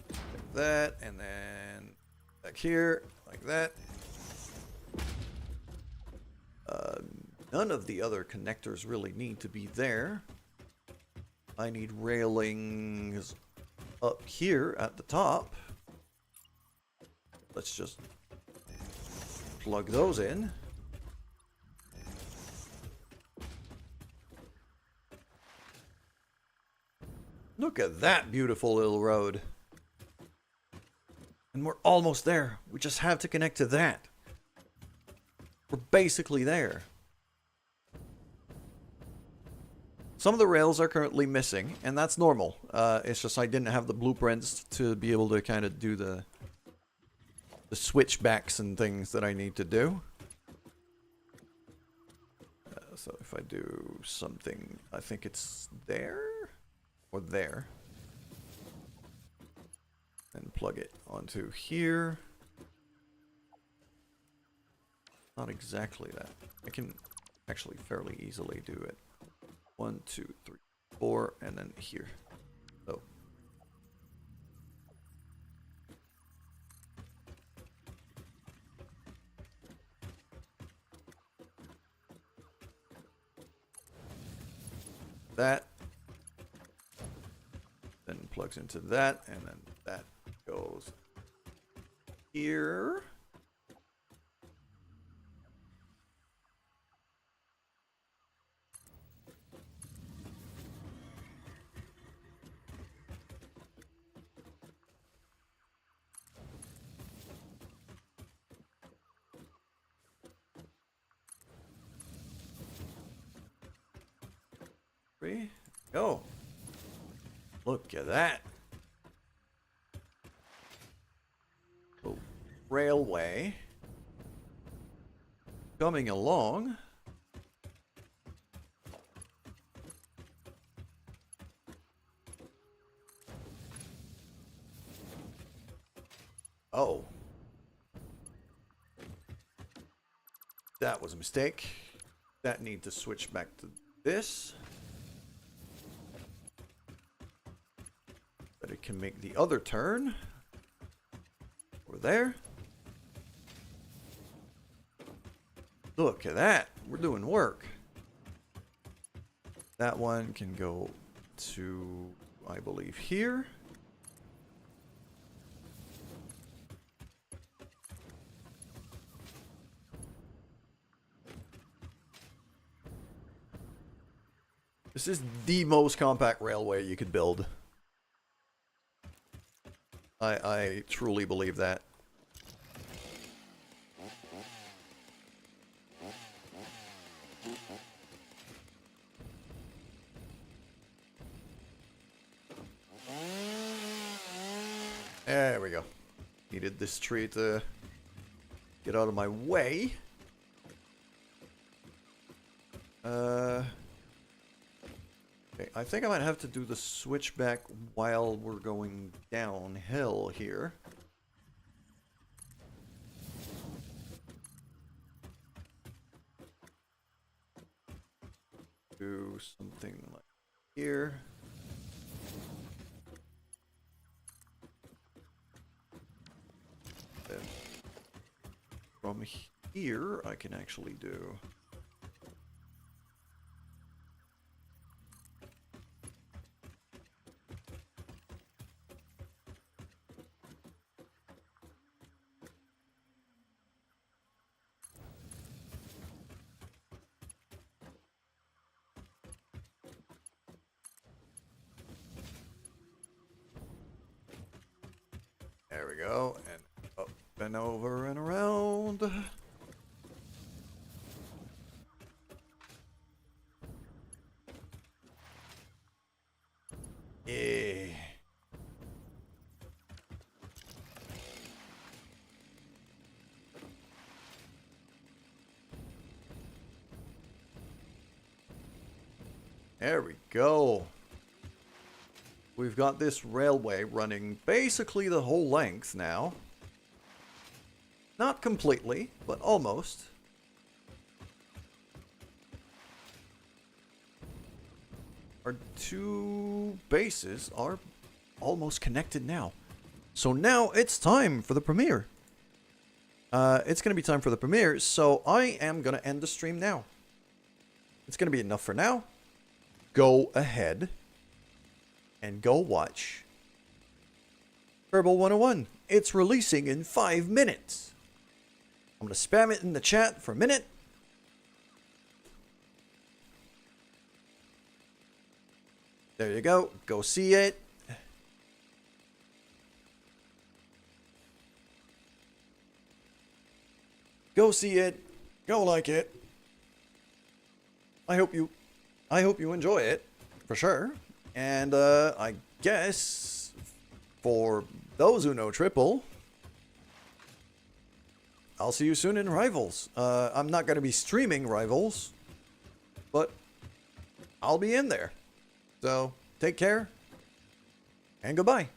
Like that, and then back here, like that. None of the other connectors really need to be there. I need railings up here at the top. Let's just plug those in. Look at that beautiful little road. And we're almost there. We just have to connect to that. We're basically there. Some of the rails are currently missing, and that's normal. It's just I didn't have the blueprints to be able to kind of do the switchbacks and things that I need to do. So if I do something, I think it's there or there. And plug it onto here. Not exactly that. I can actually fairly easily do it. 1, 2, 3, 4, and then here. So. That. Then plugs into that, and then that goes here. Go. Look at that. Oh, railway coming along. Oh. That was a mistake. That need to switch back to this. But it can make the other turn. Over there. Look at that. We're doing work. That one can go to, I believe, here. This is the most compact railway you could build. I truly believe that. There we go. Needed this tree to get out of my way. Okay, I think I might have to do the switchback while we're going downhill here. do something like here. Then from here, I can actually do. There we go, and up and over and around. Yeah. There we go. We've got this railway running basically the whole length now. Not completely, but almost. Our two bases are almost connected now. So now it's time for the premiere. It's going to be time for the premiere, so I am going to end the stream now. It's going to be enough for now. Go ahead and go watch Kerbal 101. It's releasing in 5 minutes. I'm going to spam it in the chat for a minute. There you go. Go see it. Go see it. Go like it. I hope you enjoy it for sure. And I guess for those who know Triple, I'll see you soon in Rivals. I'm not going to be streaming Rivals, but I'll be in there. So take care and goodbye.